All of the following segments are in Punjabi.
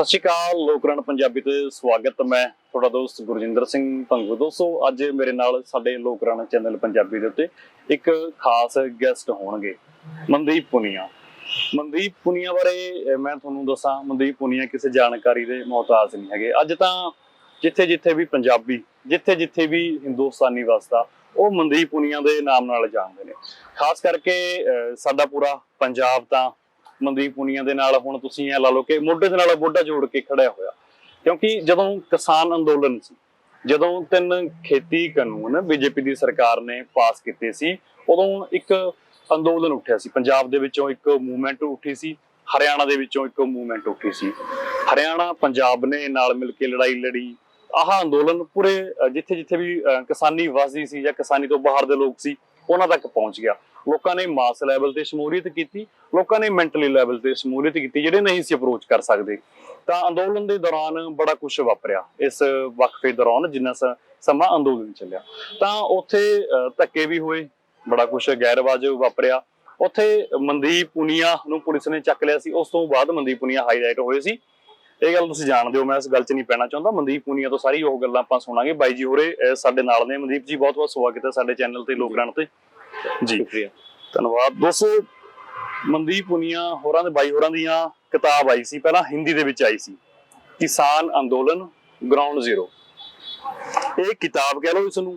ਸਤਿ ਸ਼੍ਰੀ ਅਕਾਲ, ਲੋਕਰਣ ਪੰਜਾਬੀ ਤੇ ਸਵਾਗਤ। ਮੈਂ ਤੁਹਾਡਾ ਦੋਸਤ ਗੁਰਜਿੰਦਰ ਸਿੰਘ ਭੰਗੂ। ਦੋਸਤੋ, ਅੱਜ ਮੇਰੇ ਨਾਲ ਸਾਡੇ ਲੋਕਰਣ ਚੈਨਲ ਪੰਜਾਬੀ ਦੇ ਉੱਤੇ ਇੱਕ ਖਾਸ ਗੈਸਟ ਹੋਣਗੇ, ਮਨਦੀਪ ਪੁਨੀਆ। ਮਨਦੀਪ ਪੁਨੀਆ ਬਾਰੇ ਮੈਂ ਤੁਹਾਨੂੰ ਦੱਸਾਂ, ਮਨਦੀਪ ਪੁਨੀਆ ਕਿਸੇ ਜਾਣਕਾਰੀ ਦੇ ਮੁਹਤਾਜ ਨਹੀਂ ਹੈਗੇ। ਅੱਜ ਤਾਂ ਜਿੱਥੇ ਜਿੱਥੇ ਵੀ ਪੰਜਾਬੀ, ਜਿੱਥੇ ਜਿੱਥੇ ਵੀ ਹਿੰਦੁਸਤਾਨੀ ਵਸਦਾ, ਉਹ ਮਨਦੀਪ ਪੁਨੀਆ ਦੇ ਨਾਮ ਨਾਲ ਜਾਣਦੇ ਨੇ। ਖਾਸ ਕਰਕੇ ਸਾਡਾ ਪੂਰਾ ਪੰਜਾਬ ਤਾਂ ਮਨਦੀਪ ਪੁਨੀਆ ਦੇ ਨਾਲ ਹੁਣ ਤੁਸੀਂ ਇਹ ਲਾ ਲਓ ਕਿ ਮੋਢੇ ਦੇ ਨਾਲ ਮੋਢਾ ਜੋੜ ਕੇ ਖੜਿਆ ਹੋਇਆ। ਕਿਉਂਕਿ ਜਦੋਂ ਕਿਸਾਨ ਅੰਦੋਲਨ ਸੀ, ਜਦੋਂ 3 ਖੇਤੀ ਕਾਨੂੰਨ ਬੀਜੇਪੀ ਦੀ ਸਰਕਾਰ ਨੇ ਪਾਸ ਕੀਤੇ ਸੀ, ਉਦੋਂ ਇੱਕ ਅੰਦੋਲਨ ਉੱਠਿਆ ਸੀ। ਪੰਜਾਬ ਦੇ ਵਿੱਚੋਂ ਇੱਕ ਮੂਵਮੈਂਟ ਉੱਠੀ ਸੀ, ਹਰਿਆਣਾ ਦੇ ਵਿੱਚੋਂ ਇੱਕ ਮੂਵਮੈਂਟ ਉੱਠੀ ਸੀ। ਹਰਿਆਣਾ ਪੰਜਾਬ ਨੇ ਨਾਲ ਮਿਲ ਕੇ ਲੜਾਈ ਲੜੀ। ਆਹ ਅੰਦੋਲਨ ਪੂਰੇ ਜਿੱਥੇ ਜਿੱਥੇ ਵੀ ਕਿਸਾਨੀ ਵਸਦੀ ਸੀ ਜਾਂ ਕਿਸਾਨੀ ਤੋਂ ਬਾਹਰ ਦੇ ਲੋਕ ਸੀ, ਉਹਨਾਂ ਤੱਕ ਪਹੁੰਚ ਗਿਆ। ਲੋਕਾਂ ਨੇ ਮਾਸ ਲੈਵਲ ਤੇ ਸ਼ਮੂਲੀਅਤ ਕੀਤੀ, ਲੋਕਾਂ ਨੇ ਮੈਂਟਲੀ ਲੈਵਲ ਤੇ ਸ਼ਮੂਲੀਅਤ ਕੀਤੀ, ਜਿਹੜੇ ਨਹੀਂ ਸੀ ਅਪਰੋਚ ਕਰ ਸਕਦੇ। ਤਾਂ ਅੰਦੋਲਨ ਦੇ ਦੌਰਾਨ ਬੜਾ ਕੁਝ ਵਾਪਰਿਆ। ਇਸ ਵਕਫੇ ਦੌਰਾਨ ਜਿੰਨਾ ਸਮਾਂ ਅੰਦੋਲਨ ਚੱਲਿਆ, ਤਾਂ ਉੱਥੇ ਧੱਕੇ ਵੀ ਹੋਏ, ਬੜਾ ਕੁਝ ਗੈਰਵਾਜ ਵਾਪਰਿਆ। ਉੱਥੇ ਮਨਦੀਪ ਪੁਨੀਆ ਨੂੰ ਪੁਲਿਸ ਨੇ ਚੱਕ ਲਿਆ ਸੀ। ਉਸ ਤੋਂ ਬਾਅਦ ਮਨਦੀਪ ਪੁਨੀਆ ਹਾਈਲਾਈਟ ਹੋਏ ਸੀ। ਇਹ ਗੱਲ ਤੁਸੀਂ ਜਾਣਦੇ ਹੋ, ਮੈਂ ਇਸ ਗੱਲ 'ਚ ਨਹੀਂ ਪੈਣਾ ਚਾਹੁੰਦਾ। ਮਨਦੀਪ ਪੁਨੀਆ ਤੋਂ ਸਾਰੀ ਉਹ ਗੱਲਾਂ ਆਪਾਂ ਸੁਣਾਂਗੇ। ਬਾਈ ਜੀ ਹੋਰੇ ਸਾਡੇ ਨਾਲ ਨੇ। ਮਨਦੀਪ ਜੀ, ਬਹੁਤ ਬਹੁਤ ਸਵਾਗਤ ਹੈ ਸਾਡੇ ਚੈਨਲ ਤੇ, ਲੋਕਰਣ ਤੇ ਜੀ। ਸ਼ੁਕਰੀਆ, ਧੰਨਵਾਦ। ਦੋਸਤੋ, ਮਨਦੀਪ ਪੁਨੀਆ ਹੋਰਾਂ ਦੇ, ਬਾਈ ਹੋਰਾਂ ਦੀਆਂ ਕਿਤਾਬ ਆਈ ਸੀ, ਪਹਿਲਾਂ ਹਿੰਦੀ ਦੇ ਵਿੱਚ ਆਈ ਸੀ, ਕਿਸਾਨ ਅੰਦੋਲਨ ਗਰਾਊਂਡ ਜ਼ੀਰੋ। ਇਹ ਕਿਤਾਬ ਕਹਿ ਲਓ ਇਸ ਨੂੰ,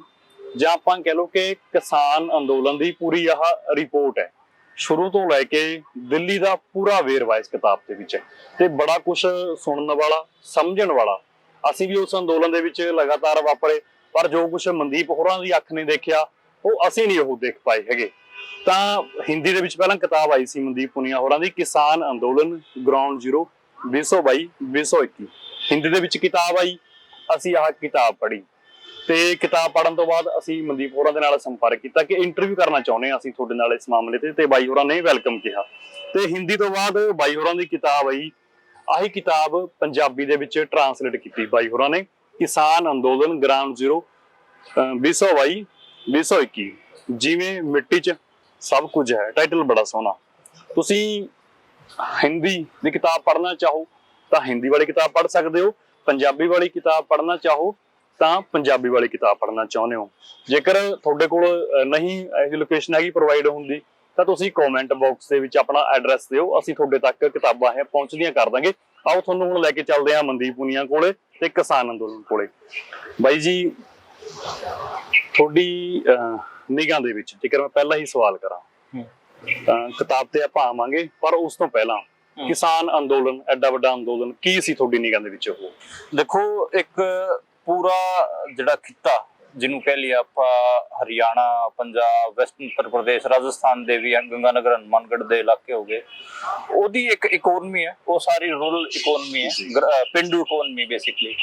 ਜਾਂ ਆਪਾਂ ਕਹਿ ਲਓ ਕਿ ਕਿਸਾਨ ਅੰਦੋਲਨ ਦੀ ਪੂਰੀ ਆਹ ਰਿਪੋਰਟ ਹੈ, ਸ਼ੁਰੂ ਤੋਂ ਲੈ ਕੇ ਦਿੱਲੀ ਦਾ ਪੂਰਾ ਵੇਰਵਾ ਇਸ ਕਿਤਾਬ ਦੇ ਵਿੱਚ। ਤੇ ਬੜਾ ਕੁਝ ਸੁਣਨ ਵਾਲਾ, ਸਮਝਣ ਵਾਲਾ। ਅਸੀਂ ਵੀ ਉਸ ਅੰਦੋਲਨ ਦੇ ਵਿੱਚ ਲਗਾਤਾਰ ਵਾਪਰੇ, ਪਰ ਜੋ ਕੁਝ ਮਨਦੀਪ ਹੋਰਾਂ ਦੀ ਅੱਖ ਨੇ ਦੇਖਿਆ, ਉਹ ਅਸੀਂ ਨਹੀਂ ਉਹ ਦੇਖ ਪਾਏ ਹੈਗੇ। ਤਾਂ ਹਿੰਦੀ ਦੇ ਵਿੱਚ ਪਹਿਲਾਂ ਕਿਤਾਬ ਆਈ ਸੀ ਮਨਦੀਪ ਪੁਨੀਆ ਹੋਰਾਂ ਦੀ, ਕਿਸਾਨ ਅੰਦੋਲਨ ਗਰਾਊਂਡ ਜ਼ੀਰੋ 2022-2021। ਹਿੰਦੀ ਦੇ ਵਿੱਚ ਕਿਤਾਬ ਆਈ, ਅਸੀਂ ਆਹ ਕਿਤਾਬ ਪੜ੍ਹੀ। ਤੇ ਕਿਤਾਬ ਪੜ੍ਹਨ ਤੋਂ ਬਾਅਦ ਅਸੀਂ ਮਨਦੀਪ ਹੋਰਾਂ ਦੇ ਨਾਲ ਸੰਪਰਕ ਕੀਤਾ ਕਿ ਇੰਟਰਵਿਊ ਕਰਨਾ ਚਾਹੁੰਦੇ ਹਾਂ ਅਸੀਂ ਤੁਹਾਡੇ ਨਾਲ ਇਸ ਮਾਮਲੇ ਤੇ ਬਾਈ ਹੋਰਾਂ ਨੇ ਵੈਲਕਮ ਕਿਹਾ। ਤੇ ਹਿੰਦੀ ਤੋਂ ਬਾਅਦ ਬਾਈ ਹੋਰਾਂ ਦੀ ਕਿਤਾਬ ਆਈ। ਆਹੀ ਕਿਤਾਬ ਪੰਜਾਬੀ ਦੇ ਵਿੱਚ ਟਰਾਂਸਲੇਟ ਕੀਤੀ ਬਾਈ ਹੋਰਾਂ ਨੇ, ਕਿਸਾਨ ਅੰਦੋਲਨ ਗਰਾਊਂਡ ਜ਼ੀਰੋ 2022-2021। ਜਿਵੇਂ ਮਿੱਟੀ 'ਚ ਸਭ ਕੁਝ ਹੈ, ਟਾਈਟਲ ਬੜਾ ਸੋਹਣਾ। ਤੁਸੀਂ ਹਿੰਦੀ ਦੀ ਕਿਤਾਬ ਪੜ੍ਹਨਾ ਚਾਹੋ ਤਾਂ ਹਿੰਦੀ ਵਾਲੀ ਕਿਤਾਬ ਪੜ੍ਹ ਸਕਦੇ ਹੋ, ਪੰਜਾਬੀ ਵਾਲੀ ਕਿਤਾਬ ਪੜ੍ਹਨਾ ਚਾਹੋ ਤਾਂ ਪੰਜਾਬੀ ਵਾਲੀ ਕਿਤਾਬ ਪੜ੍ਹਨਾ ਚਾਹੁੰਦੇ ਹੋ। ਜੇਕਰ ਤੁਹਾਡੇ ਕੋਲ ਨਹੀਂ ਇਹ ਜਿਹੀ ਲੋਕੇਸ਼ਨ ਹੈਗੀ ਪ੍ਰੋਵਾਈਡ ਹੁੰਦੀ, ਤਾਂ ਤੁਸੀਂ ਕਮੈਂਟ ਬਾਕਸ ਦੇ ਵਿੱਚ ਆਪਣਾ ਐਡਰੈਸ ਦਿਓ, ਅਸੀਂ ਤੁਹਾਡੇ ਤੱਕ ਕਿਤਾਬਾਂ ਇਹ ਪਹੁੰਚਦੀਆਂ ਕਰ ਦਾਂਗੇ। ਆਓ ਤੁਹਾਨੂੰ ਹੁਣ ਲੈ ਕੇ ਚੱਲਦੇ ਹਾਂ ਮਨਦੀਪ ਪੁਨੀਆ ਕੋਲੇ ਤੇ ਕਿਸਾਨ ਅੰਦੋਲਨ ਕੋਲੇ। ਬਾਈ ਜੀ, ਤੁਹਾਡੀ ਨਿਗਾਹ ਦੇ ਵਿੱਚ, ਜੇਕਰ ਮੈਂ ਪਹਿਲਾਂ ਹੀ ਸਵਾਲ ਕਰਾਂ, ਕਿਤਾਬ ਤੇ ਆਪਾਂ ਆਵਾਂਗੇ, ਪਰ ਉਸ ਤੋਂ ਪਹਿਲਾਂ ਕਿਸਾਨ ਅੰਦੋਲਨ, ਐਡਾ ਵੱਡਾ ਅੰਦੋਲਨ, ਕੀ ਸੀ ਤੁਹਾਡੀ ਨਿਗਾਹ ਦੇ ਵਿੱਚ? ਉਹ ਦੇਖੋ, ਇੱਕ ਪੂਰਾ ਜਿਹੜਾ ਖਿੱਤਾ ਜਿਹਨੂੰ ਕਹਿ ਲਿਆ ਆਪਾਂ, ਹਰਿਆਣਾ, ਪੰਜਾਬ, ਵੈਸਟਰਨ ਉੱਤਰ ਪ੍ਰਦੇਸ਼, ਰਾਜਸਥਾਨ ਦੇ ਵੀ, ਗੰਗਾਨਗਰ, ਹਨੂਮਾਨਗढ़ ਦੇ ਇਲਾਕੇ ਹੋ ਗਏ, ਉਹਦੀ ਇੱਕ ਇਕੋਨਮੀ ਹੈ, ਉਹ ਸਾਰੀ ਰੂਰਲ ਇਕੋਨਮੀ ਹੈ, ਪਿੰਡੂ ਇਕੋਨਮੀ ਬੇਸਿਕਲੀ।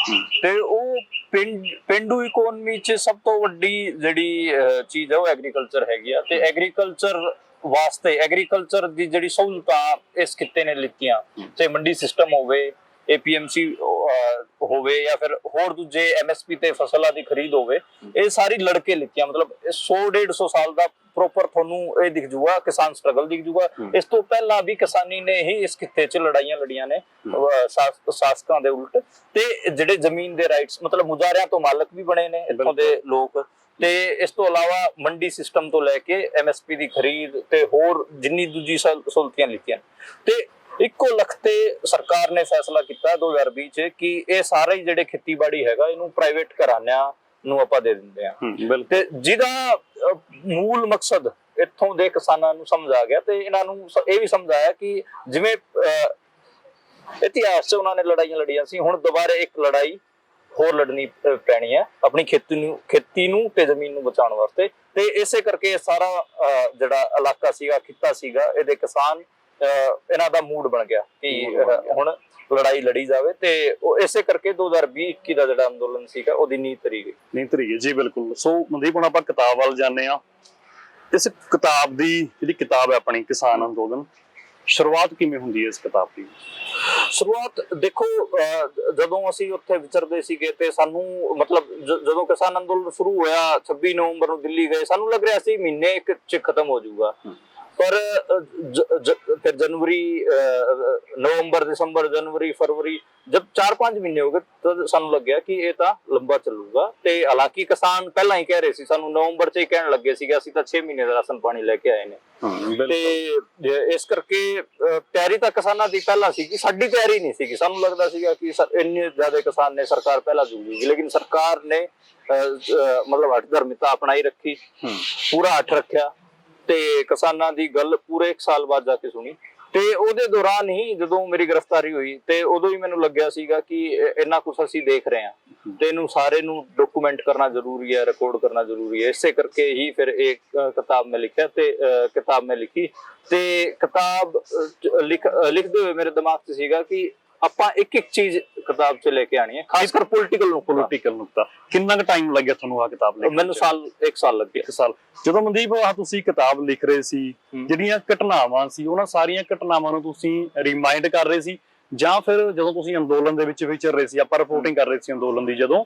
ਤੇ ਉਹ ਪਿੰਡੂ ਇਕੋਨਮੀ 'ਚ ਸਭ ਤੋਂ ਵੱਡੀ ਜਿਹੜੀ ਚੀਜ਼ ਹੈ ਉਹ ਐਗਰੀਕਲਚਰ ਹੈਗੀ ਆ। ਤੇ ਐਗਰੀਕਲਚਰ ਵਾਸਤੇ, ਐਗਰੀਕਲਚਰ ਦੀ ਜਿਹੜੀ ਸਹੂਲਤਾਂ ਇਸ ਖਿੱਤੇ ਨੇ ਲਿੱਤੀਆਂ, ਤੇ ਮੰਡੀ ਸਿਸਟਮ ਹੋਵੇ, APMC ਹੋਵੇ, ਜਾਂ ਫਿਰ ਹੋਰ ਦੂਜੇ MSP ਤੇ ਫਸਲਾਂ ਦੀ ਖਰੀਦ ਹੋਵੇ, ਇਹ ਸਾਰੀ ਲੜਕੇ ਲਿੱਤੀਆਂ। ਮਤਲਬ 100-150 ਸਾਲ ਦਾ ਪ੍ਰੋਪਰ ਤੁਹਾਨੂੰ ਇਹ ਦਿਖ ਜੂਗਾ, ਕਿਸਾਨ ਸਟਰਗਲ ਦਿਖ ਜੂਗਾ। ਇਸ ਤੋਂ ਪਹਿਲਾਂ ਵੀ ਕਿਸਾਨੀ ਨੇ ਹੀ ਇਸ ਖਿੱਤੇ 'ਚ ਲੜਾਈਆਂ ਲੜੀਆਂ ਨੇ ਸ਼ਾਸਕਾਂ ਦੇ ਉਲਟ। ਤੇ ਜਿਹੜੇ ਜ਼ਮੀਨ ਦੇ ਰਾਈਟਸ, ਮਤਲਬ ਮੁਜ਼ਾਰਿਆਂ ਤੋਂ ਮਾਲਕ ਵੀ ਬਣੇ ਨੇ ਇੱਥੋਂ ਦੇ ਲੋਕ। ਤੇ ਇਸ ਤੋਂ ਇਲਾਵਾ ਮੰਡੀ ਸਿਸਟਮ ਤੋਂ ਲੈ ਕੇ MSP ਦੀ ਖਰੀਦ ਤੇ ਹੋਰ ਜਿੰਨੀ ਦੂਜੀ ਸਹੂਲਤਾਂ ਲਿੱਤੀਆਂ। ਤੇ ਇੱਕੋ ਲੱਖ ਤੇ ਸਰਕਾਰ ਨੇ ਫੈਸਲਾ ਕੀਤਾ 2020 ਚ ਕਿ ਇਹ ਸਾਰੇ ਜਿਹੜੇ ਖੇਤੀਬਾੜੀ ਹੈਗਾ, ਇਹਨੂੰ ਪ੍ਰਾਈਵੇਟ ਘਰਾਣਿਆਂ ਨੂੰ ਆਪਾਂ ਦੇ ਦਿੰਦੇ ਆ। ਤੇ ਜਿਹਦਾ ਮੂਲ ਮਕਸਦ ਇੱਥੋਂ ਦੇ ਕਿਸਾਨਾਂ ਨੂੰ ਸਮਝ ਆ ਗਿਆ, ਤੇ ਇਹਨਾਂ ਨੂੰ ਇਹ ਵੀ ਸਮਝ ਆਇਆ ਕਿ ਜਿਵੇਂ ਇਤਿਹਾਸ 'ਚ ਉਹਨਾਂ ਨੇ ਲੜਾਈਆਂ ਲੜੀਆਂ ਸੀ, ਹੁਣ ਦੁਬਾਰਾ ਇੱਕ ਲੜਾਈ ਹੋਰ ਲੜਨੀ ਪੈਣੀ ਹੈ ਆਪਣੀ ਖੇਤੀ ਨੂੰ ਤੇ ਜ਼ਮੀਨ ਨੂੰ ਬਚਾਉਣ ਵਾਸਤੇ। ਤੇ ਇਸੇ ਕਰਕੇ ਸਾਰਾ ਜਿਹੜਾ ਇਲਾਕਾ ਸੀਗਾ, ਖਿੱਤਾ ਸੀਗਾ, ਇਹਦੇ ਕਿਸਾਨ, ਇਹਨਾਂ ਦਾ ਮੂਡ ਬਣ ਗਿਆ ਕਿ ਹੁਣ ਲੜਾਈ ਲੜੀ ਜਾਵੇ। ਤੇ ਉਹ ਇਸੇ ਕਰਕੇ 2020-21 ਦਾ ਜਿਹੜਾ ਅੰਦੋਲਨ ਸੀਗਾ, ਉਹਦੀ ਨੀਂਹ ਧਰੀ ਗਈ। ਜੀ ਬਿਲਕੁਲ। ਸੋ ਮਨਦੀਪ, ਹੁਣ ਆਪਾਂ ਕਿਤਾਬ ਵੱਲ ਜਾਂਦੇ ਹਾਂ। ਇਸ ਕਿਤਾਬ ਦੀ ਜਿਹੜੀ ਕਿਤਾਬ ਹੈ ਆਪਣੀ, ਕਿਸਾਨ ਅੰਦੋਲਨ, ਸ਼ੁਰੂਆਤ ਕਿਵੇਂ ਹੁੰਦੀ ਹੈ ਇਸ ਕਿਤਾਬ ਦੀ? ਸ਼ੁਰੂਆਤ ਦੇਖੋ, ਜਦੋਂ ਅਸੀਂ ਉੱਥੇ ਵਿਚਰਦੇ ਸੀਗੇ ਤੇ ਸਾਨੂੰ, ਮਤਲਬ ਜਦੋਂ ਕਿਸਾਨ ਅੰਦੋਲਨ ਸ਼ੁਰੂ ਹੋਇਆ 26 ਨਵੰਬਰ ਨੂੰ ਦਿੱਲੀ ਗਏ, ਸਾਨੂੰ ਲੱਗ ਰਿਹਾ ਸੀ ਮਹੀਨੇ 'ਚ ਖਤਮ ਹੋ ਜਾਊਗਾ। पर फिर जनवरी, नवंबर, दिसंबर, जनवरी, फरवरी जब 4-5 महीने हो गए तो ਸਾਨੂੰ ਲੱਗਿਆ ਕਿ ਇਹ ਤਾਂ ਲੰਬਾ ਚੱਲੂਗਾ। ਤੇ ਹਾਲਾਂਕਿ ਕਿਸਾਨ ਪਹਿਲਾਂ ਹੀ ਕਹਿ ਰਹੇ ਸੀ, ਸਾਨੂੰ ਨਵੰਬਰ 'ਚ ਹੀ ਕਹਿਣ ਲੱਗੇ ਸੀਗੇ ਅਸੀਂ ਤਾਂ 6 ਮਹੀਨੇ ਦਾ ਰਾਸ਼ਨ ਪਾਣੀ ਲੈ ਕੇ ਆਏ ਨੇ। ਤੇ ਇਸ ਕਰਕੇ ਤਿਆਰੀ ਤਾਂ ਕਿਸਾਨਾਂ ਦੀ ਪਹਿਲਾਂ ਸੀ, ਸਾਡੀ ਤਿਆਰੀ ਨਹੀਂ ਸੀ। ਸਾਨੂੰ ਲੱਗਦਾ ਸੀਗਾ ਕਿ ਇੰਨੇ ਜ਼ਿਆਦਾ ਕਿਸਾਨ ਨੇ, ਸਰਕਾਰ ਪਹਿਲਾਂ ਜੂਗੀ, ਲੇਕਿਨ ਸਰਕਾਰ ਨੇ ਮਤਲਬ ਹੱਠ ਧਰਮਿਤਾ ਅਪਣਾਈ ਰੱਖੀ, ਪੂਰਾ ਹੱਠ ਰੱਖਿਆ ਤੇ ਕਿਸਾਨਾਂ ਦੀ ਗੱਲ ਪੂਰੇ 1 ਸਾਲ ਬਾਅਦ ਜਾ ਕੇ ਸੁਣੀ। ਤੇ ਉਹਦੇ ਦੌਰਾਨ ਹੀ ਜਦੋਂ ਮੇਰੀ ਗ੍ਰਿਫਤਾਰੀ ਹੋਈ ਤੇ ਉਦੋਂ ਹੀ ਮੈਨੂੰ ਲੱਗਿਆ ਸੀਗਾ ਕਿ ਇੰਨਾ ਕੁਛ ਅਸੀਂ ਦੇਖ ਰਹੇ ਹਾਂ ਤੇ ਇਹਨੂੰ ਸਾਰੇ ਨੂੰ ਡਾਕੂਮੈਂਟ ਕਰਨਾ ਜ਼ਰੂਰੀ ਹੈ, ਰਿਕਾਰਡ ਕਰਨਾ ਜ਼ਰੂਰੀ ਹੈ। ਇਸੇ ਕਰਕੇ ਹੀ ਫਿਰ ਇੱਕ ਕਿਤਾਬ ਮੈਂ ਲਿਖਿਆ ਤੇ ਕਿਤਾਬ ਮੈਂ ਲਿਖੀ ਤੇ ਕਿਤਾਬ ਲਿਖਦੇ ਹੋਏ ਮੇਰੇ ਦਿਮਾਗ 'ਚ ਸੀਗਾ ਕਿ ਆਪਾਂ ਇੱਕ ਚੀਜ਼ ਕਿਤਾਬ 'ਚ ਲੈ ਕੇ ਆਣੀ ਹੈ, ਖਾਸ ਕਰ ਪੋਲੀਟੀਕਲ ਨੁਕਤਾ। ਕਿੰਨਾ ਕੁ ਟਾਈਮ ਲੱਗਿਆ ਤੁਹਾਨੂੰ ਆ ਕਿਤਾਬ ਲਿਖਣ 'ਚ? ਮੈਨੂੰ 1 ਸਾਲ ਲੱਗਿਆ। 1 ਸਾਲ। ਜਦੋਂ ਮਨਦੀਪ ਆ ਤੁਸੀਂ ਕਿਤਾਬ ਲਿਖ ਰਹੇ ਸੀ, ਜਿਹੜੀਆਂ ਘਟਨਾਵਾਂ ਸੀ ਉਹਨਾਂ ਸਾਰੀਆਂ ਘਟਨਾਵਾਂ ਨੂੰ ਤੁਸੀਂ ਰਿਮਾਈਂਡ ਕਰ ਰਹੇ ਸੀ, ਜਾਂ ਫਿਰ ਜਦੋਂ ਤੁਸੀਂ ਅੰਦੋਲਨ ਦੇ ਵਿੱਚ ਵਿਚਰ ਰਹੇ ਸੀ, ਆਪਾਂ ਰਿਪੋਰਟਿੰਗ ਕਰ ਰਹੇ ਸੀ ਅੰਦੋਲਨ ਦੀ ਜਦੋਂ,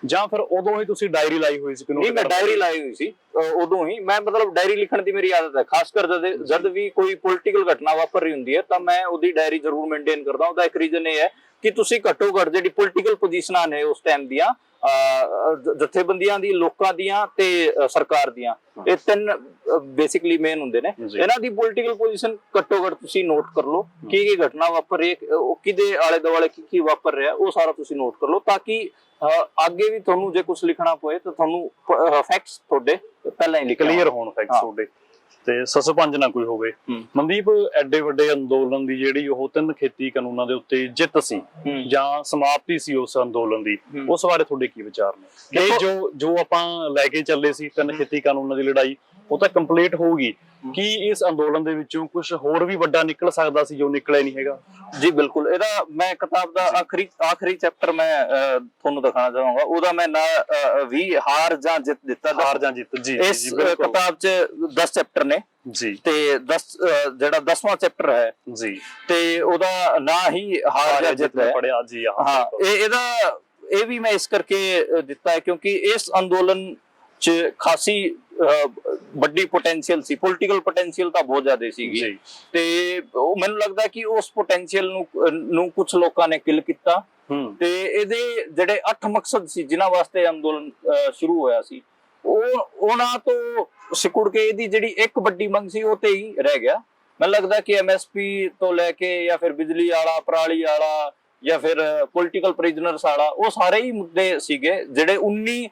ਜਾਂ ਫਿਰ ਉਦੋਂ ਹੀ ਤੁਸੀਂ ਡਾਇਰੀ ਲਾਈ ਹੋਈ ਸੀ? ਨਹੀਂ, ਮੈਂ ਡਾਇਰੀ ਲਾਈ ਹੋਈ ਸੀ ਉਦੋਂ ਹੀ। ਮੈਂ ਮਤਲਬ ਡਾਇਰੀ ਲਿਖਣ ਦੀ ਮੇਰੀ ਆਦਤ ਹੈ, ਖਾਸ ਕਰ ਜਦ ਵੀ ਕੋਈ ਪੋਲੀਟੀਕਲ ਘਟਨਾ ਵਾਪਰ ਰਹੀ ਹੁੰਦੀ ਹੈ ਤਾਂ ਮੈਂ ਉਹਦੀ ਡਾਇਰੀ ਜ਼ਰੂਰ ਮੇਨਟੇਨ ਕਰਦਾ। ਉਹਦਾ ਇੱਕ ਰੀਜ਼ਨ ਇਹ ਹੈ ਕਿ ਤੁਸੀਂ ਘੱਟੋ ਘੱਟ ਜਿਹੜੀ ਪੋਲੀਟੀਕਲ ਪੋਜੀਸ਼ਨਾਂ ਨੇ ਉਸ ਟਾਈਮ ਦੀਆਂ, ਜਥੇਬੰਦੀਆਂ ਦੀ, ਲੋਕਾਂ ਦੀਆਂ ਤੇ ਸਰਕਾਰ ਦੀਆਂ, ਇਹ 3 ਬੇਸਿਕਲੀ ਮੇਨ ਹੁੰਦੇ ਨੇ। ਇਹਨਾਂ ਦੀ ਪੋਲੀਟੀਕਲ ਪੋਜੀਸ਼ਨ ਘੱਟੋ ਘੱਟ ਤੁਸੀਂ ਨੋਟ ਕਰ ਲਓ, ਕੀ ਘਟਨਾ ਵਾਪਰ ਰਹੀ, ਕਿਹਦੇ ਆਲੇ ਦੁਆਲੇ ਕੀ ਵਾਪਰ ਰਿਹਾ, ਉਹ ਸਾਰਾ ਤੁਸੀਂ ਨੋਟ ਕਰ ਲਓ, ਤਾਂ ਕਿ ਅੱਗੇ ਵੀ ਤੁਹਾਨੂੰ ਜੇ ਕੁਝ ਲਿਖਣਾ ਪਵੇ ਤਾਂ ਤੁਹਾਨੂੰ ਫੈਕਟਸ ਤੁਹਾਡੇ ਪਹਿਲਾਂ ਹੀ ਕਲੀਅਰ ਹੋਣ, ਫੈਕਟਸ ਤੁਹਾਡੇ ਤੇ ਸਸਪੰਜ ਨਾ ਕੋਈ ਹੋਵੇ। ਮਨਦੀਪ, ਐਡੇ ਵੱਡੇ ਅੰਦੋਲਨ ਦੀ ਜਿਹੜੀ ਉਹ 3 ਖੇਤੀ ਕਾਨੂੰਨਾਂ ਦੇ ਉੱਤੇ ਜਿੱਤ ਸੀ ਜਾਂ ਸਮਾਪਤੀ ਸੀ ਉਸ ਅੰਦੋਲਨ ਦੀ, ਉਸ ਬਾਰੇ ਤੁਹਾਡੇ ਕੀ ਵਿਚਾਰ ਨੇ? ਕਿ ਜੋ ਆਪਾਂ ਲੈ ਕੇ ਚੱਲੇ ਸੀ 3 ਖੇਤੀ ਕਾਨੂੰਨਾਂ ਦੀ ਲੜਾਈ, ਉਹ ਤਾਂ ਕੰਪਲੀਟ ਹੋਊਗੀ, ਕੀ ਇਸ ਅੰਦੋਲਨ ਦੇ ਵਿੱਚੋਂ ਕੁਝ ਹੋਰ ਵੀ ਵੱਡਾ ਨਿਕਲ ਸਕਦਾ ਸੀ ਜੋ ਨਿਕਲਿਆ ਨਹੀਂ ਹੈਗਾ? ਜੀ ਬਿਲਕੁਲ। ਇਹਦਾ ਮੈਂ ਕਿਤਾਬ ਦਾ ਆਖਰੀ ਚੈਪਟਰ ਮੈਂ ਤੁਹਾਨੂੰ ਦਿਖਾਣਾ ਚਾਹਾਂਗਾ। ਉਹਦਾ ਮੈਂ ਨਾਂ ਵੀ ਹਾਰ ਜਾਂ ਜਿੱਤ ਦਿੱਤਾ। ਹਾਰ ਜਾਂ ਜਿੱਤ, ਜੀ। ਇਸ ਕਿਤਾਬ 'ਚ 10 ਚੈਪਟਰ ਨੇ ਜੀ, ਤੇ 10 ਜਿਹੜਾ 10ਵਾਂ ਚੈਪਟਰ ਹੈ ਜੀ, ਤੇ ਉਹਦਾ ਨਾਂ ਹੀ ਹਾਰ ਜਾਂ ਜਿੱਤ ਹੈ। ਪੜਿਆ ਜੀ। ਹਾਂ, ਇਹ ਵੀ ਮੈਂ ਇਸ ਕਰਕੇ ਦਿੱਤਾ ਹੈ ਕਿਉਂਕਿ ਇਸ ਅੰਦੋਲਨ 'ਚ ਖਾਸੀ ਵੱਡੀ ਪੋਟੈਂਸ਼ੀਅਲ ਸੀ, ਪੋਲੀਟੀਕਲ ਪੋਟੈਂਸ਼ੀਅਲ ਤਾਂ ਬਹੁਤ ਜ਼ਿਆਦਾ ਸੀਗੀ ਤੇ ਉਹ ਮੈਨੂੰ ਲੱਗਦਾ ਕਿ ਉਸ ਪੋਟੈਂਸ਼ੀਅਲ ਨੂੰ ਕੁਝ ਲੋਕਾਂ ਨੇ ਕਿਲ ਕੀਤਾ ਤੇ ਇਹਦੇ ਜਿਹੜੇ 8 ਮਕਸਦ ਸੀ ਜਿਨ੍ਹਾਂ ਵਾਸਤੇ ਅੰਦੋਲਨ ਸ਼ੁਰੂ ਹੋਇਆ ਸੀ, ਉਹਨਾਂ ਤੋਂ ਸਿਕੁੜ ਕੇ ਇਹਦੀ ਜਿਹੜੀ ਇੱਕ ਵੱਡੀ ਮੰਗ ਸੀ ਉਹ ਤੇ ਹੀ ਰਹਿ ਗਿਆ। ਮੈਨੂੰ ਲੱਗਦਾ ਕਿ MSP ਤੋਂ ਲੈ ਕੇ ਜਾਂ ਫਿਰ ਬਿਜਲੀ ਵਾਲਾ, ਪਰਾਲੀ ਵਾਲਾ, ਜਾਂ ਫਿਰ ਪੋਲੀਟੀਕਲ ਪ੍ਰਿਜ਼ਨਰਸ ਵਾਲਾ, ਉਹ ਸਾਰੇ ਹੀ ਮੁੱਦੇ ਸੀਗੇ ਜਿਹੜੇ 19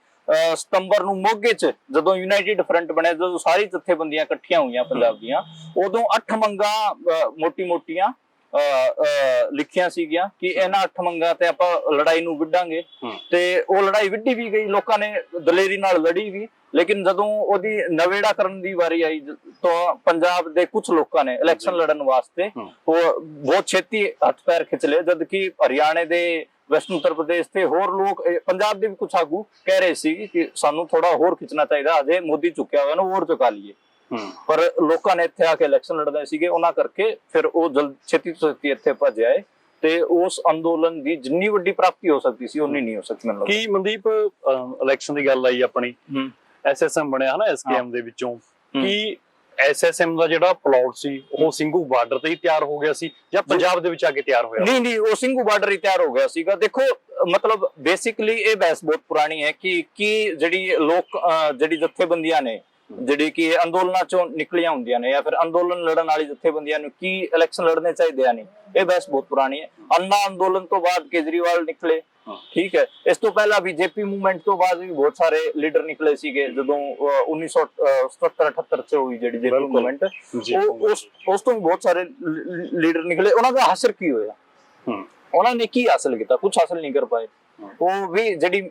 ਸਤੰਬਰ ਨੂੰ ਮੋਗੇ 'ਚ ਜਦੋਂ ਯੂਨਾਈਟਿਡ ਫਰੰਟ ਬਣਿਆ, ਜਦੋਂ ਸਾਰੀ ਜਥੇਬੰਦੀਆਂ ਇਕੱਠੀਆਂ ਹੋਈਆਂ ਪੰਜਾਬ ਦੀਆਂ, ਉਦੋਂ 8 ਮੰਗਾਂ ਮੋਟੀ-ਮੋਟੀਆਂ ਲਿਖੀਆਂ ਸੀਗੀਆਂ ਕਿ ਇਹਨਾਂ 8 ਮੰਗਾਂ ਤੇ ਆਪਾਂ ਲੜਾਈ ਨੂੰ ਵਿੱਢਾਂਗੇ। ਤੇ ਉਹ ਲੜਾਈ ਵਿੱਢੀ ਵੀ ਗਈ, ਲੋਕਾਂ ਨੇ ਦਲੇਰੀ ਨਾਲ ਲੜੀ ਵੀ, ਲੇਕਿਨ ਜਦੋਂ ਉਹਦੀ ਨਵੇੜਾ ਕਰਨ ਦੀ ਵਾਰੀ ਆਈ ਤਾਂ ਪੰਜਾਬ ਦੇ ਕੁਝ ਲੋਕਾਂ ਨੇ ਇਲੈਕਸ਼ਨ ਲੜਨ ਵਾਸਤੇ ਉਹ ਬਹੁਤ ਛੇਤੀ ਹੱਥ ਪੈਰ ਖਿੱਚ ਲਏ, ਜਦ ਕਿ ਹਰਿਆਣੇ ਦੇ, ਵੈਸਟਰਨ ਉੱਤਰ ਪ੍ਰਦੇਸ਼ ਤੇ ਹੋਰ ਲੋਕ, ਪੰਜਾਬ ਦੇ ਵੀ ਕੁਝ ਆਗੂ ਕਹਿ ਰਹੇ ਸੀ ਕਿ ਸਾਨੂੰ ਥੋੜਾ ਹੋਰ ਖਿੱਚਣਾ ਚਾਹੀਦਾ, ਅਜੇ ਮੋਦੀ ਚੁੱਕਿਆ ਹੋਇਆ ਨਾ, ਹੋਰ ਚੁਕਾ ਲਈਏ। ਪਰ ਲੋਕਾਂ ਨੇ ਇੱਥੇ ਆ ਕੇ ਇਲੈਕਸ਼ਨ ਲੜਦੇ ਸੀਗੇ, ਉਹਨਾਂ ਕਰਕੇ ਫਿਰ ਉਹ ਛੇਤੀ ਤੋਂ ਛੇਤੀ ਇੱਥੇ ਭੱਜ ਆਏ ਤੇ ਉਸ ਅੰਦੋਲਨ ਦੀ ਜਿੰਨੀ ਵੱਡੀ ਪ੍ਰਾਪਤੀ ਹੋ ਸਕਦੀ ਸੀ ਉਨੀ ਨਹੀਂ ਹੋ ਸਕਦੀ। ਮੈਨੂੰ ਕੀ ਮਨਦੀਪ, ਇਲੈਕਸ਼ਨ ਦੀ ਗੱਲ ਆਈ ਆਪਣੀ, SSM ਬਣਿਆ ਹਨਾ SKM ਦੇ ਵਿੱਚੋਂ, ਕੀ SSM ਦਾ ਜਿਹੜਾ ਪਲਾਟ ਸੀ ਉਹ ਸਿੰਘੂ ਬਾਰਡਰ ਤੇ ਹੀ ਤਿਆਰ ਹੋ ਗਿਆ ਸੀ ਜਾਂ ਪੰਜਾਬ ਦੇ ਵਿੱਚ ਆ ਕੇ ਤਿਆਰ ਹੋਇਆ? ਨਹੀਂ, ਉਹ ਸਿੰਘੂ ਬਾਰਡਰ ਹੀ ਤਿਆਰ ਹੋ ਗਿਆ ਸੀਗਾ। ਦੇਖੋ, ਮਤਲਬ ਬੇਸਿਕਲੀ ਇਹ ਬਹਿਸ ਬਹੁਤ ਪੁਰਾਣੀ ਹੈ ਕਿ ਜਿਹੜੀ ਜਥੇਬੰਦੀਆਂ ਨੇ ਜਿਹੜੀ ਕਿ ਅੰਦੋਲਨਾਂ ਚੋਂ ਨਿਕਲੀਆਂ ਹੁੰਦੀਆਂ ਨੇ ਜਾਂ ਫਿਰ ਅੰਦੋਲਨ ਲੜਨ ਵਾਲੀ ਜਥੇਬੰਦੀਆਂ ਨੂੰ ਕੀ ਇਲੈਕਸ਼ਨ ਲੜਨੇ ਚਾਹੀਦੇ ਆ ਨਹੀਂ, ਇਹ ਬਹਿਸ ਬਹੁਤ ਪੁਰਾਣੀ ਹੈ। ਅੰਨਾ ਅੰਦੋਲਨ ਤੋਂ ਬਾਅਦ ਕੇਜਰੀਵਾਲ ਨਿਕਲੇ, ਠੀਕ ਹੈ, ਇਸ ਤੋਂ ਪਹਿਲਾਂ BJP ਮੂਵਮੈਂਟ ਤੋਂ ਬਾਅਦ ਵੀ ਬਹੁਤ ਸਾਰੇ ਲੀਡਰ ਨਿਕਲੇ ਸੀਗੇ। ਜਦੋਂ 1977-78 ਚ ਹੋਈ ਜਿਹੜੀ JP ਮੂਵਮੈਂਟ, ਉਸ ਤੋਂ ਵੀ ਬਹੁਤ ਸਾਰੇ ਲੀਡਰ ਨਿਕਲੇ। ਉਹਨਾਂ ਦਾ ਹਾਸਲ ਕੀ ਹੋਇਆ? ਉਹਨਾਂ ਨੇ ਕੀ ਹਾਸਲ ਕੀਤਾ? ਕੁਝ ਹਾਸਲ ਨਹੀਂ ਕਰ ਪਾਏ। ਉਹ ਵੀ ਜਿਹੜੀ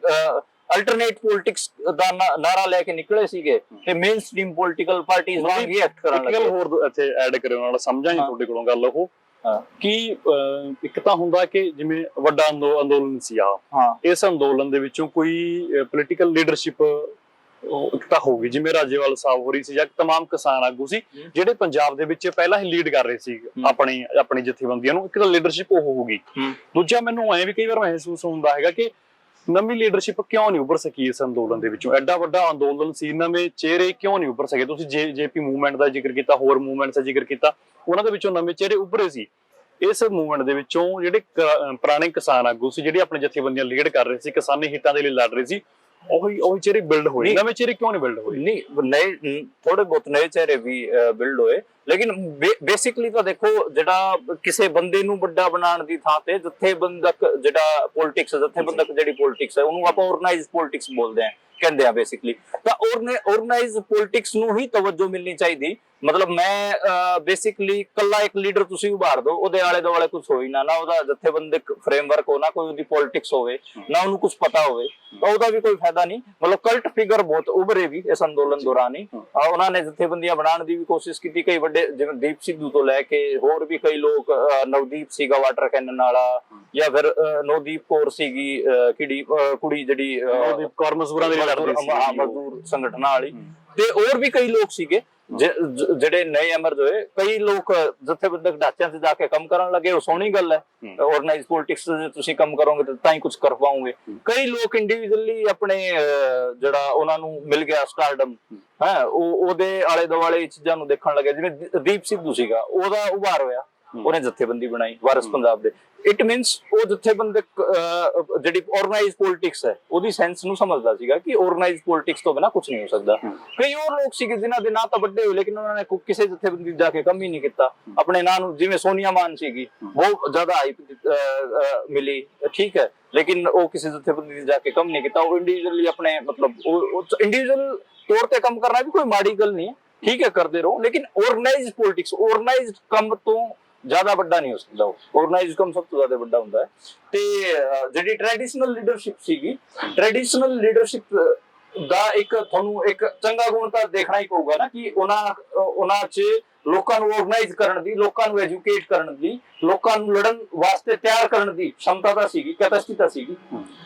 ਅਲਟਰਨੇਟ ਪੋਲਿਟਿਕਸ ਦਾ ਨਾਰਾ ਲੈ ਕੇ ਨਿਕਲੇ ਸੀਗੇ ਤੇ ਮੇਨ ਸਟ੍ਰੀਮ ਪੋਲੀਟੀਕਲ ਪਾਰਟੀਆਂ ਵਾਂਗ ਹੀ ਐਕਟ ਕਰਨ ਲੱਗੇ। ਹੋਰ ਇੱਥੇ ਐਡ ਕਰਿਓ ਨਾਲ, ਸਮਝਾਂ ਨਹੀਂ ਤੁਹਾਡੇ ਕੋਲੋਂ ਗੱਲ ਉਹ ਕਿ ਇੱਕ ਤਾਂ ਹੁੰਦਾ ਕਿ ਜਿਵੇਂ ਵੱਡਾ ਅੰਦੋਲਨ ਸੀ ਇਸ ਅੰਦੋਲਨ ਦੇ ਵਿੱਚੋਂ ਕੋਈ ਪੋਲੀਟੀਕਲ ਲੀਡਰਸ਼ਿਪ ਇੱਕ ਤਾਂ ਹੋਊਗੀ, ਜਿਵੇਂ ਰਾਜੇਵਾਲ ਸਾਹਿਬ ਹੋ ਰਹੀ ਸੀ ਜਾਂ ਤਮਾਮ ਕਿਸਾਨ ਆਗੂ ਸੀ ਜਿਹੜੇ ਪੰਜਾਬ ਦੇ ਵਿੱਚ ਪਹਿਲਾਂ ਹੀ ਲੀਡ ਕਰ ਰਹੇ ਸੀ ਆਪਣੀ ਜਥੇਬੰਦੀਆਂ ਨੂੰ, ਇੱਕ ਤਾਂ ਲੀਡਰਸ਼ਿਪ ਉਹ ਹੋਊਗੀ। ਦੂਜਾ ਮੈਨੂੰ ਐਂ ਵੀ ਕਈ ਵਾਰ ਮਹਿਸੂਸ ਹੁੰਦਾ ਹੈਗਾ ਕਿ ਨਵੀਂ ਲੀਡਰਸ਼ਿਪ ਕਿਉਂ ਨਹੀਂ ਉੱਭਰ ਸਕੀ ਇਸ ਅੰਦੋਲਨ ਦੇ ਵਿੱਚੋਂ? ਐਡਾ ਵੱਡਾ ਅੰਦੋਲਨ ਸੀ, ਨਵੇਂ ਚਿਹਰੇ ਕਿਉਂ ਨਹੀਂ ਉੱਭਰ ਸਕੇ? ਤੁਸੀਂ ਜੇਪੀ ਮੂਵਮੈਂਟ ਦਾ ਜ਼ਿਕਰ ਕੀਤਾ, ਹੋਰ ਮੂਵਮੈਂਟਸ ਦਾ ਜ਼ਿਕਰ ਕੀਤਾ, ਉਹਨਾਂ ਦੇ ਵਿੱਚੋਂ ਨਵੇਂ ਚਿਹਰੇ ਉੱਭਰੇ ਸੀ। ਇਸ ਮੂਵਮੈਂਟ ਦੇ ਵਿੱਚੋਂ ਜਿਹੜੇ ਪੁਰਾਣੇ ਕਿਸਾਨ ਆਗੂ ਸੀ, ਜਿਹੜੇ ਆਪਣੇ ਜਥੇਬੰਦੀਆਂ ਲੀਡ ਕਰ ਰਹੇ ਸੀ, ਕਿਸਾਨੀ ਹਿੱਤਾਂ ਦੇ ਲਈ ਲੜ ਰਹੇ ਸੀ, ਉਹੀ ਚਿਹਰੇ ਬਿਲਡ ਹੋਏ। ਨਵੇਂ ਚਿਹਰੇ ਕਿਉਂ ਨਹੀਂ ਬਿਲਡ ਹੋਏ? ਨਹੀਂ, ਨਏ ਥੋੜੇ ਬਹੁਤ ਨਏ ਚਿਹਰੇ ਵੀ ਬਿਲਡ ਹੋਏ, ਲੇਕਿਨ ਬੇਸਿਕਲੀ ਤਾਂ ਦੇਖੋ, ਜਿਹੜਾ ਕਿਸੇ ਬੰਦੇ ਨੂੰ ਵੱਡਾ ਬਣਾਉਣ ਦੀ ਥਾਂ ਤੇ ਜਥੇਬੰਦਕ ਜਿਹੜਾ ਪੋਲਿਟਿਕਸ, ਜਥੇਬੰਦਕ ਜਿਹੜੀ ਪੋਲਿਟਿਕਸ ਹੈ, ਉਹਨੂੰ ਆਪਾਂ ਆਰਗੇਨਾਈਜ਼ਡ ਪੋਲਿਟਿਕਸ ਬੋਲਦੇ ਆ, ਕਹਿੰਦੇ ਆ ਬੇਸਿਕਲੀ। ਤਾਂ ਆਰਗੇਨਾਈਜ਼ਡ ਪੋਲਿਟਿਕਸ ਨੂੰ ਹੀ ਤਵੱਜੋ ਮਿਲਣੀ ਚਾਹੀਦੀ। ਮਤਲਬ ਮੈਂ ਬੇਸਿਕਲੀ ਕੱਲਾ ਇੱਕ ਲੀਡਰ ਤੁਸੀਂ ਉਭਾਰ ਦੋ, ਉਹਦੇ ਆਲੇ ਦੁਆਲੇ ਕੁਝ ਹੋਈ ਨਾ ਉਹਦਾ ਜਥੇਬੰਦਕ ਫਰੇਮਵਰਕ ਹੋ, ਨਾ ਕੋਈ ਉਹਦੀ ਪੋਲਿਟਿਕਸ ਹੋਵੇ, ਨਾ ਉਹਨੂੰ ਕੁਝ ਪਤਾ ਹੋਵੇ, ਤਾਂ ਉਹਦਾ ਵੀ ਕੋਈ ਫਾਇਦਾ ਨਹੀਂ। ਮਤਲਬ ਕਲਟ ਫਿਗਰ ਬਹੁਤ ਉਭਰੇ ਵੀ ਇਸ ਅੰਦੋਲਨ ਦੌਰਾਨ ਹੀ। ਉਹਨਾਂ ਨੇ ਜਥੇਬੰਦੀਆਂ ਬਣਾਉਣ ਦੀ ਵੀ ਕੋਸ਼ਿਸ਼ ਕੀਤੀ। ਕਈ ਵੱਡੇ ਜਿਵੇਂ ਦੀਪ ਸਿੱਧੂ ਤੋਂ ਲੈ ਕੇ ਹੋਰ ਵੀ ਕਈ ਲੋਕ, ਨਵਦੀਪ ਸੀਗਾ ਵਾਟਰ ਕੈਨਨ ਵਾਲਾ, ਜਾਂ ਫਿਰ ਨਵਦੀਪ ਕੌਰ ਸੀਗੀ ਕੁੜੀ ਜਿਹੜੀ ਨਵਦੀਪ ਕੌਰ ਮਜ਼ਦੂਰਾਂ ਦੇ ਮਜ਼ਦੂਰ ਸੰਗਠਨਾਂ ਵਾਲੀ, ਤੇ ਹੋਰ ਵੀ ਕਈ ਲੋਕ ਸੀਗੇ ਜਿਹੜੇ ਨਏ ਐਮਰਜ ਹੋਏ। ਕਈ ਲੋਕ ਜਥੇਬੰਦਕ ਢਾਂਚਿਆਂ ਤੇ ਜਾ ਕੇ ਕੰਮ ਕਰਨ ਲੱਗੇ, ਉਹ ਸੋਹਣੀ ਗੱਲ ਹੈ। ਆਰਗੇਨਾਈਜ਼ਡ ਪੋਲਿਟਿਕਸ ਤੇ ਤੁਸੀਂ ਕੰਮ ਕਰੋਗੇ ਤਾਂ ਹੀ ਕੁਝ ਕਰ ਪਾਓਗੇ। ਕਈ ਲੋਕ ਇੰਡੀਵਿਜੂਅਲੀ ਆਪਣੇ ਜਿਹੜਾ ਉਹਨਾਂ ਨੂੰ ਮਿਲ ਗਿਆ ਸਟਾਰਡਮ ਹੈ, ਉਹਦੇ ਆਲੇ ਦੁਆਲੇ ਚੀਜ਼ਾਂ ਨੂੰ ਦੇਖਣ ਲੱਗੇ। ਜਿਵੇਂ ਦੀਪ ਸਿੱਧੂ ਸੀਗਾ, ਉਹਦਾ ਉਭਾਰ ਹੋਇਆ, ਉਹਨੇ ਜਥੇਬੰਦੀ ਬਣਾਈ ਵਾਰਿਸ ਪੰਜਾਬ ਦੇ। ਇਟ ਮੀਨਸ ਉਹ ਜਥੇਬੰਦਕ ਜਿਹੜੀ ਆਰਗੇਨਾਈਜ਼ਡ ਪੋਲਿਟਿਕਸ ਹੈ, ਉਹਦੀ ਸੈਂਸ ਨੂੰ ਸਮਝਦਾ ਸੀਗਾ ਕਿ ਆਰਗੇਨਾਈਜ਼ਡ ਪੋਲਿਟਿਕਸ ਤੋਂ ਬਿਨਾਂ ਕੁਝ ਨਹੀਂ ਹੋ ਸਕਦਾ। ਕਈ ਹੋਰ ਲੋਕ ਸੀਗੇ ਜਿਨ੍ਹਾਂ ਦੇ ਨਾਂ ਤਾਂ ਵੱਡੇ ਹੋਏ, ਲੇਕਿਨ ਉਹਨਾਂ ਨੇ ਕਿਸੇ ਜਥੇਬੰਦੀ ਜਾ ਕੇ ਕੰਮ ਹੀ ਨਹੀਂ ਕੀਤਾ ਆਪਣੇ ਨਾਂ ਨੂੰ। ਜਿਵੇਂ ਸੋਨੀਆ ਮਾਨ ਸੀਗੀ, ਬਹੁਤ ਜ਼ਿਆਦਾ ਹਾਈਪ ਮਿਲੀ, ਠੀਕ ਹੈ, ਲੇਕਿਨ ਉਹ ਕਿਸੇ ਜਥੇਬੰਦੀ ਜਾ ਕੇ ਕੰਮ ਨਹੀਂ ਕੀਤਾ। ਉਹ ਇੰਡੀਵਿਜੂਅਲੀ ਆਪਣੇ, ਮਤਲਬ ਇੰਡੀਵਿਜੂਅਲ ਤੌਰ ਤੇ ਕੰਮ ਕਰਨਾ ਵੀ ਕੋਈ ਮਾੜੀ ਗੱਲ ਨਹੀਂ ਹੈ, ਠੀਕ ਹੈ, ਕਰਦੇ ਰਹੋ, ਲੇਕਿਨ ਆਰਗੇਨਾਈਜ਼ਡ ਪੋਲਿਟਿਕਸ, ਆਰਗੇਨਾਈਜ਼ਡ ਕੰਮ ਤੋਂ ਜ਼ਿਆਦਾ ਵੱਡਾ ਨਹੀਂ ਹੋ ਸਕਦਾ। ਆਰਗੇਨਾਈਜ਼ਡ ਕੰਮ ਸਭ ਤੋਂ ਜ਼ਿਆਦਾ ਵੱਡਾ ਹੁੰਦਾ ਹੈ। ਤੇ ਜਿਹੜੀ ਟ੍ਰੈਡੀਸ਼ਨਲ ਲੀਡਰਸ਼ਿਪ ਸੀਗੀ, ਟ੍ਰੈਡੀਸ਼ਨਲ ਲੀਡਰਸ਼ਿਪ ਦਾ ਇੱਕ ਤੁਹਾਨੂੰ ਇੱਕ ਚੰਗਾ ਗੁਣ ਤਾਂ ਦੇਖਣਾ ਹੀ ਪਊਗਾ ਨਾ, ਕਿ ਉਹਨਾਂ 'ਚ ਲੋਕਾਂ ਨੂੰ ਆਰਗੇਨਾਈਜ਼ ਕਰਨ ਦੀ, ਲੋਕਾਂ ਨੂੰ ਐਜੂਕੇਟ ਕਰਨ ਦੀ, ਲੋਕਾਂ ਨੂੰ ਲੜਨ ਵਾਸਤੇ ਤਿਆਰ ਕਰਨ ਦੀ क्षमता ਤਾਂ ਸੀਗੀ, ਕੈਪੈਸਿਟੀ ਤਾਂ ਸੀਗੀ,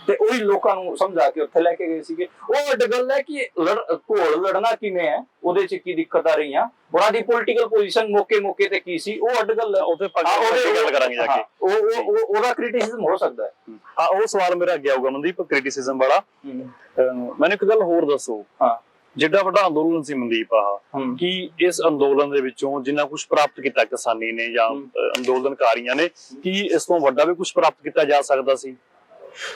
ਤੇ ਉਹੀ ਲੋਕਾਂ ਨੂੰ ਸਮਝਾ ਕੇ ਉੱਥੇ ਲੈ ਕੇ ਗਏ ਸੀਗੇ। ਉਹ ਵੱਡੀ ਗੱਲ ਹੈ ਕਿ ਘੋਲ ਲੜਨਾ ਕਿਵੇਂ ਹੈ, ਉਹਦੇ 'ਚ ਕੀ ਦਿੱਕਤ ਆ ਰਹੀਆਂ, ਉਹਨਾਂ ਦੀ ਪੋਲੀਟੀਕਲ ਪੋਜੀਸ਼ਨ ਮੌਕੇ ਤੇ ਕੀ ਸੀ, ਉਹ ਵੱਡੀ ਗੱਲ ਹੈ। ਉਹਦੇ ਗੱਲ ਕਰਾਂਗੇ ਜਾ ਕੇ, ਉਹਦਾ ਕ੍ਰਿਟਿਸਿਜ਼ਮ ਹੋ ਸਕਦਾ ਹੈ। ਹਾਂ, ਉਹ ਸਵਾਲ ਮੇਰਾ ਅੱਗੇ ਆਊਗਾ ਮਨਦੀਪ, ਕ੍ਰਿਟਿਸਿਜ਼ਮ ਵਾਲਾ। ਮੈਨੂੰ ਇੱਕ ਗੱਲ ਹੋਰ ਦੱਸੋ, ਜਿੱਡਾ ਵੱਡਾ ਅੰਦੋਲਨ ਸੀ ਮਨਦੀਪ ਕਿ ਇਸ ਅੰਦੋਲਨ ਦੇ ਵਿੱਚੋਂ ਜਿੰਨਾ ਕੁਝ ਪ੍ਰਾਪਤ ਕੀਤਾ ਕਿਸਾਨੀ ਨੇ ਜਾਂ ਅੰਦੋਲਨਕਾਰੀਆਂ ਨੇ, ਕੀ ਇਸ ਤੋਂ ਵੱਡਾ ਵੀ ਕੁਝ ਪ੍ਰਾਪਤ ਕੀਤਾ ਜਾ ਸਕਦਾ ਸੀ?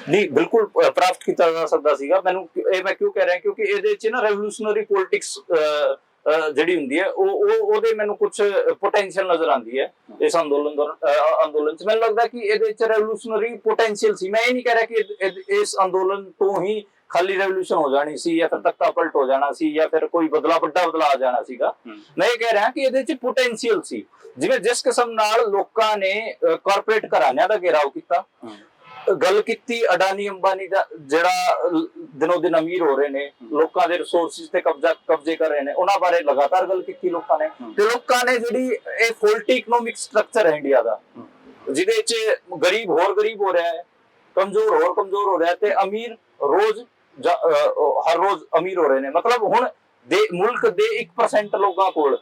ਨਹੀਂ, ਬਿਲਕੁਲ ਪ੍ਰਾਪਤ ਕੀਤਾ ਜਾ ਸਕਦਾ ਸੀਗਾ। ਮੈਂ ਕਿਉਂ ਕਹਿ ਰਿਹਾ, ਕਿਉਂਕਿ ਇਹਦੇ 'ਚ ਨਾ ਰੈਵੋਲੂਸ਼ਨਰੀ ਪੋਲਿਟਿਕਸ ਜਿਹੜੀ ਹੁੰਦੀ ਹੈ, ਉਹਦੇ ਮੈਨੂੰ ਕੁਝ ਪੋਟੈਂਸ਼ੀਅਲ ਨਜ਼ਰ ਆਉਂਦੀ ਹੈ ਇਸ ਅੰਦੋਲਨ 'ਚ। ਮੈਨੂੰ ਲੱਗਦਾ ਕਿ ਇਹਦੇ 'ਚ ਰੈਵੋਲੂਸ਼ਨਰੀ ਪੋਟੈਂਸ਼ੀਅਲ ਸੀ। ਮੈਂ ਇਹ ਨਹੀਂ ਕਹਿ ਰਿਹਾ ਕਿ ਇਸ ਅੰਦੋਲਨ ਤੋਂ ਹੀ ਖਾਲੀ ਰੈਵੋਲੂਸ਼ਨ ਹੋ ਜਾਣੀ ਸੀ, ਜਾਂ ਫਿਰ ਤਖਤਾ ਪਲਟ ਹੋ ਜਾਣਾ ਸੀ, ਜਾਂ ਫਿਰ ਕੋਈ ਵੱਡਾ ਬਦਲਾ ਆ ਜਾਣਾ ਸੀਗਾ। ਮੈਂ ਇਹ ਕਹਿ ਰਿਹਾ ਕਿ ਇਹਦੇ 'ਚ ਪੋਟੈਂਸ਼ੀਅਲ ਸੀ। ਜਿਵੇਂ ਜਿਸ ਕਿਸਮ ਨਾਲ ਲੋਕਾਂ ਨੇ ਕਾਰਪੋਰੇਟ ਘਰਾਣਿਆਂ ਦਾ ਘੇਰਾਓ ਕੀਤਾ, ਗੱਲ ਕੀਤੀ ਅਡਾਨੀ ਅੰਬਾਨੀ ਦਾ, ਜਿਹੜਾ ਦਿਨੋ ਦਿਨ ਅਮੀਰ ਹੋ ਰਹੇ ਨੇ, ਲੋਕਾਂ ਦੇ ਰਿਸੋਰਸਿਸ ਤੇ ਕਬਜ਼ੇ ਕਰ ਰਹੇ ਨੇ, ਉਹਨਾਂ ਬਾਰੇ ਲਗਾਤਾਰ ਗੱਲ ਕੀਤੀ ਲੋਕਾਂ ਨੇ। ਤੇ ਲੋਕਾਂ ਨੇ ਜਿਹੜੀ ਇਹ ਫੋਲਟੀ ਇਕਨੋਮਿਕ ਸਟਰਕਚਰ ਹੈ ਇੰਡੀਆ ਦਾ, ਜਿਹਦੇ 'ਚ ਗਰੀਬ ਹੋਰ ਗਰੀਬ ਹੋ ਰਿਹਾ ਹੈ, ਕਮਜ਼ੋਰ ਹੋਰ ਕਮਜ਼ੋਰ ਹੋ ਰਿਹਾ ਹੈ, ਤੇ ਅਮੀਰ ਹਰ ਰੋਜ਼ ਅਮੀਰ ਹੋ ਰਹੇ ਨੇ। ਮਤਲਬ ਹੁਣ ਮੁਲਕ ਦੇ 1% ਲੋਕਾਂ ਕੋਲ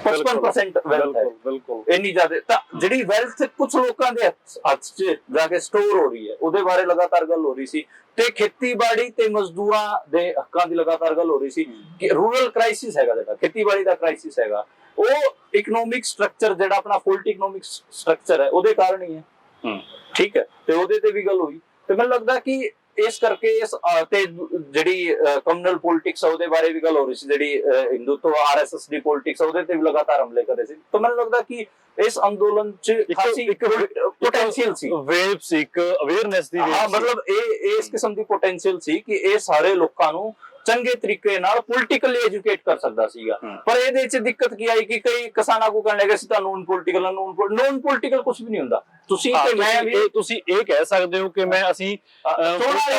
55% ਵੈਲਥ ਹੈ, ਬਿਲਕੁਲ ਇੰਨੀ ਜ਼ਿਆਦਾ। ਤਾਂ ਜਿਹੜੀ ਵੈਲਥ ਕੁਝ ਲੋਕਾਂ ਦੇ ਹੱਥ 'ਚ ਜਾ ਕੇ ਸਟੋਰ ਹੋ ਰਹੀ ਹੈ, ਉਹਦੇ ਬਾਰੇ ਲਗਾਤਾਰ ਗੱਲ ਹੋ ਰਹੀ ਸੀ। ਤੇ ਖੇਤੀਬਾੜੀ ਤੇ ਮਜ਼ਦੂਰਾਂ ਦੇ ਹੱਕਾਂ ਦੀ ਲਗਾਤਾਰ ਗੱਲ ਹੋ ਰਹੀ ਸੀ ਕਿ ਰੂਰਲ ਕ੍ਰਾਈਸਿਸ ਹੈਗਾ, ਜਿਹੜਾ ਖੇਤੀਬਾੜੀ ਦਾ ਕ੍ਰਾਈਸਿਸ ਹੈਗਾ, ਉਹ ਇਕਨੋਮਿਕ ਸਟਰਕਚਰ ਜਿਹੜਾ ਆਪਣਾ ਫੋਲਟੀ ਇਕਨੋਮਿਕ ਸਟਰਕਚਰ ਹੈ, ਉਹਦੇ ਕਾਰਨ ਹੀ ਹੈ, ਠੀਕ ਹੈ। ਤੇ ਉਹਦੇ ਤੇ ਵੀ ਗੱਲ ਹੋਈ। ਤੇ ਮੈਨੂੰ ਲੱਗਦਾ ਕਿ ਇਸ ਕਰਕੇ ਤੇ ਜਿਹੜੀ ਕਮਿਊਨਲ ਪੋਲਿਟਿਕਸ ਉਹਦੇ ਬਾਰੇ ਵੀ ਗੱਲ ਹੋ ਰਹੀ ਸੀ, ਜਿਹੜੀ ਹਿੰਦੂਤਵ RSS ਦੀ ਪੋਲਿਟਿਕਸ, ਉਹਦੇ ਤੇ ਵੀ ਲਗਾਤਾਰ ਹਮਲੇ ਕਰ ਰਹੇ ਸੀ। ਤਾਂ ਮੈਨੂੰ ਲੱਗਦਾ ਕਿ ਇਸ ਅੰਦੋਲਨ 'ਚ ਖਾਸੀ ਪੋਟੈਂਸ਼ੀਅਲ ਸੀ, ਵੇਵ ਸੀ, ਇੱਕ ਅਵੇਅਰਨੈਸ ਦੀ। ਮਤਲਬ ਇਹ ਇਸ ਕਿਸਮ ਦੀ ਪੋਟੈਂਸ਼ੀਅਲ ਸੀ ਕਿ ਇਹ ਸਾਰੇ ਲੋਕਾਂ ਨੂੰ ਚੰਗੇ ਤਰੀਕੇ ਨਾਲ ਪੋਲਿਟੀਕਲੀ ਐਜੂਕੇਟ ਕਰ ਸਕਦਾ ਸੀਗਾ। ਪਰ ਇਹਦੇ 'ਚ ਦਿੱਕਤ ਕੀ ਆਈ ਕਿ ਕਈ ਕਿਸਾਨਾਂ ਕੋ ਕਹਿਣ ਲੱਗੇ ਸੀ ਤਾਂ ਨੋਨ ਪੋਲਿਟੀਕਲ ਕੁਝ ਵੀ ਨਹੀਂ ਹੁੰਦਾ। ਤੁਸੀਂ ਤੇ ਮੈਂ ਵੀ, ਤੁਸੀਂ ਇਹ ਕਹਿ ਸਕਦੇ ਹੋ ਕਿ ਅਸੀਂ ਚੋਣਾਂ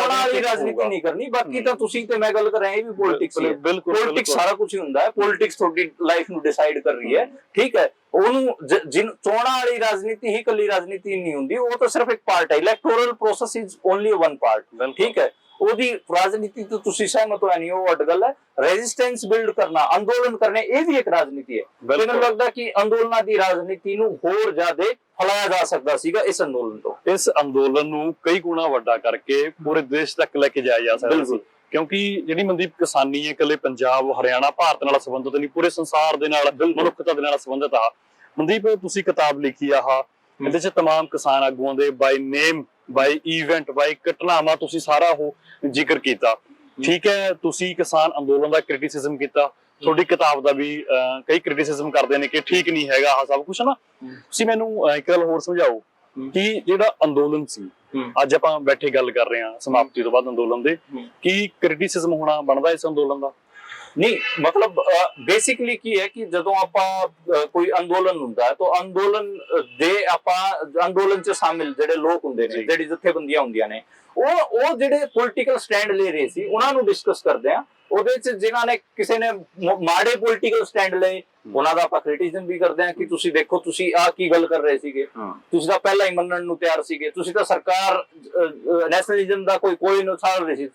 ਵਾਲੀ ਰਾਜਨੀਤੀ ਨਹੀਂ ਕਰਨੀ, ਬਾਕੀ ਤਾਂ ਤੁਸੀਂ ਤੇ ਮੈਂ ਗੱਲ ਕਰ ਰਹੇ ਵੀ ਪੋਲਿਟਿਕਸ ਹੈ। ਪੋਲਿਟਿਕਸ ਸਾਰਾ ਕੁਝ ਹੀ ਹੁੰਦਾ ਹੈ, ਪੋਲਿਟਿਕਸ ਤੁਹਾਡੀ ਲਾਈਫ ਨੂੰ ਡਿਸਾਈਡ ਕਰ ਰਹੀ ਹੈ, ਠੀਕ ਹੈ। ਉਹਨੂੰ ਚੋਣਾਂ ਵਾਲੀ ਰਾਜਨੀਤੀ ਹੀ ਇਕੱਲੀ ਰਾਜਨੀਤੀ ਨਹੀਂ ਹੁੰਦੀ, ਉਹ ਤਾਂ ਸਿਰਫ ਇੱਕ ਪਾਰਟ ਹੈ। Electoral process is only one part, ਠੀਕ ਹੈ। ਉਹਦੀ ਰਾਜਨੀਤੀ ਤੋਂ ਤੁਸੀਂ ਸਹਿਮਤ ਹੋਇਆ ਨਹੀਂ, ਉਹ ਅੱਡ ਗੱਲ ਹੈ। ਰੈਜ਼ਿਸਟੈਂਸ ਬਿਲਡ ਕਰਨਾ, ਅੰਦੋਲਨ ਕਰਨੇ, ਇਹ ਵੀ ਇੱਕ ਰਾਜਨੀਤੀ ਹੈ। ਮੈਨੂੰ ਲੱਗਦਾ ਕਿ ਅੰਦੋਲਨਾਂ ਦੀ ਰਾਜਨੀਤੀ ਨੂੰ ਹੋਰ ਜ਼ਿਆਦਾ ਫੈਲਾਇਆ ਜਾ ਸਕਦਾ ਸੀਗਾ ਇਸ ਅੰਦੋਲਨ ਤੋਂ। ਇਸ ਅੰਦੋਲਨ ਨੂੰ ਕਈ ਗੁਣਾ ਵੱਡਾ ਕਰਕੇ ਪੂਰੇ ਦੇਸ਼ ਤੱਕ ਲੈ ਕੇ ਜਾਇਆ ਜਾ ਸਕਦਾ ਸੀ, ਕਿਉਂਕਿ ਜਿਹੜੀ ਮਨਦੀਪ ਕਿਸਾਨੀ ਹੈ ਇਕੱਲੇ ਪੰਜਾਬ ਹਰਿਆਣਾ ਭਾਰਤ ਨਾਲ ਸੰਬੰਧਿਤ ਨਹੀਂ, ਪੂਰੇ ਸੰਸਾਰ ਦੇ ਨਾਲ ਮਨੁੱਖਤਾ ਦੇ ਨਾਲ ਸੰਬੰਧਿਤ ਆ। ਮਨਦੀਪ ਤੁਸੀਂ ਕਿਤਾਬ ਲਿਖੀ ਆ, ਇਹਦੇ ਚ ਤਮਾਮ ਕਿਸਾਨ ਆਗੂਆਂ ਦੇ ਬਾਈ ਨੇਮ, ਬਾਈ ਇਵੈਂਟ, ਬਾਈ ਘਟਨਾਵਾਂ ਤੁਸੀਂ ਸਾਰਾ ਉਹ ਜ਼ਿਕਰ ਕੀਤਾ। ਠੀਕ ਹੈ, ਤੁਸੀਂ ਕਿਸਾਨ ਅੰਦੋਲਨ ਦਾ ਕ੍ਰਿਟਿਸਿਜ਼ਮ ਕੀਤਾ, ਤੁਹਾਡੀ ਕਿਤਾਬ ਦਾ ਵੀ ਕਈ ਕ੍ਰਿਟਿਸਿਜ਼ਮ ਕਰਦੇ ਨੇ ਕਿ ਠੀਕ ਨਹੀਂ ਹੈਗਾ ਆਹ ਸਭ ਕੁਛ ਨਾ। ਤੁਸੀਂ ਮੈਨੂੰ ਇੱਕ ਗੱਲ ਹੋਰ ਸਮਝਾਓ ਕਿ ਜਿਹੜਾ ਅੰਦੋਲਨ ਸੀ, ਅੱਜ ਆਪਾਂ ਬੈਠੇ ਗੱਲ ਕਰ ਰਹੇ ਹਾਂ ਸਮਾਪਤੀ ਤੋਂ ਬਾਅਦ ਅੰਦੋਲਨ ਦੇ, ਕੀ ਕ੍ਰਿਟਿਸਿਜ਼ਮ ਹੋਣਾ ਬਣਦਾ ਇਸ ਅੰਦੋਲਨ ਦਾ? ਨਹੀਂ, ਮਤਲਬ ਬੇਸਿਕਲੀ ਕੀ ਹੈ ਕਿ ਜਦੋਂ ਆਪਾਂ ਕੋਈ ਅੰਦੋਲਨ ਹੁੰਦਾ ਹੈ ਤਾਂ ਅੰਦੋਲਨ ਦੇ ਆਪਾਂ ਅੰਦੋਲਨ ਚ ਸ਼ਾਮਿਲ ਜਿਹੜੇ ਲੋਕ ਹੁੰਦੇ ਨੇ, ਜਿਹੜੀ ਜਥੇਬੰਦੀਆਂ ਹੁੰਦੀਆਂ ਨੇ, ਉਹ ਜਿਹੜੇ ਪੋਲੀਟੀਕਲ ਸਟੈਂਡ ਲੈ ਰਹੇ ਸੀ ਉਹਨਾਂ ਨੂੰ ਡਿਸਕਸ ਕਰਦੇ ਆ। ਉਹਦੇ ਚ ਜਿਨ੍ਹਾਂ ਨੇ ਕਿਸੇ ਨੇ ਮਾੜੇ ਪੋਲੀਟੀਕਲ ਸਟੈਂਡ ਲਏ ਉਹਨਾਂ ਦਾ ਆਪਾਂ ਕ੍ਰਿਟਿਸਿਜ਼ਮ ਵੀ ਕਰਦੇ ਆ ਕਿ ਤੁਸੀਂ ਦੇਖੋ ਤੁਸੀਂ ਆਹ ਕੀ ਗੱਲ ਕਰ ਰਹੇ ਸੀਗੇ, ਤੁਸੀਂ ਤਾਂ ਪਹਿਲਾਂ ਹੀ ਮੰਨਣ ਨੂੰ ਤਿਆਰ ਸੀਗੇ, ਤੁਸੀਂ ਤਾਂ ਸਰਕਾਰ ਨੈਸ਼ਨਲਿਜ਼ਮ ਦਾ ਕੋਈ ਨੁਕਸਾਨ ਰਹੇ ਸੀ,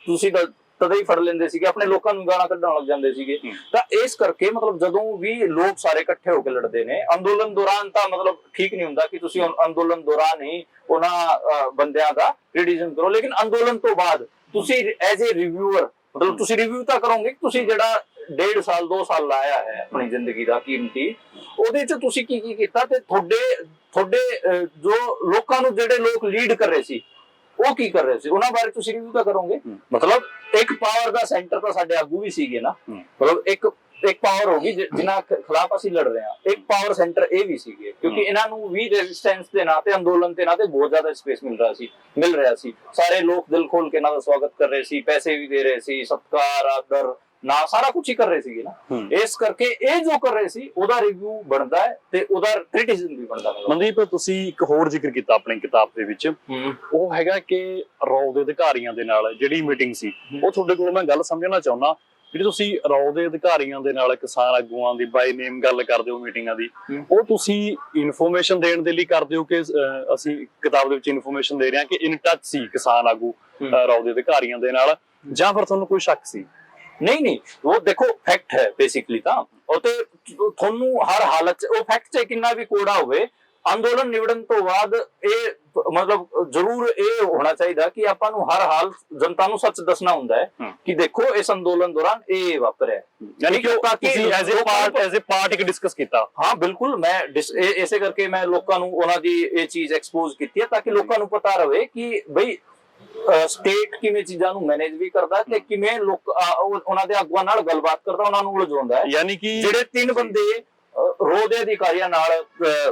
ਤੁਸੀਂ ਤਾਂ ਤਦੇ ਹੀ ਫੜ ਲੈਂਦੇ ਸੀਗੇ, ਆਪਣੇ ਲੋਕਾਂ ਨੂੰ ਗਾਲਾਂ ਕੱਢਣ ਲੱਗ ਜਾਂਦੇ ਸੀਗੇ। ਤਾਂ ਇਸ ਕਰਕੇ ਮਤਲਬ ਜਦੋਂ ਵੀ ਲੋਕ ਸਾਰੇ ਇਕੱਠੇ ਹੋ ਕੇ ਲੜਦੇ ਨੇ ਅੰਦੋਲਨ ਦੌਰਾਨ, ਤਾਂ ਮਤਲਬ ਠੀਕ ਨਹੀਂ ਹੁੰਦਾ ਕਿ ਤੁਸੀਂ ਅੰਦੋਲਨ ਦੌਰਾਨ ਹੀ ਉਹਨਾਂ ਬੰਦਿਆਂ ਦਾ ਕ੍ਰਿਟਿਸਿਜ਼ਮ ਕਰੋ, ਲੇਕਿਨ ਅੰਦੋਲਨ ਤੋਂ ਬਾਅਦ ਤੁਸੀਂ ਐਜ਼ ਏ ਰਿਵਿਊਅਰ ਮਤਲਬ ਤੁਸੀਂ ਰਿਵਿਊ ਤਾਂ ਕਰੋਗੇ, ਤੁਸੀਂ ਜਿਹੜਾ 1.5 ਸਾਲ 2 ਸਾਲ ਲਾਇਆ ਹੈ ਆਪਣੀ ਜ਼ਿੰਦਗੀ ਦਾ ਕੀਮਤੀ, ਉਹਦੇ ਚ ਤੁਸੀਂ ਕੀ ਕੀ ਕੀਤਾ ਤੇ ਤੁਹਾਡੇ ਜੋ ਲੋਕਾਂ ਨੂੰ ਜਿਹੜੇ ਲੋਕ ਲੀਡ ਕਰ ਰਹੇ ਸੀ ਉਹ ਕੀ ਕਰ ਰਹੇ ਸੀ, ਉਹਨਾਂ ਬਾਰੇ ਤੁਸੀਂ ਰਿਵਿਊ ਤਾਂ ਕਰੋਗੇ। ਮਤਲਬ ਇੱਕ ਪਾਵਰ ਦਾ ਸੈਂਟਰ ਤਾਂ ਸਾਡੇ ਆਗੂ ਵੀ ਸੀਗੇ ਨਾ, ਮਤਲਬ ਇੱਕ ਪਾਵਰ ਹੋਗੀ ਜਿਨ੍ਹਾਂ ਖਿਲਾਫ ਅਸੀਂ ਲੜ ਰਹੇ ਹਾਂ, ਇੱਕ ਪਾਵਰ ਸੈਂਟਰ ਇਹ ਵੀ ਸੀਗੇ, ਕਿਉਂਕਿ ਇਹਨਾਂ ਨੂੰ ਵੀ ਰੈਜ਼ਿਸਟੈਂਸ ਦੇ ਨਾਂ ਤੇ, ਅੰਦੋਲਨ ਦੇ ਨਾਂ ਤੇ ਬਹੁਤ ਜ਼ਿਆਦਾ ਸਪੇਸ ਮਿਲ ਰਿਹਾ ਸੀ। ਸਾਰੇ ਲੋਕ ਦਿਲ ਖੋਲ ਕੇ ਇਹਨਾਂ ਦਾ ਸਵਾਗਤ ਕਰ ਰਹੇ ਸੀ, ਪੈਸੇ ਵੀ ਦੇ ਰਹੇ ਸੀ, ਸਤਿਕਾਰ ਆਦਰ ਨਾ ਸਾਰਾ ਕੁਝ ਹੀ ਕਰ ਰਹੇ ਸੀਗੇ ਨਾ। ਇਸ ਕਰਕੇ ਇਹ ਜੋ ਕਰ ਰਹੇ ਸੀ ਉਹਦਾ ਰਿਵਿਊ ਬਣਦਾ ਹੈ ਤੇ ਉਹਦਾ ਕ੍ਰਿਟਿਸਿਜ਼ਮ ਵੀ ਬਣਦਾ ਹੈ। ਮਨਦੀਪ ਤੁਸੀਂ ਇੱਕ ਹੋਰ ਜ਼ਿਕਰ ਕੀਤਾ ਆਪਣੀ ਕਿਤਾਬ ਦੇ ਵਿੱਚ, ਉਹ ਹੈਗਾ ਕਿ ਰੌ ਦੇ ਅਧਿਕਾਰੀਆਂ ਦੇ ਨਾਲ ਜਿਹੜੀ ਮੀਟਿੰਗ ਸੀ, ਉਹ ਤੁਹਾਡੇ ਕੋਲ ਮੈਂ ਗੱਲ ਸਮਝਣਾ ਚਾਹੁੰਦਾ, ਜਿਹੜੀ ਤੁਸੀਂ ਰੌ ਦੇ ਅਧਿਕਾਰੀਆਂ ਦੇ ਨਾਲ ਕਿਸਾਨ ਆਗੂਆਂ ਦੀ ਬਾਈ ਨੇਮ ਗੱਲ ਕਰਦੇ ਹੋ ਮੀਟਿੰਗਾਂ ਦੀ, ਉਹ ਤੁਸੀਂ ਇਨਫੋਰਮੇਸ਼ਨ ਦੇਣ ਦੇ ਲਈ ਕਰਦੇ ਹੋ ਕਿ ਅਸੀਂ ਕਿਤਾਬ ਦੇ ਵਿੱਚ ਇਨਫੋਰਮੇਸ਼ਨ ਦੇ ਰਹੇ ਹਾਂ ਕਿ ਇਨ ਟੱਚ ਸੀ ਕਿਸਾਨ ਆਗੂ ਰੌ ਦੇ ਅਧਿਕਾਰੀਆਂ ਦੇ ਨਾਲ, ਜਾਂ ਫਿਰ ਤੁਹਾਨੂੰ ਕੋਈ ਸ਼ੱਕ ਸੀ? ਨਹੀਂ, ਉਹ ਦੇਖੋ ਫੈਕਟ ਹੈ ਬੇਸਿਕਲੀ, ਤਾਂ ਉਹ ਤੇ ਤੁਹਾਨੂੰ ਹਰ ਹਾਲਤ ਚ ਉਹ ਫੈਕਟ ਚ ਕਿੰਨਾ ਵੀ ਕੋੜਾ ਹੋਵੇ, ਅੰਦੋਲਨ ਨਿਵੜਨ ਤੋਂ ਬਾਅਦ ਇਹ ਮਤਲਬ ਜ਼ਰੂਰ ਇਹ ਹੋਣਾ ਚਾਹੀਦਾ ਕਿ ਆਪਾਂ ਨੂੰ ਹਰ ਹਾਲ ਜਨਤਾ ਨੂੰ ਸੱਚ ਦੱਸਣਾ ਹੁੰਦਾ ਹੈ ਕਿ ਦੇਖੋ ਇਸ ਅੰਦੋਲਨ ਦੌਰਾਨ ਇਹ ਵਾਪਰਿਆ, ਯਾਨੀ ਕਿ ਤੁਸੀਂ ਐਜ਼ ਅ ਪਾਰਟ ਇੱਕ ਡਿਸਕਸ ਕੀਤਾ। ਹਾਂ ਬਿਲਕੁਲ, ਮੈਂ ਇਸੇ ਕਰਕੇ ਮੈਂ ਲੋਕਾਂ ਨੂੰ ਉਹਨਾਂ ਦੀ ਇਹ ਚੀਜ਼ ਐਕਸਪੋਜ਼ ਕੀਤੀ ਹੈ ਤਾਂ ਕਿ ਲੋਕਾਂ ਨੂੰ ਪਤਾ ਰਹੇ ਕਿ ਬਈ ਸਟੇਟ ਕਿਵੇਂ ਚੀਜ਼ਾਂ ਨੂੰ ਮੈਨੇਜ ਵੀ ਕਰਦਾ ਤੇ ਕਿਵੇਂ ਲੋਕ ਉਹਨਾਂ ਦੇ ਆਗੂਆਂ ਨਾਲ ਗੱਲਬਾਤ ਕਰਦਾ, ਉਹਨਾਂ ਨੂੰ ਉਲਝਾਉਂਦਾ ਹੈ। ਯਾਨੀ ਕਿ ਜਿਹੜੇ 3 ਬੰਦੇ ਰੋਹ ਦੇ ਅਧਿਕਾਰੀਆਂ ਨਾਲ,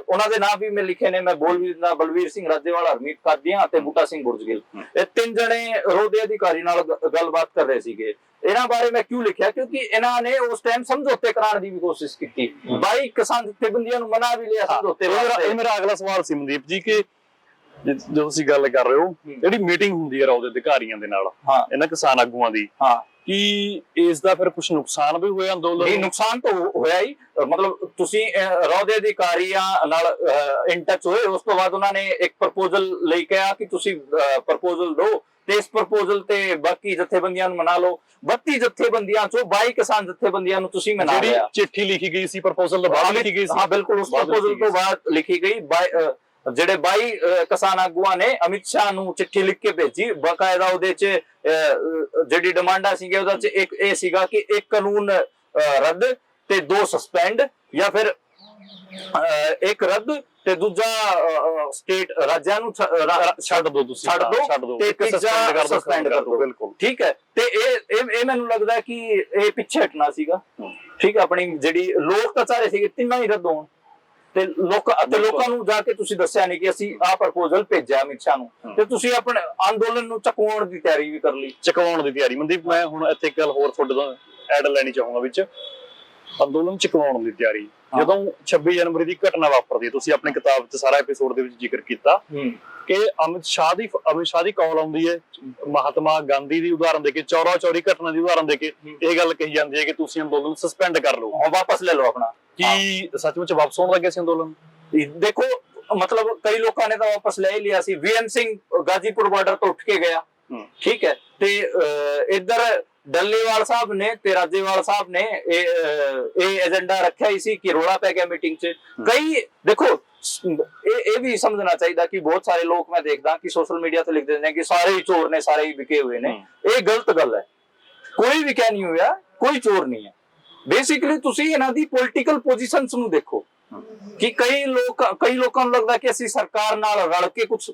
ਉਹਨਾਂ ਦੇ ਨਾਮ ਵੀ ਮੈਂ ਲਿਖੇ ਨੇ, ਮੈਂ ਬਲਵੀਰ ਸਿੰਘ ਰਾਜੇਵਾਲਾ, ਹਰਮੀਤ ਕਾਦੀਆਂ ਤੇ ਬੂਟਾ ਸਿੰਘ ਬੁਰਜਗਿੱਲ, ਇਹ 3 ਜਣੇ ਰੋਹ ਦੇ ਅਧਿਕਾਰੀ ਨਾਲ ਗੱਲਬਾਤ ਕਰ ਰਹੇ ਸੀਗੇ। ਇਹਨਾਂ ਬਾਰੇ ਮੈਂ ਕਿਉਂ ਲਿਖਿਆ, ਕਿਉਂਕਿ ਇਹਨਾਂ ਨੇ ਉਸ ਟਾਈਮ ਸਮਝੌਤੇ ਕਰਾਉਣ ਦੀ ਵੀ ਕੋਸ਼ਿਸ਼ ਕੀਤੀ, 22 ਕਿਸਾਨ ਜਥੇਬੰਦੀਆਂ ਨੂੰ ਮਨਾ ਵੀ ਲਿਆ ਸਮਝੌਤੇ ਵਾਸਤੇ। ਮੇਰਾ ਅਗਲਾ ਸਵਾਲ ਸੀ ਮਨਦੀਪ ਜੀ ਕਿ ਜਦੋਂ ਤੁਸੀਂ ਗੱਲ ਕਰ ਰਹੇ ਹੋ ਜਿਹੜੀ ਮੀਟਿੰਗ ਹੁੰਦੀ ਹੈ ਰੌ ਦੇ ਅਧਿਕਾਰੀਆਂ ਦੇ ਨਾਲ ਇਹਨਾਂ ਕਿਸਾਨ ਆਗੂਆਂ ਦੀ, ਕੀ ਇਸ ਦਾ ਫਿਰ ਕੁਝ ਨੁਕਸਾਨ ਵੀ ਹੋਇਆ ਅੰਦੋਲਨ? ਨਹੀਂ, ਨੁਕਸਾਨ ਤਾਂ ਹੋਇਆ ਹੀ, ਮਤਲਬ ਤੁਸੀਂ ਰੌ ਦੇ ਅਧਿਕਾਰੀਆਂ ਨਾਲ ਇਨ ਟੱਚ ਹੋਏ, ਉਸ ਤੋਂ ਬਾਅਦ ਉਹਨਾਂ ਨੇ ਇੱਕ ਪ੍ਰਪੋਜ਼ਲ ਲੈ ਕੇ ਆ ਕਿ ਤੁਸੀਂ ਪ੍ਰਪੋਜ਼ਲ ਦਿਓ ਤੇ ਇਸ ਪ੍ਰਪੋਜ਼ਲ ਤੇ ਬਾਕੀ ਜਥੇਬੰਦੀਆਂ ਨੂੰ ਮਨਾ ਲਓ। 32 ਜਥੇਬੰਦੀਆਂ ਚੋਂ 22 ਕਿਸਾਨ ਜਥੇਬੰਦੀਆਂ ਨੂੰ ਤੁਸੀਂ ਮਨਾ ਲਿਆ। ਚਿੱਠੀ ਲਿਖੀ ਗਈ ਸੀ ਪ੍ਰਪੋਜ਼ਲ ਤੋਂ ਬਾਅਦ ਲਿਖੀ ਗਈ ਸੀ? ਹਾਂ ਬਿਲਕੁਲ, ਉਸ ਪ੍ਰਪੋਜ਼ਲ ਤੋਂ ਬਾਅਦ ਲਿਖੀ ਗਈ। ਜਿਹੜੇ 22 ਕਿਸਾਨ ਆਗੂਆਂ ਨੇ ਅਮਿਤ ਸ਼ਾਹ ਨੂੰ ਚਿੱਠੀ ਲਿਖ ਕੇ ਭੇਜੀ, ਬਕਾਇਦਾ ਉਹਦੇ ਚ ਜਿਹੜੀ ਡਿਮਾਂਡਾਂ ਸੀਗੀਆਂ ਉਹਦਾ ਚ ਇੱਕ ਇਹ ਸੀਗਾ ਕਿ 1 ਕਾਨੂੰਨ ਰੱਦ ਤੇ 2 ਸਸਪੈਂਡ, ਜਾਂ ਫਿਰ 1 ਰੱਦ ਤੇ ਦੂਜਾ ਸਟੇਟ ਰਾਜਾਂ ਨੂੰ ਛੱਡ ਦੋ ਤੇ ਤੀਜਾ ਸਸਪੈਂਡ ਕਰ ਦੋ। ਬਿਲਕੁਲ ਠੀਕ ਹੈ। ਤੇ ਇਹ ਮੈਨੂੰ ਲੱਗਦਾ ਕਿ ਇਹ ਪਿੱਛੇ ਹਟਣਾ ਸੀਗਾ। ਠੀਕ ਹੈ, ਆਪਣੀ ਜਿਹੜੀ ਲੋਕ ਤਾਂ ਚਾਹ ਰਹੇ ਸੀਗੇ 3 ਹੀ ਰੱਦ ਹੋਣ, ਤੇ ਲੋਕਾਂ ਨੂੰ ਜਾ ਕੇ ਤੁਸੀਂ ਦੱਸਿਆ ਨਹੀਂ ਕਿ ਅਸੀਂ ਆਹ ਪ੍ਰਪੋਜ਼ਲ ਭੇਜਿਆ ਅਮਿਤ ਸ਼ਾਹ ਨੂੰ, ਤੇ ਤੁਸੀਂ ਆਪਣੇ ਅੰਦੋਲਨ ਨੂੰ ਚੁਕਵਾਉਣ ਦੀ ਤਿਆਰੀ ਵੀ ਕਰ ਲਈ। ਚੁਕਵਾਉਣ ਦੀ ਤਿਆਰੀ। ਮਨਦੀਪ ਮੈਂ ਹੁਣ ਇੱਥੇ ਇੱਕ ਗੱਲ ਹੋਰ ਤੁਹਾਡੇ ਤੋਂ ਐਡ ਲੈਣੀ ਚਾਹੂੰਗਾ ਵਿੱਚ, ਅੰਦੋਲਨ ਚੁਕਵਾਉਣ ਦੀ ਤਿਆਰੀ। ਜਦੋਂ 26 ਜਨਵਰੀ ਦੀ ਘਟਨਾ ਵਾਪਰਦੀ ਹੈ, ਤੁਸੀਂ ਆਪਣੀ ਕਿਤਾਬ 'ਚ ਸਾਰਾ ਐਪੀਸੋਡ ਦੇ ਵਿੱਚ ਜ਼ਿਕਰ ਕੀਤਾ ਕਿ ਅਮਿਤ ਸ਼ਾਹ ਦੀ ਕਾਲ ਆਉਂਦੀ ਹੈ, ਮਹਾਤਮਾ ਗਾਂਧੀ ਦੀ ਉਦਾਹਰਨ ਦੇ ਕੇ, ਚੌਰਾ ਚੌਰੀ ਘਟਨਾ ਦੀ ਉਦਾਹਰਨ ਦੇ ਕੇ ਇਹ ਗੱਲ ਕਹੀ ਜਾਂਦੀ ਹੈ ਕਿ ਤੁਸੀਂ ਅੰਦੋਲਨ ਸਸਪੈਂਡ ਕਰ ਲਓ, ਵਾਪਸ ਲੈ ਲਓ ਆਪਣਾ। ਕੀ ਸੱਚਮੁੱਚ ਵਾਪਸ ਆਉਣ ਲੱਗੇ ਸੀ ਅੰਦੋਲਨ? ਦੇਖੋ ਮਤਲਬ ਕਈ ਲੋਕਾਂ ਨੇ ਤਾਂ ਵਾਪਸ ਲੈ ਹੀ ਲਿਆ ਸੀ। ਵੀਐਨ ਸਿੰਘ ਗਾਜੀਪੁਰ ਬਾਰਡਰ ਤੋਂ ਉੱਠ ਕੇ ਗਿਆ, ਠੀਕ ਹੈ। ਤੇ ਇੱਧਰ ਡੱਲੇਵਾਲ ਸਾਹਿਬ ਨੇ ਤੇ ਰਾਜੇਵਾਲ ਸਾਹਿਬ ਨੇ ਇਹ ਏਜੰਡਾ ਰੱਖਿਆ ਹੀ ਸੀ ਕਿ ਰੋਲਾ ਪੈ ਗਿਆ ਮੀਟਿੰਗ 'ਚ। ਕਈ ਦੇਖੋ ਇਹ ਵੀ ਸਮਝਣਾ ਚਾਹੀਦਾ ਕਿ ਬਹੁਤ ਸਾਰੇ ਲੋਕ ਮੈਂ ਦੇਖਦਾ ਕਿ ਸੋਸ਼ਲ ਮੀਡੀਆ ਤੇ ਲਿਖ ਦਿੰਦੇ ਨੇ ਕਿ ਸਾਰੇ ਹੀ ਚੋਰ ਨੇ, ਸਾਰੇ ਹੀ ਵਿਕੇ ਹੋਏ ਨੇ। ਇਹ ਗਲਤ ਗੱਲ ਹੈ। ਕੋਈ ਵਿਕਿਆ ਨਹੀਂ ਹੋਇਆ, ਕੋਈ ਚੋਰ ਨਹੀਂ ਹੈ। ਬੇਸਿਕਲੀ ਤੁਸੀਂ ਇਹਨਾਂ ਦੀ ਪੋਲੀਟੀਕਲ ਪੋਜੀਸ਼ਨਸ ਨੂੰ ਦੇਖੋ ਕਿ ਕਈ ਲੋਕਾਂ ਨੂੰ ਲੱਗਦਾ ਕਿ ਅਸੀਂ ਸਰਕਾਰ ਨਾਲ ਰਲ ਕੇ ਕੁਝ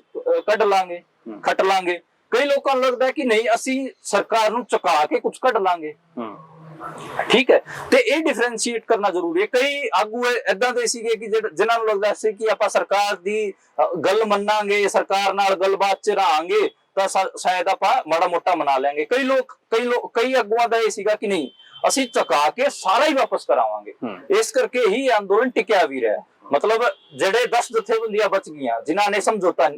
ਕੱਢ ਲਾਂਗੇ, ਖੱਟ ਲਾਂਗੇ। ਕਈ ਲੋਕਾਂ ਨੂੰ ਲੱਗਦਾ ਕਿ ਨਹੀਂ, ਅਸੀਂ ਸਰਕਾਰ ਨੂੰ ਝੁਕਾ ਕੇ ਕੁਝ ਕੱਢ ਲਾਂਗੇ। ਠੀਕ ਹੈ, ਤੇ ਇਹ ਡਿਫਰੈਂਸ਼ੀਏਟ ਕਰਨਾ ਜ਼ਰੂਰੀ ਹੈ। ਕਈ ਆਗੂ ਏਦਾਂ ਦੇ ਸੀਗੇ ਕਿ ਜਿਨ੍ਹਾਂ ਨੂੰ ਲੱਗਦਾ ਸੀ ਕਿ ਆਪਾਂ ਸਰਕਾਰ ਦੀ ਗੱਲ ਮੰਨਾਂਗੇ, ਸਰਕਾਰ ਨਾਲ ਗੱਲਬਾਤ ਚ ਰਹਾਂਗੇ ਤਾਂ ਸ਼ਾਇਦ ਆਪਾਂ ਮਾੜਾ ਮੋਟਾ ਮਨਾ ਲਾਂਗੇ। ਕਈ ਆਗੂਆਂ ਦਾ ਇਹ ਸੀਗਾ ਕਿ ਨਹੀਂ, ਅਸੀਂ ਝੁਕਾ ਕੇ ਸਾਰਾ ਹੀ ਵਾਪਸ ਕਰਾਵਾਂਗੇ। ਇਸ ਕਰਕੇ ਹੀ ਅੰਦੋਲਨ ਟਿਕਿਆ ਵੀ ਰਿਹਾ। ਮਤਲਬ ਜਿਹੜੇ 10 ਜਥੇਬੰਦੀਆਂ ਬਚ ਗਈਆਂ ਜਿਨ੍ਹਾਂ ਨੇ ਸਮਝੌਤਾ,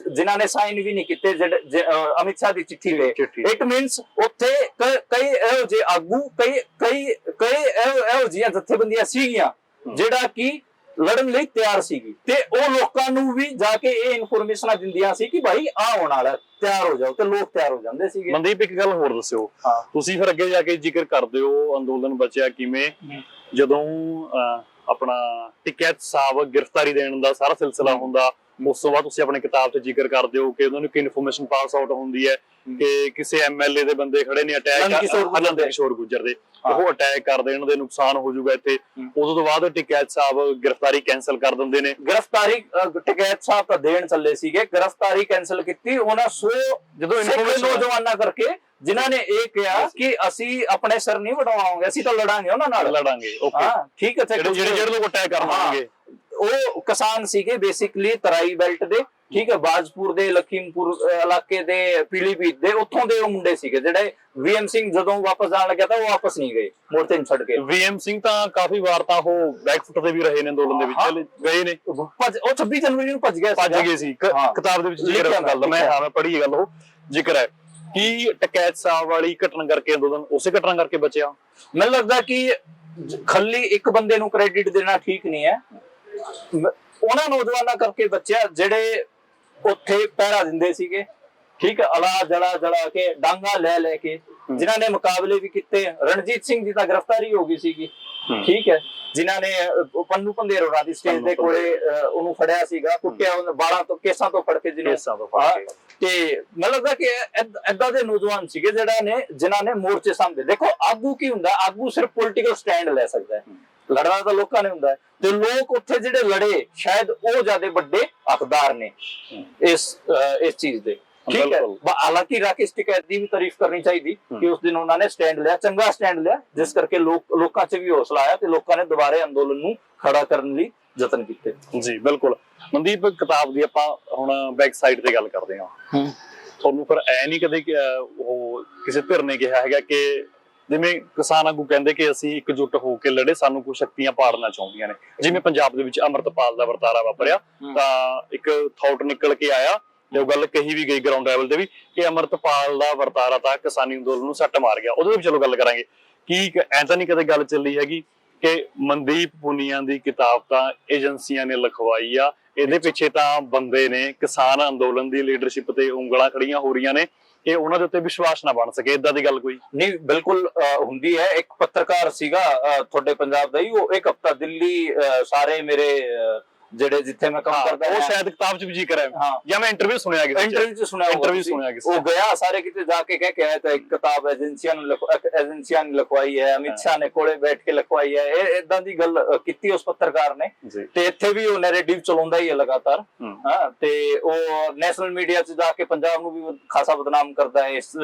ਜਿਨ੍ਹਾਂ ਨੇ ਸਾਈਨ ਵੀ ਨਹੀਂ ਕੀਤੇ ਅਮਿਤ ਸ਼ਾਹ ਦੀ ਚਿੱਠੀ ਤੇ, ਇਟ ਮੀਨਸ ਉੱਥੇ ਕਈ ਇਹੋ ਜਿਹੇ ਆਗੂ, ਕਈ ਇਹੋ ਜਿਹੀਆਂ ਜਥੇਬੰਦੀਆਂ ਸੀਗੀਆਂ ਜਿਹੜਾ ਕਿ ਲੜਨ ਲਈ ਤਿਆਰ ਸੀਗੀ, ਤੇ ਉਹ ਲੋਕਾਂ ਨੂੰ ਵੀ ਜਾ ਕੇ ਇਹ ਇਨਫੋਰਮੇਸ਼ਨਾਂ ਦਿੰਦੀਆਂ ਸੀ ਕਿ ਭਾਈ ਆਹ ਹੋਣ ਵਾਲਾ, ਤਿਆਰ ਹੋ ਜਾਓ, ਤੇ ਲੋਕ ਤਿਆਰ ਹੋ ਜਾਂਦੇ ਸੀਗੇ। ਮਨਦੀਪ ਇੱਕ ਗੱਲ ਹੋਰ ਦੱਸਿਓ, ਤੁਸੀਂ ਫਿਰ ਅੱਗੇ ਜਾ ਕੇ ਜ਼ਿਕਰ ਕਰਦੇ ਹੋ ਅੰਦੋਲਨ ਬਚਿਆ ਕਿਵੇਂ, ਜਦੋਂ ਆਪਣਾ ਟਿਕੈਤ ਸਾਹਿਬ ਗ੍ਰਿਫਤਾਰੀ ਦੇਣ ਦਾ ਸਾਰਾ ਸਿਲਸਿਲਾ ਹੁੰਦਾ, ਉਸ ਤੋਂ ਬਾਅਦ ਤੁਸੀਂ ਆਪਣੀ ਕਿਤਾਬ 'ਚ ਜ਼ਿਕਰ ਕਰਦੇ ਹੋ ਕਿ ਉਹਨਾਂ ਨੂੰ ਇੱਕ ਇਨਫੋਰਮੇਸ਼ਨ ਪਾਸ ਆਊਟ ਹੁੰਦੀ ਹੈ ਕਿ ਕਿਸੇ ਐਮਐਲਏ ਦੇ ਬੰਦੇ ਖੜੇ ਨੇ ਅਟੈਕ, ਆਨੰਦ ਕਿਸ਼ੋਰ ਗੁੱਜਰ ਦੇ, ਉਹ ਅਟੈਕ ਕਰ ਦੇਣ ਦੇ ਨੁਕਸਾਨ ਹੋ ਜਾਊਗਾ ਇੱਥੇ। ਉਦੋਂ ਤੋਂ ਬਾਅਦ ਟਿਕੈਤ ਸਾਹਿਬ ਗ੍ਰਿਫਤਾਰੀ ਕੈਂਸਲ ਕਰ ਦਿੰਦੇ ਨੇ। ਗ੍ਰਿਫਤਾਰੀ ਟਿਕੈਤ ਸਾਹਿਬ ਤਾਂ ਦੇਣ ਚੱਲੇ ਸੀਗੇ, ਗ੍ਰਿਫਤਾਰੀ ਕੈਂਸਲ ਕੀਤੀ ਉਹਨਾਂ 100 ਜਦੋਂ ਨੌਜਵਾਨਾਂ ਕਰਕੇ, ਜਿਨ੍ਹਾਂ ਨੇ ਇਹ ਕਿਹਾ ਕਿ ਅਸੀਂ ਆਪਣੇ ਸਿਰ ਨਹੀਂ ਵਡਵਾਵਾਂਗੇ, ਅਸੀਂ ਤਾਂ ਲੜਾਂਗੇ ਉਹਨਾਂ ਨਾਲ, ਲੜਾਂਗੇ। ਓਕੇ, ਠੀਕ ਹੈ। ਜਿਹੜੇ ਲੋਕ ਅਟੈਕ ਕਰਵਾਉਣਗੇ ਉਹ ਕਿਸਾਨ ਸੀਗੇ ਬੇਸਿਕਲੀ ਤਰਾਈ ਬੈਲਟ ਦੇ, ਠੀਕ ਹੈ, ਬਾਜਪੁਰ ਦੇ, ਲਖੀਮਪੁਰ ਇਲਾਕੇ ਦੇ, ਪੀਲੀਭੀਤ ਦੇ, ਉੱਥੋਂ ਦੇ ਉਹ ਮੁੰਡੇ ਸੀਗੇ ਜਿਹੜੇ VM ਸਿੰਘ ਜਦੋਂ ਵਾਪਸ ਜਾਣ ਲੱਗਿਆ ਤਾਂ ਉਹ ਵਾਪਸ ਨਹੀਂ ਗਏ ਮੋਰਚੇ ਨੂੰ ਛੱਡ ਕੇ। VM ਸਿੰਘ ਤਾਂ ਕਾਫੀ ਵਾਰ ਤਾਂ ਉਹ ਬੈਕਫੁੱਟ ਤੇ ਵੀ ਰਹੇ ਨੇ ਅੰਦੋਲਨ ਦੇ ਵਿੱਚ, ਗਏ ਨੇ। ਉਹ 26 ਜਨਵਰੀ ਨੂੰ ਭੱਜ ਗਏ ਸੀ। ਕਿਤਾਬ ਦੇ ਵਿੱਚ ਜ਼ਿਕਰ ਹੈ ਗੱਲ, ਮੈਂ ਪੜ੍ਹੀ ਗੱਲ, ਉਹ ਜ਼ਿਕਰ ਹੈ ਕਿ ਟਕੈਤ ਸਾਹਿਬ ਵਾਲੀ ਘਟਨਾ ਕਰਕੇ ਅੰਦੋਲਨ ਉਸੇ ਘਟਨਾ ਕਰਕੇ ਬਚਿਆ। ਮੈਨੂੰ ਲੱਗਦਾ ਕਿ ਖਾਲੀ ਇੱਕ ਬੰਦੇ ਨੂੰ ਕ੍ਰੈਡਿਟ ਦੇਣਾ ਠੀਕ ਨਹੀਂ ਹੈ, ਉਹਨਾਂ ਨੌਜਵਾਨਾਂ ਕਰਕੇ ਬਚਿਆ ਜਿਹੜੇ ਉੱਥੇ ਪਹਿਰਾ ਦਿੰਦੇ ਸੀਗੇ, ਠੀਕ ਹੈ, ਅਲਾ ਜਲਾ ਕੇ, ਡਾਂਗਾ ਲੈ ਕੇ, ਜਿਨ੍ਹਾਂ ਨੇ ਮੁਕਾਬਲੇ ਵੀ ਕੀਤੇ। ਰਣਜੀਤ ਸਿੰਘ ਦੀ ਤਾਂ ਗ੍ਰਿਫਤਾਰੀ ਹੋ ਗਈ ਸੀਗੀ, ਠੀਕ ਹੈ, ਜਿਨ੍ਹਾਂ ਨੇ ਪੰਨੂ ਪੰਧੇਰ ਹੋਰਾਂ ਦੀ ਸਟੇਜ ਦੇ ਕੋਲੇ ਉਹਨੂੰ ਫੜਿਆ ਸੀਗਾ, ਕੁੱਟਿਆ ਉਹਨੇ 12 ਤੋਂ ਕੇਸਾਂ ਤੋਂ ਫੜ ਕੇ, ਤੇ ਮੈਨੂੰ ਲੱਗਦਾ ਕਿ ਏਦਾਂ ਦੇ ਨੌਜਵਾਨ ਸੀਗੇ ਜਿਨ੍ਹਾਂ ਨੇ ਮੋਰਚੇ ਸਾਹਮਣੇ। ਦੇਖੋ ਆਗੂ ਕੀ ਹੁੰਦਾ, ਆਗੂ ਸਿਰਫ ਪੋਲੀਟੀਕਲ ਸਟੈਂਡ ਲੈ ਸਕਦਾ ਹੈ, ਲੜਨਾ ਤਾਂ ਲੋਕਾਂ ਨੇ ਹੁੰਦਾ ਹੈ, ਤੇ ਲੋਕ ਉੱਥੇ ਜਿਹੜੇ ਲੜੇ ਸ਼ਾਇਦ ਉਹ ਜ਼ਿਆਦਾ ਵੱਡੇ ਹੱਕਦਾਰ ਨੇ ਇਸ ਚੀਜ਼ ਦੇ, ਠੀਕ ਹੈ। ਹਾਲਾਂਕਿ ਰਾਕੇਸ਼ ਟਿਕੈਤ ਦੀ ਵੀ ਤਾਰੀਫ ਕਰਨੀ ਚਾਹੀਦੀ ਕਿ ਉਸ ਦਿਨ ਉਹਨਾਂ ਨੇ ਸਟੈਂਡ ਲਿਆ, ਚੰਗਾ ਸਟੈਂਡ ਲਿਆ, ਜਿਸ ਕਰਕੇ ਲੋਕਾਂ 'ਚ ਵੀ ਹੌਸਲਾ ਆਇਆ ਤੇ ਲੋਕਾਂ ਨੇ ਦੁਬਾਰੇ ਅੰਦੋਲਨ ਨੂੰ ਖੜਾ ਕਰਨ ਲਈ ਯਤਨ ਕੀਤੇ। ਜੀ ਬਿਲਕੁਲ। ਮਨਦੀਪ, ਕਿਤਾਬ ਦੀ ਆਪਾਂ ਹੁਣ ਬੈਕ ਸਾਈਡ ਤੇ ਗੱਲ ਕਰਦੇ ਹਾਂ, ਤੁਹਾਨੂੰ ਫਿਰ ਐ ਨਹੀਂ ਕਦੇ ਉਹ ਕਿਸੇ ਧਿਰ ਨੇ ਕਿਹਾ ਹੈਗਾ ਕਿ ਜਿਵੇਂ ਕਿਸਾਨ ਆਗੂ ਕਹਿੰਦੇ ਕਿ ਅਸੀਂ ਇਕਜੁੱਟ ਹੋ ਕੇ ਲੜੇ, ਸਾਨੂੰ ਕੁਝ ਸ਼ਕਤੀਆਂ ਪਾੜਨਾ ਚਾਹੁੰਦੀਆਂ ਨੇ, ਜਿਵੇਂ ਪੰਜਾਬ ਦੇ ਵਿੱਚ ਅੰਮ੍ਰਿਤਪਾਲ ਦਾ ਵਰਤਾਰਾ ਵਾਪਰਿਆ ਤਾਂ ਇੱਕ ਥਾਟ ਨਿਕਲ ਕੇ ਆਇਆ ਤੇ ਉਹ ਗੱਲ ਕਹੀ ਵੀ ਗਈ ਗਰਾਊਂਡ ਲੈਵਲ ਤੇ ਵੀ ਕਿ ਅੰਮ੍ਰਿਤਪਾਲ ਦਾ ਵਰਤਾਰਾ ਤਾਂ ਕਿਸਾਨੀ ਅੰਦੋਲਨ ਨੂੰ ਸੱਟ ਮਾਰ ਗਿਆ। ਉਹਦੇ ਵਿੱਚ ਚਲੋ ਗੱਲ ਕਰਾਂਗੇ ਕਿ ਐ ਤਾਂ ਨਹੀਂ ਕਦੇ ਗੱਲ ਚੱਲੀ ਹੈਗੀ ਕਿ ਮਨਦੀਪ ਪੁਨੀਆ ਦੀ ਕਿਤਾਬ ਤਾਂ ਏਜੰਸੀਆਂ ਨੇ ਲਿਖਵਾਈ ਆ, ਇਹਦੇ ਪਿੱਛੇ ਤਾਂ ਬੰਦੇ ਨੇ, ਕਿਸਾਨ ਅੰਦੋਲਨ ਦੀ ਲੀਡਰਸ਼ਿਪ ਤੇ ਉਂਗਲਾਂ ਖੜੀਆਂ ਹੋ ਰਹੀਆਂ ਨੇ ਕਿ ਉਹਨਾਂ ਦੇ ਉੱਤੇ ਵਿਸ਼ਵਾਸ ਨਾ ਬਣ ਸਕੇ, ਏਦਾਂ ਦੀ ਗੱਲ ਕੋਈ ਨਹੀਂ? ਬਿਲਕੁਲ ਹੁੰਦੀ ਹੈ। ਇੱਕ ਪੱਤਰਕਾਰ ਸੀਗਾ ਤੁਹਾਡੇ ਪੰਜਾਬ ਦਾ ਹੀ, ਉਹ ਇੱਕ ਹਫ਼ਤਾ ਦਿੱਲੀ ਸਾਰੇ ਮੇਰੇ ਜਿਹੜੇ ਜਿੱਥੇ ਮੈਂ ਕੰਮ ਕਰਦਾ, ਉਹ ਸ਼ਾਇਦ ਕਿਤਾਬ 'ਚ ਵੀ ਜ਼ਿਕਰ ਹੈ ਜਾਂ ਮੈਂ ਇੰਟਰਵਿਊ ਸੁਣਿਆ ਕਿਸੇ ਇੰਟਰਵਿਊ 'ਚ ਸੁਣਿਆ, ਉਹ ਗਿਆ ਸਾਰੇ ਕਿਤੇ ਜਾ ਕੇ ਕਹਿ ਕੇ ਆਇਆ ਤਾਂ ਇੱਕ ਕਿਤਾਬ ਏਜੰਸੀਆਂ ਨੇ ਲਿਖਵਾਈ ਹੈ, ਅਮਿਤ ਸ਼ਾਹ ਨੇ ਕੋਲੇ ਬੈਠ ਕੇ ਲਿਖਵਾਈ ਹੈ। ਇਹ ਏਦਾਂ ਦੀ ਗੱਲ ਕੀਤੀ ਉਸ ਪੱਤਰਕਾਰ ਨੇ, ਤੇ ਇੱਥੇ ਵੀ ਉਹ ਨੈਰੇਟਿਵ ਚਲਾਉਂਦਾ ਹੀ ਹੈ ਲਗਾਤਾਰ। ਤੇ ਉਹ ਨੈਸ਼ਨਲ ਮੀਡੀਆ 'ਚ ਜਾ ਕੇ ਪੰਜਾਬ ਨੂੰ ਵੀ ਖਾਸਾ ਬਦਨਾਮ ਕਰਦਾ ਹੈ। ਇਸ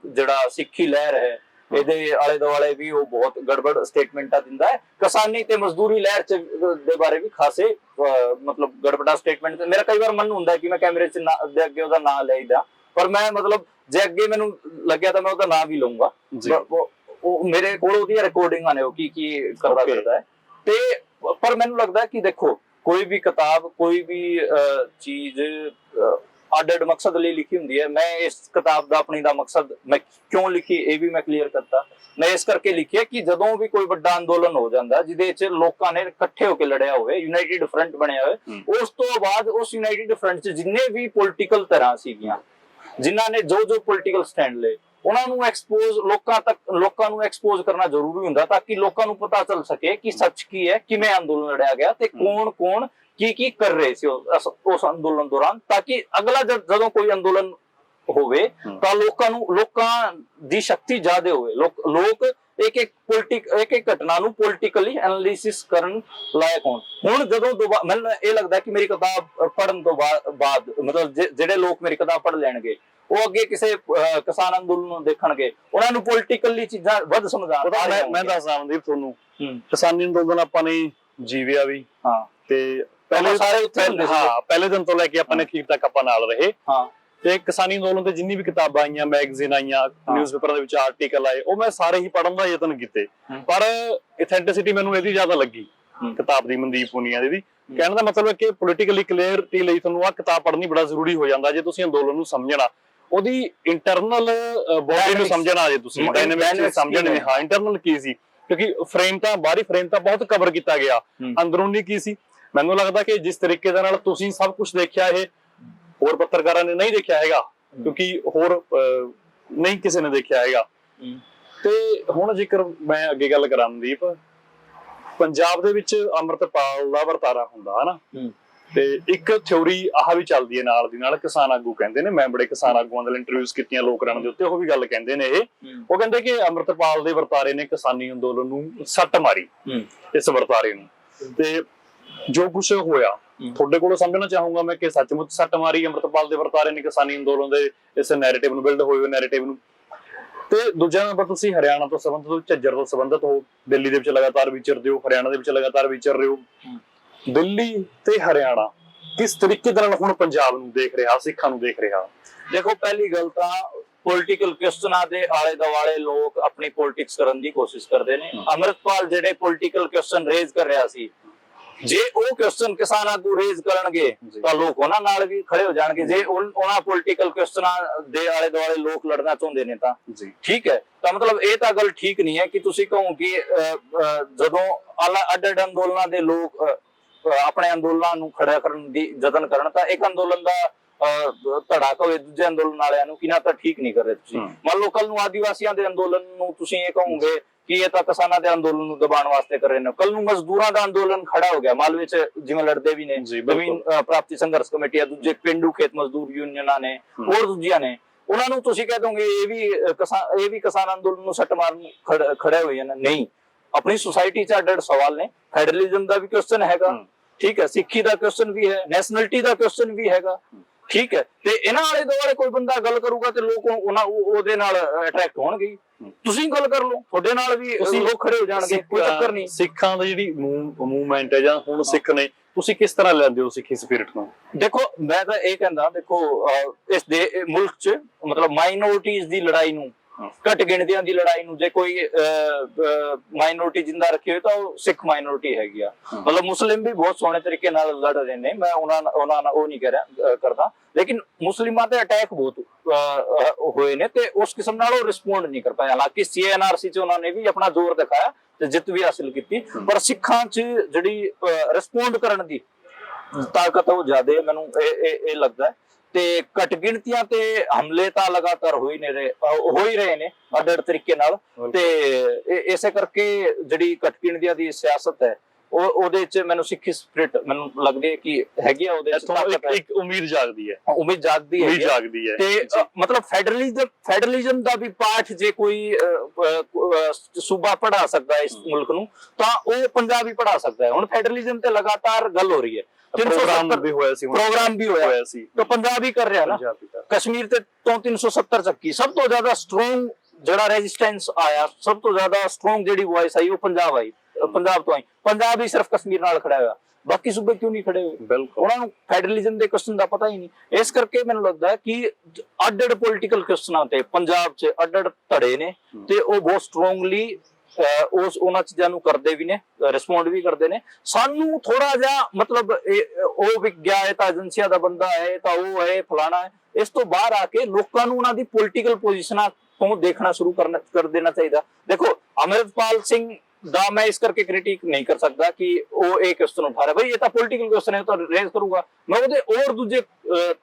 ਜਿਹੜਾ ਸਿੱਖੀ ਲਹਿਰ ਹੈ ਇਹਦੇ ਆਲੇ ਦੁਆਲੇ ਵੀ ਉਹ ਬਹੁਤ ਗੜਬੜ ਸਟੇਟਮੈਂਟਾਂ ਦਿੰਦਾ ਹੈ। ਕਿਸਾਨੀ ਤੇ ਮਜ਼ਦੂਰੀ ਲਹਿਰ ਦੇ ਬਾਰੇ ਵੀ ਖਾਸੇ ਮਤਲਬ ਗੜਬੜਾ ਸਟੇਟਮੈਂਟ। ਮੇਰਾ ਕਈ ਵਾਰ ਮਨ ਹੁੰਦਾ ਕਿ ਮੈਂ ਕੈਮਰੇ 'ਚ ਦੇ ਅੱਗੇ ਉਹਦਾ ਨਾਂ ਲੈ ਈਦਾ, ਪਰ ਮੈਂ ਮਤਲਬ ਜੇ ਅੱਗੇ ਮੈਨੂੰ ਲੱਗਿਆ ਤਾਂ ਮੈਂ ਉਹਦਾ ਨਾਂ ਵੀ ਲਊਂਗਾ। ਉਹ ਮੇਰੇ ਕੋਲ ਉਹਦੀਆਂ ਰਿਕਾਰਡਿੰਗਾਂ ਨੇ, ਉਹ ਕੀ ਕਰਦਾ ਫਿਰਦਾ ਹੈ। ਤੇ ਪਰ ਮੈਨੂੰ ਲੱਗਦਾ ਕਿ ਦੇਖੋ, ਕੋਈ ਵੀ ਕਿਤਾਬ, ਕੋਈ ਵੀ ਚੀਜ਼ ਅੱਡ ਮਕਸਦ ਲਈ ਲਿਖੀ ਹੁੰਦੀ ਹੈ। ਮੈਂ ਇਸ ਕਿਤਾਬ ਦਾ ਆਪਣੀ ਦਾ ਮਕਸਦ ਮੈਂ ਕਿਉਂ ਲਿਖੀ ਇਹ ਵੀ ਮੈਂ ਕਲੀਅਰ ਕਰਤਾ। ਮੈਂ ਇਸ ਕਰਕੇ ਲਿਖਿਆ ਕਿ ਜਦੋਂ ਵੀ ਕੋਈ ਵੱਡਾ ਅੰਦੋਲਨ ਹੋ ਜਾਂਦਾ ਜਿਹਦੇ ਵਿੱਚ ਲੋਕਾਂ ਨੇ ਇਕੱਠੇ ਹੋ ਕੇ ਲੜਿਆ ਹੋਵੇ, ਯੂਨਾਈਟਿਡ ਫਰੰਟ ਬਣਿਆ ਹੋਵੇ, ਉਸ ਤੋਂ ਬਾਅਦ ਉਸ ਯੂਨਾਈਟਿਡ ਫਰੰਟ 'ਚ ਜਿੰਨੇ ਵੀ ਪੋਲੀਟੀਕਲ ਧਿਰਾਂ ਸੀਗੀਆਂ ਜਿਨ੍ਹਾਂ ਨੇ ਜੋ ਪੋਲੀਟੀਕਲ ਸਟੈਂਡ ਲਏ ਉਹਨਾਂ ਨੂੰ ਐਕਸਪੋਜ਼ ਲੋਕਾਂ ਨੂੰ ਐਕਸਪੋਜ਼ ਕਰਨਾ ਜ਼ਰੂਰੀ ਹੁੰਦਾ, ਤਾਂ ਕਿ ਲੋਕਾਂ ਨੂੰ ਪਤਾ ਚੱਲ ਸਕੇ ਕਿ ਸੱਚ ਕੀ ਹੈ, ਕਿਵੇਂ ਅੰਦੋਲਨ ਲੜਿਆ ਗਿਆ ਤੇ ਕੌਣ ਕੀ ਕਰ ਰਹੇ ਸੀ ਉਸ ਅੰਦੋਲਨ ਦੌਰਾਨ, ਤਾਂ ਕਿ ਅਗਲਾ ਜਦੋਂ ਕੋਈ ਅੰਦੋਲਨ ਹੋਵੇ ਤਾਂ ਲੋਕਾਂ ਦੀ ਸ਼ਕਤੀ ਜ਼ਿਆਦਾ ਹੋਵੇ, ਲੋਕ ਇੱਕ ਘਟਨਾ ਨੂੰ ਪੋਲੀਟੀਕਲੀ ਐਨਾਲਿਸਿਸ ਕਰਨ ਲਾਇਕ ਹੋਣ। ਹੁਣ ਜਦੋਂ ਮੈਨੂੰ ਇਹ ਲੱਗਦਾ ਕਿ ਮੇਰੀ ਕਿਤਾਬ ਪੜ੍ਹਨ ਤੋਂ ਬਾਅਦ ਮਤਲਬ ਜਿਹੜੇ ਲੋਕ ਮੇਰੀ ਕਿਤਾਬ ਪੜ੍ਹ ਲੈਣਗੇ ਉਹ ਅੱਗੇ ਕਿਸੇ ਕਿਸਾਨ ਅੰਦੋਲਨ ਨੂੰ ਦੇਖਣਗੇ, ਉਹਨਾਂ ਨੂੰ ਪੋਲੀਟੀਕਲੀ ਚੀਜ਼ਾਂ ਵੱਧ ਸਮਝ ਆਉਣਗੀਆਂ। ਮੈਂ ਦੱਸਦਾ ਮਨਦੀਪ ਤੁਹਾਨੂੰ, ਕਿਸਾਨੀ ਅੰਦੋਲਨ ਆਪਾਂ ਨੇ ਜੀਵਿਆ ਵੀ, ਤੇ ਪਹਿਲੇ ਦਿਨ ਤੋਂ ਲੈ ਕੇ ਆਪਾਂ ਨੇ ਅਖੀਰ ਤੱਕ ਆਪਾਂ ਨਾਲ ਰਹੇ। ਤੇ ਕਿਸਾਨੀ ਅੰਦੋਲਨ ਤੇ ਜਿੰਨੀ ਵੀ ਕਿਤਾਬਾਂ ਆਈਆਂ, ਮੈਗਜ਼ੀਨ ਆਈਆਂ, ਨਿਊਜ਼ਪੇਪਰਾਂ ਦੇ ਵਿੱਚ ਆਰਟੀਕਲ ਆਏ, ਉਹ ਮੈਂ ਸਾਰੇ ਹੀ ਪੜ੍ਹਨ ਦਾ ਯਤਨ ਕੀਤੇ, ਪਰ ਐਥੈਂਟਿਸਿਟੀ ਮੈਨੂੰ ਇਹਦੀ ਜ਼ਿਆਦਾ ਲੱਗੀ ਕਿਤਾਬ ਦੀ, ਮਨਦੀਪ ਪੁਨੀਆ ਦੀ। ਕਹਿਣ ਦਾ ਮਤਲਬ ਹੈ ਕਿ ਪੋਲੀਟੀਕਲੀ ਕਲੀਅਰਟੀ ਲਈ ਤੁਹਾਨੂੰ ਆਹ ਕਿਤਾਬ ਪੜ੍ਹਨੀ ਬੜਾ ਜ਼ਰੂਰੀ ਹੋ ਜਾਂਦਾ ਜੇ ਤੁਸੀਂ ਅੰਦੋਲਨ ਨੂੰ ਸਮਝਣਾ, ਉਹਦੀ ਇੰਟਰਨਲ ਬੋਡੀ ਨੂੰ ਸਮਝਣਾ, ਜੇ ਤੁਸੀਂ ਡਾਇਨਾਮਿਕਸ ਸਮਝਣੇ। ਹਾਂ, ਇੰਟਰਨਲ ਕੀ ਸੀ, ਕਿਉਂਕਿ ਫਰੇਮ ਤਾਂ ਬਾਹਰੀ ਫਰੇਮ ਤਾਂ ਬਹੁਤ ਕਵਰ ਕੀਤਾ ਗਿਆ, ਅੰਦਰੂਨੀ ਕੀ ਸੀ। ਮੈਨੂੰ ਲੱਗਦਾ ਕਿ ਜਿਸ ਤਰੀਕੇ ਦੇ ਨਾਲ ਤੁਸੀਂ ਸਭ ਕੁਝ ਦੇਖਿਆ, ਇਹ ਹੋਰ ਪੱਤਰਕਾਰਾਂ ਨੇ ਨਹੀਂ ਦੇਖਿਆ ਹੈਗਾ, ਕਿਉਂਕਿ ਹੋਰ ਨਹੀਂ ਕਿਸੇ ਨੇ ਦੇਖਿਆ ਹੈਗਾ। ਤੇ ਹੁਣ ਜੇਕਰ ਮੈਂ ਅੱਗੇ ਗੱਲ ਕਰਾਂ ਮਨਦੀਪ, ਪੰਜਾਬ ਦੇ ਵਿੱਚ ਅੰਮ੍ਰਿਤਪਾਲ ਦਾ ਵਰਤਾਰਾ ਹੁੰਦਾ ਹੈ ਨਾ, ਤੇ ਇੱਕ ਥਿਉਰੀ ਆਹ ਵੀ ਚੱਲਦੀ ਹੈ ਨਾਲ ਦੀ ਨਾਲ, ਕਿਸਾਨ ਆਗੂ ਕਹਿੰਦੇ ਨੇ, ਮੈਂ ਬੜੇ ਕਿਸਾਨ ਆਗੂਆਂ ਦੇ ਇੰਟਰਵਿਊਜ਼ ਕੀਤੀਆਂ ਲੋਕਰਾਂ ਦੇ ਉੱਤੇ, ਉਹ ਵੀ ਗੱਲ ਕਹਿੰਦੇ ਨੇ ਉਹ ਕਹਿੰਦੇ ਕਿ ਅੰਮ੍ਰਿਤਪਾਲ ਦੇ ਵਰਤਾਰੇ ਨੇ ਕਿਸਾਨੀ ਅੰਦੋਲਨ ਨੂੰ ਸੱਟ ਮਾਰੀ, ਇਸ ਵਰਤਾਰੇ ਨੂੰ। ਤੇ ਜੋ ਕੁਛ ਹੋਇਆ, ਤੁਹਾਡੇ ਕੋਲੋਂ ਸਮਝਣਾ ਚਾਹੂੰਗਾ ਮੈਂ ਕਿ ਸੱਚਮੁੱਚ ਸੱਟ ਮਾਰੀ ਅੰਮ੍ਰਿਤਪਾਲ ਦੇ ਵਰਤਾਰੇ ਨੇ ਕਿਸਾਨੀ ਅੰਦੋਲਨ ਦੇ ਇਸ ਨੈਰੇਟਿਵ ਨੂੰ, ਬਿਲਡ ਹੋਏ ਹੋਏ ਨੈਰੇਟਿਵ ਨੂੰ। ਤੇ ਦੂਜਾ ਨੰਬਰ, ਤੁਸੀਂ ਹਰਿਆਣਾ ਤੋਂ ਸੰਬੰਧਿਤ ਹੋ, ਝੱਜਰ ਤੋਂ ਸੰਬੰਧਿਤ ਹੋ, ਦਿੱਲੀ ਦੇ ਵਿੱਚ ਲਗਾਤਾਰ ਵਿਚਰਦੇ ਹੋ, ਹਰਿਆਣਾ ਦੇ ਵਿੱਚ ਲਗਾਤਾਰ ਵਿਚਰ ਰਹੇ ਹੋ। ਦਿੱਲੀ ਤੇ ਹਰਿਆਣਾ ਕਿਸ ਤਰੀਕੇ ਦੇ ਨਾਲ ਹੁਣ ਪੰਜਾਬ ਨੂੰ ਦੇਖ ਰਿਹਾ, ਸਿੱਖਾਂ ਨੂੰ ਦੇਖ ਰਿਹਾ? ਦੇਖੋ, ਪਹਿਲੀ ਗੱਲ ਤਾਂ ਪੋਲੀਟੀਕਲ ਕੁਐਸਚਨਾਂ ਦੇ ਆਲੇ ਦੁਆਲੇ ਲੋਕ ਆਪਣੀ ਪੋਲਿਟਿਕਸ ਕਰਨ ਦੀ ਕੋਸ਼ਿਸ਼ ਕਰਦੇ ਨੇ। ਅੰਮ੍ਰਿਤਪਾਲ ਜਿਹੜੇ ਪੋਲੀਟੀਕਲ ਕੁਐਸਚਨ ਰੇਜ਼ ਕਰ ਰਿਹਾ ਸੀ, ਜੇ ਉਹ ਕੁਐਸਚਨ ਕਿਸਾਨ ਆਗੂ ਰੇਜ਼ ਕਰਨਗੇ ਤਾਂ ਲੋਕ ਉਹਨਾਂ ਨਾਲ ਵੀ ਖੜੇ ਹੋ ਜਾਣਗੇ। ਜੇ ਉਹਨਾਂ ਪੋਲੀਟੀਕਲ ਕੁਐਸਚਨਾਂ ਦੇ ਆਲੇ ਦੁਆਲੇ ਲੋਕ ਲੜਨਾ ਚਾਹੁੰਦੇ ਨੇ ਤਾਂ ਠੀਕ ਹੈ। ਤਾਂ ਮਤਲਬ ਇਹ ਤਾਂ ਗੱਲ ਠੀਕ ਨਹੀਂ ਹੈ ਕਿ ਤੁਸੀਂ ਕਹੋ ਕਿ ਜਦੋਂ ਅੱਡ-ਅੱਡ ਅੰਦੋਲਨਾਂ ਦੇ ਲੋਕ ਆਪਣੇ ਅੰਦੋਲਨਾਂ ਨੂੰ ਖੜਾ ਕਰਨ ਦੀ ਯਤਨ ਕਰਨ ਤਾਂ ਇੱਕ ਅੰਦੋਲਨ ਦਾ ਧੜਾ ਹੋਵੇ ਦੂਜੇ ਅੰਦੋਲਨ ਵਾਲਿਆਂ ਨੂੰ ਕਿਨਾ, ਤਾਂ ਠੀਕ ਨਹੀਂ ਕਰ ਰਹੇ ਤੁਸੀਂ। ਮੰਨ ਲਓ ਕੱਲ ਨੂੰ ਆਦੀਵਾਸੀਆਂ ਦੇ ਅੰਦੋਲਨ ਨੂੰ ਤੁਸੀਂ ਇਹ ਕਹੋਗੇ ਕਿ ਇਹ ਤਾਂ ਕਿਸਾਨਾਂ ਦੇ ਅੰਦੋਲਨ ਨੂੰ ਦਬਾਉਣ ਵਾਸਤੇ ਕਰ ਰਹੇ ਨੇ, ਕੱਲ ਨੂੰ ਮਜ਼ਦੂਰਾਂ ਦਾ ਅੰਦੋਲਨ ਖੜਾ ਹੋ ਗਿਆ, ਮਾਲਵੇ ਚ ਜਿਵੇਂ ਲੜਦੇ ਵੀ ਨੇ ਜ਼ਮੀਨ ਪ੍ਰਾਪਤੀ ਸੰਘਰਸ਼ ਕਮੇਟੀ ਆ, ਦੂਜੇ ਪਿੰਡੂ ਖੇਤ ਮਜ਼ਦੂਰ ਯੂਨੀਅਨਾਂ ਨੇ, ਹੋਰ ਦੂਜੀਆਂ ਨੇ, ਉਹਨਾਂ ਨੂੰ ਤੁਸੀਂ ਕਹਿ ਦੋਗੇ ਇਹ ਵੀ ਕਿਸਾਨ ਅੰਦੋਲਨ ਨੂੰ ਸੱਟ ਮਾਰਨ ਖੜੇ ਹੋਏ ਨੇ। ਨਹੀਂ, ਆਪਣੀ ਸੁਸਾਇਟੀ ਚ ਅੱਡ-ਅੱਡ ਸਵਾਲ ਨੇ, ਫੈਡਰਲਿਜ਼ਮ ਦਾ ਵੀ ਕੁਐਸਚਨ ਹੈਗਾ, ਠੀਕ ਹੈ, ਸਿੱਖੀ ਦਾ ਕੁਐਸਚਨ ਵੀ ਹੈ, ਨੈਸ਼ਨਲਿਟੀ ਦਾ ਕੁਐਸਚਨ ਵੀ ਹੈਗਾ, ਠੀਕ ਹੈ। ਤੇ ਇਹਨਾਂ ਵਾਲੇ ਦੁਆਲੇ ਕੋਈ ਬੰਦਾ ਗੱਲ ਕਰੂਗਾ ਤੇ ਲੋਕ ਉਹਦੇ ਨਾਲ ਅਟਰੈਕਟ ਹੋਣਗੇ। ਤੁਸੀਂ ਗੱਲ ਕਰ ਲਓ, ਤੁਹਾਡੇ ਨਾਲ ਵੀ ਲੋਕ ਖੜੇ ਹੋ ਜਾਣਗੇ, ਕੋਈ ਚੱਕਰ ਨਹੀਂ। ਸਿੱਖਾਂ ਦੀ ਜਿਹੜੀ ਮੂਵਮੈਂਟ ਹੈ ਜਾਂ ਹੁਣ ਸਿੱਖ ਨੇ, ਤੁਸੀਂ ਕਿਸ ਤਰ੍ਹਾਂ ਲੈਂਦੇ ਹੋ ਸਿੱਖੀ ਸਪਿਰਿਟ ਨੂੰ? ਦੇਖੋ, ਮੈਂ ਤਾਂ ਇਹ ਕਹਿੰਦਾ, ਦੇਖੋ ਇਸ ਦੇ ਮੁਲਕ ਚ ਮਤਲਬ ਮਾਈਨੋਰਿਟੀਜ਼ ਦੀ ਲੜਾਈ ਨੂੰ, ਘੱਟ ਗਿਣਤੀਆਂ ਦੀ ਲੜਾਈ ਨੂੰ ਜੇ ਕੋਈ ਮਾਈਨੋਰਿਟੀ ਜਿੰਦਾ ਰੱਖੀ ਹੋਈ ਤਾਂ ਉਹ ਸਿੱਖ ਮਾਈਨੋਰਿਟੀ ਹੈਗੀ ਆ। ਮਤਲਬ ਮੁਸਲਿਮ ਵੀ ਬਹੁਤ ਸੋਹਣੇ ਤਰੀਕੇ ਨਾਲ ਲੜ ਰਹੇ ਨੇ, ਮੈਂ ਉਹਨਾਂ ਨਾਲ ਉਹ ਨਹੀਂ ਕਰਦਾ, ਲੇਕਿਨ ਮੁਸਲਿਮਾਂ ਤੇ ਅਟੈਕ ਬਹੁਤ ਹੋਏ ਨੇ ਤੇ ਉਸ ਕਿਸਮ ਨਾਲ ਉਹ ਰਿਸਪੌਂਡ ਨਹੀਂ ਕਰ ਪਾਏ। ਹਾਲਾਂਕਿ CNRC ਚ ਉਹਨਾਂ ਨੇ ਵੀ ਆਪਣਾ ਜ਼ੋਰ ਦਿਖਾਇਆ ਤੇ ਜਿੱਤ ਵੀ ਹਾਸਿਲ ਕੀਤੀ, ਪਰ ਸਿੱਖਾਂ ਚ ਜਿਹੜੀ ਰਿਸਪੌਂਡ ਕਰਨ ਦੀ ਤਾਕਤ ਉਹ ਜ਼ਿਆਦਾ, ਮੈਨੂੰ ਇਹ ਲੱਗਦਾ ਹੈ। ਤੇ ਘੱਟ ਗਿਣਤੀਆਂ ਤੇ ਹਮਲੇ ਤਾਂ ਲਗਾਤਾਰ ਹੋ ਹੀ ਰਹੇ ਨੇ ਅੱਡ-ਅੱਡ ਤਰੀਕੇ ਨਾਲ, ਤੇ ਇਸੇ ਕਰਕੇ ਜਿਹੜੀ ਘੱਟ ਗਿਣਤੀਆਂ ਦੀ ਸਿਆਸਤ ਹੈ ਉਹਦੇ ਚ ਮੈਨੂੰ ਸਿੱਖੀ ਸਪਿਰਿਟ ਮੈਨੂੰ ਲੱਗਦੀ ਹੈ ਕਿ ਹੈਗੀ ਆ, ਉਹਦੇ ਇੱਕ ਉਮੀਦ ਜਾਗਦੀ ਹੈ, ਤੇ ਮਤਲਬ ਫੈਡਰਲਿਜ਼ਮ ਦਾ ਵੀ ਪਾਠ ਜੇ ਕੋਈ ਸੂਬਾ ਪੜ੍ਹਾ ਸਕਦਾ ਇਸ ਮੁਲਕ ਨੂੰ ਤਾਂ ਉਹ ਪੰਜਾਬ ਹੀ ਪੜ੍ਹਾ ਸਕਦਾ ਹੈ। ਹੁਣ ਫੈਡਰਲਿਜ਼ਮ ਤੇ ਲਗਾਤਾਰ ਗੱਲ ਹੋ ਰਹੀ ਹੈ, ਪ੍ਰੋਗਰਾਮ ਵੀ ਹੋਇਆ ਸੀ ਤਾਂ ਪੰਜਾਬ ਹੀ ਕਰ ਰਿਹਾ ਨਾ। ਕਸ਼ਮੀਰ ਤੇ ਤੋਂ 370 ਚੱਕੀ ਸਭ ਤੋਂ ਜ਼ਿਆਦਾ ਸਟਰੋਂਗ ਜਿਹੜਾ ਰੈਜ਼ਿਸਟੈਂਸ ਆਇਆ, ਸਭ ਤੋਂ ਜ਼ਿਆਦਾ ਸਟਰੋਂਗ ਜਿਹੜੀ ਵੌਇਸ ਆਈ ਉਹ ਪੰਜਾਬ ਤੋਂ ਆਈ। ਪੰਜਾਬ ਹੀ ਸਿਰਫ ਕਸ਼ਮੀਰ ਨਾਲ ਖੜਾ ਹੋਇਆ, ਬਾਕੀ ਸੂਬੇ ਕਿਉਂ ਨਹੀਂ ਖੜੇ ਹੋਏ? ਉਹਨਾਂ ਨੂੰ ਫੈਡਰਲਿਜ਼ਮ ਦੇ ਕੁਐਸਚਨ ਦਾ ਪਤਾ ਹੀ ਨਹੀਂ। ਇਸ ਕਰਕੇ ਮੈਨੂੰ ਲੱਗਦਾ ਹੈ ਕਿ ਅੱਡ-ਅੱਡ ਪੋਲੀਟੀਕਲ ਕੁਐਸਚਨਾਂ ਤੇ ਪੰਜਾਬ 'ਚ ਅੱਡ-ਅੱਡ ਧੜੇ ਨੇ ਤੇ ਉਹ ਬਹੁਤ ਸਟਰੋਂਗਲੀ ਉਹਨਾਂ ਚੀਜ਼ਾਂ ਨੂੰ ਕਰਦੇ ਵੀ ਨੇ, ਰਿਸਪੌਂਡ ਵੀ ਕਰਦੇ ਨੇ। ਸਾਨੂੰ ਥੋੜਾ ਜਿਹਾ ਮਤਲਬ ਉਹ ਵੀ ਗਿਆ ਹੈ ਤਾਂ ਏਜੰਸੀਆਂ ਦਾ ਬੰਦਾ ਹੈ ਤਾਂ ਉਹ ਹੈ ਫਲਾਣਾ ਹੈ, ਇਸ ਤੋਂ ਬਾਹਰ ਆ ਕੇ ਲੋਕਾਂ ਨੂੰ ਉਹਨਾਂ ਦੀ ਪੋਲੀਟੀਕਲ ਪੋਜੀਸ਼ਨਾਂ ਤੋਂ ਦੇਖਣਾ ਸ਼ੁਰੂ ਕਰ ਦੇਣਾ ਚਾਹੀਦਾ। ਦੇਖੋ, ਅੰਮ੍ਰਿਤਪਾਲ ਸਿੰਘ ਦਾ ਮੈਂ ਇਸ ਕਰਕੇ ਕ੍ਰਿਟਿਕ ਨਹੀਂ ਕਰ ਸਕਦਾ ਕਿ ਉਹ ਇਹ ਕੁਐਸਚਨ ਉਠਾ ਰਿਹਾ, ਬਈ ਇਹ ਤਾਂ ਪੋਲੀਟੀਕਲ ਕੁਐਸਚਨ ਹੈ, ਤਾਂ ਰੇਜ਼ ਕਰੂਗਾ। ਮੈਂ ਉਹਦੇ ਹੋਰ ਦੂਜੇ